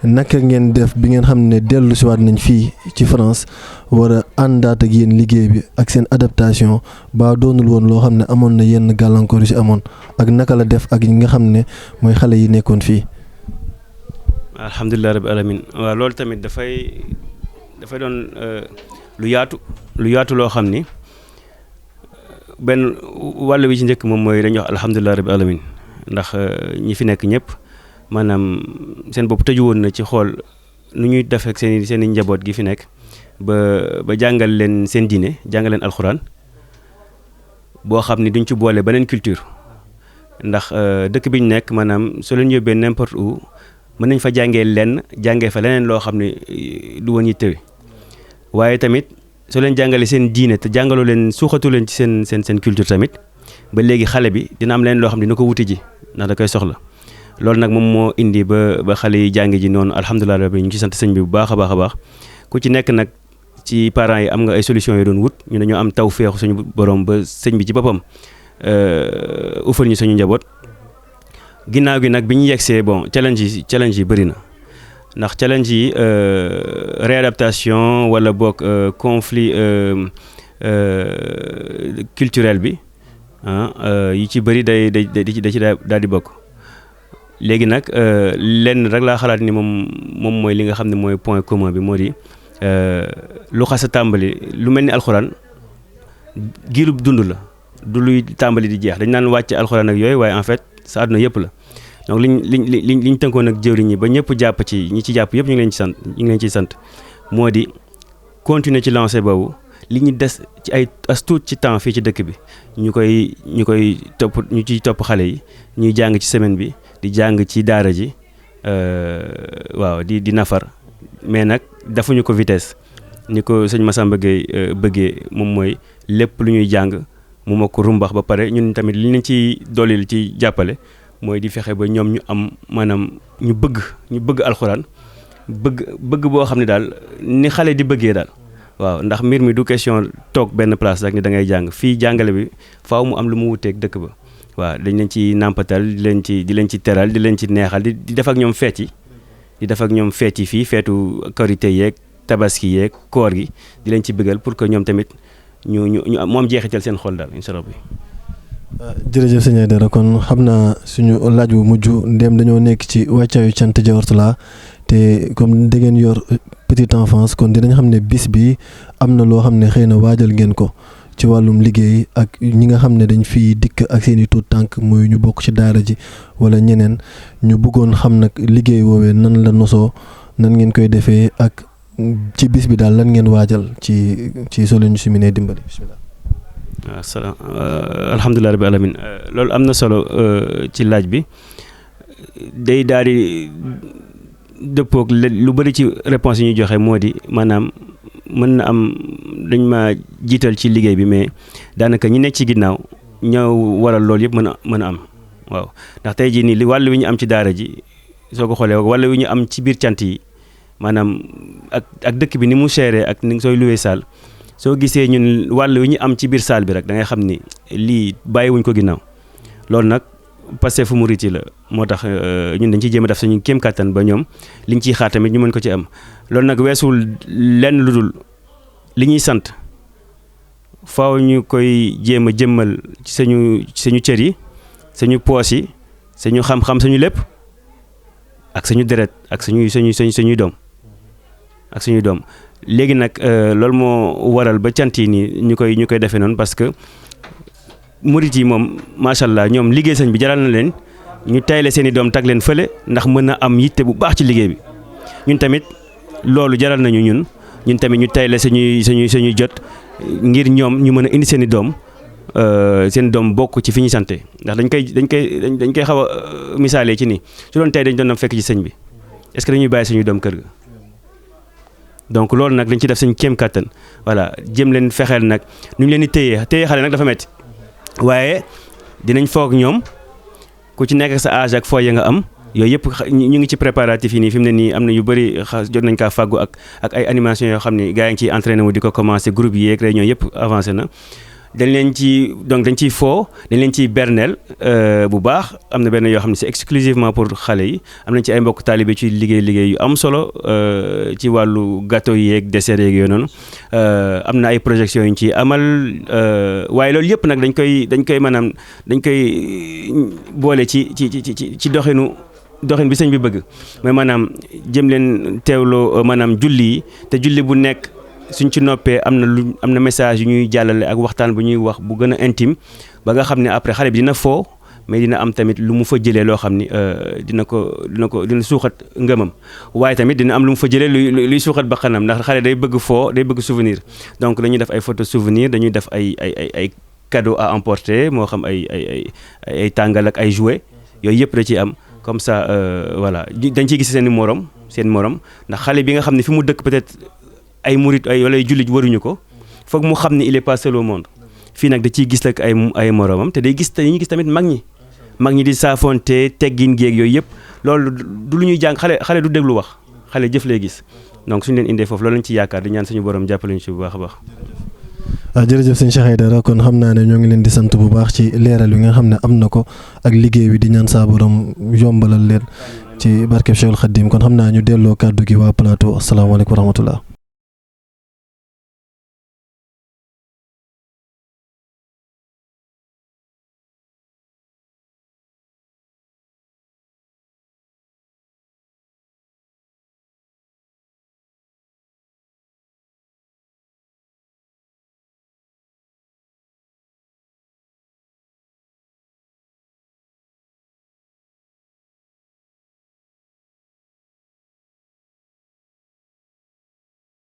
naka ngeen def bi ngeen xam ne dellu siwaat nañ fii ci France war a àndaat ak yéen liggéey bi ak seen adaptation ba doonul woon loo xam ne amoon na yenn gàllankoor yu si amoon ak naka la def ak ñi nga xam ne mooy xale yi nekkoon fii. alhamdulilah rabbi alamin waaw loolu tamit dafay doon lu yaatu loo xam ni benn wàll wi ci njëkk moom mooy dañuy wax alhamdulilah rabbi alamin ndax ñi fi nekk ñëpp maanaam seen bopp tëju woon na ci xool nu ñuy def ak seen i njaboot gi fi nekk ba jàngal leen seen diine jàngal leen alxuraan boo xam ni duñ ci boole beneen culture ndax dëkk bi ñu nekk maanaam soo leen yóbbee n'importe où mën nañ fa jàngee fa leneen loo xam ne du woon yitte waaye tamit soo leen jàngalee seen diine te jàngaloo leen suuxatu leen ci seen culture tamit ba léegi xale bi dina am leneen loo xam ne dina ko wuti ji ndax da koy soxla loolu nag moom moo indi ba xale yi jàng ji noonu alhamdulilah rabbi ñu ngi ci sant sëñ bi bu baax a baax ku ci nekk nag ci parents yi am nga ay solutions yi doon wut ñu dañoo am taw feexu suñu borom ba sëñ bi ci boppam ufal ñu suñu njaboot. ginnaaw gi nag bi ñu yegsee bon challenge yi bëri na ndax challenge yi réadaptation wala boog conflit culturel bi yi ci bëri da ci daal di bokk léegi nag lenn rek laa xalaat ni moom mooy li nga xam ne mooy point commun bi moo di lu xas a tàmbali lu mel ni alxuraan giirub dund la du luy tàmbali di jeex dañ naan wàcc alxuraan ak yooyu waaye en fait sa àdduna yëpp la donc liñ tënkoon ak jëwriñ ñi ba ñëpp jàpp ci ñi ci jàpp yëpp ñu ngi leen ciy sant moo di continuer ci lancé boobu li ñu des ci ay as tuut ci temps fii ci dëkk bi ñu koy topp ñu ciy topp xale yi ñuy jàng ci semaine bi di jàng ci daara ji waaw di nafar mais nag defuñu ko vitesse ni ko sëñ Massamba Gueye bëggee moom mooy lépp lu ñuy jàng mu ma ko rumbax ba pare ñun tamit li ñu ci dooleel ci jàppale mooy di fexe ba ñoom ñu am maanaam ñu bëgg alxuraan bëgg boo xam ne daal ni xale di bëggee daal waaw ndax mbir mi du question toog benn place rek ni da ngay jàng fii jàngale bi faaw mu am lu mu wuteeg dëkk ba waaw dañ leen ci nàmpatal di leen ci teral di leen ci neexal di def ak ñoom feet yi fii feetu korité yeeg tabaski yeeg koor gi di leen ci bëggal pour que ñoom tamit ñu moom jeexital seen xol daal incha allah. jërëjëf sëñ Aidara kon xam naa suñu laaj bu mujj ndéem dañoo nekk ci wàccaayu cant Diawartoulah te comme da ngeen yor petite enfance kon dinañ xam ne bis bi am na loo xam ne xëy na waajal ngeen ko ci wàllum liggéey ak ñi nga xam ne dañ fiy dikk ak seen i tuut tànk muy ñu bokk ci daara ji wala ñeneen ñu bëggoon xam nag liggéey woowee nan la nosoo nan ngeen koy defee ak ci bis bi daal lan ngeen waajal ci soo leen ñu si mënee dimbali bismillah. waaw salaam alhamdulilah rabbi alamin loolu am na solo ci laaj bi day daal di dëppoog lu bëri ci réponse yi ñuy joxe moo di maanaam mën na am dañ ma jiital ci liggéey bi mais daanaka ñi nekk ci ginnaaw ñoo waral loolu yëpp mën a am waaw ndax tey jii nii li wàll wi ñu am ci daara ji soo ko xoolee wàll wi ñu am ci biir cant yi maanaam ak dëkk bi ni mu seeree ak ni sooy luwee saal soo gisee ñun wàll wi ñu am ci biir saal bi rek da ngay xam ni lii bàyyiwuñ ko ginnaaw loolu nag passé fu mu riti la moo tax ñun dañ ciy jéem a def suñu kéem kattan ba ñoom liñ ciy xaar tamit ñu mën ko ci am loolu nag weesul lenn lu dul li ñuy sant faaw ñu koy jéem a jëmmal ci suñu cër yi suñu poos yi suñu xam-xam suñu lépp ak suñu deret ak suñuy doom ak suñuy doom léegi nag loolu moo waral ba cant yi nii ñu koy defee noonu parce que murit yi moom macha allah ñoom liggéey sëñ bi jaral na leen ñu tayle seen i doom tag leen fële ndax mën a am yitte bu baax ci liggéey bi ñun tamit loolu jaral nañu ñun tamit ñu tayle suñuy jot ngir ñoom ñu mën a indi seen i doom bokk ci fi ñuy sante ndax dañ koy xaw a misaalee ci nii su doon tey dañ doon fekk ci sëñ bi est-ce que dañuy bàyyi suñuy doom kër ga. donc loolu nag dañ ci def suñ kéem kattan voilà jëm leen fexeel nag nu ñu leen di téye xale nag dafa metti waaye dinañ foog ñoom ku ci nekk sa âge ak foo ya nga am yooyu yëpp ñu ngi ci préparatif yi nii fi mu ne nii am na yu bëri jot nañ kaa fàggu ak ay animation yoo xam ne gars yi ngi ciy entraîné wu di ko commencé groupe yi yeeg réunion yëpp avancé na dañ leen ciy foo dañ leen ciy berneel bu baax am na benn yoo xam ne c'est exclusivement pour xale yi am nañ ci ay mbokk taalibe ci liggéey yu am solo ci wàllu gâteau yeeg dessert yeeg yooyu noonu am na ay projections yu ñu ciy amal waaye loolu yëpp nag dañ koy maanaam dañ koy boole ci doxin bi sëñ bi bëgg mooy maanaam jëm leen teewloo maanaam julli yi te julli bu nekk suñ ci noppee am na message yu ñuy jàllale ak waxtaan bu ñuy wax bu gën a intime ba nga xam ne après xale bi dina foo mais dina am tamit lu mu fa jëlee loo xam ni dina suuxat ngëmam waaye tamit dina am lu mu fa jëlee luy suuxat ba xanam ndax xale day bëgg foo day bëgg souvenir donc dañuy def ay photo souvenir dañuy def ay cadeau à emporter moo xam ay tàngal ak ay jouets yooyu yëpp da ciy am comme ça voilà dañ ciy gis seen morom ndax xale bi nga xam ne fi mu dëkk peut-être ay murit wala ay jullit waruñu ko foog mu xam ne il est pas seul au monde fii nag da ciy gis ak ay moromam te dañuy gis tamit mag ñi di saafonte teggin géeg yooyu yëpp loolu du lu ñuy jàng xale du déglu wax xale jëf lay gis donc suñu leen indee foofu loolu lañ ci yaakaar di ñaan suñu borom jàppale ñu ci bu baax a baax. jërëjëf sëñ Cheikh Aidara kon xam naa ne ñoo ngi leen di sant bu baax ci leeral yi nga xam ne am na ko ak liggéey bi di ñaan saa borom yombalal leen ci barkeb Cheikhul Khadim kon xam naa ñu delloo kàddu gi waa plateau asalaamaaleykum wa rahmatullah.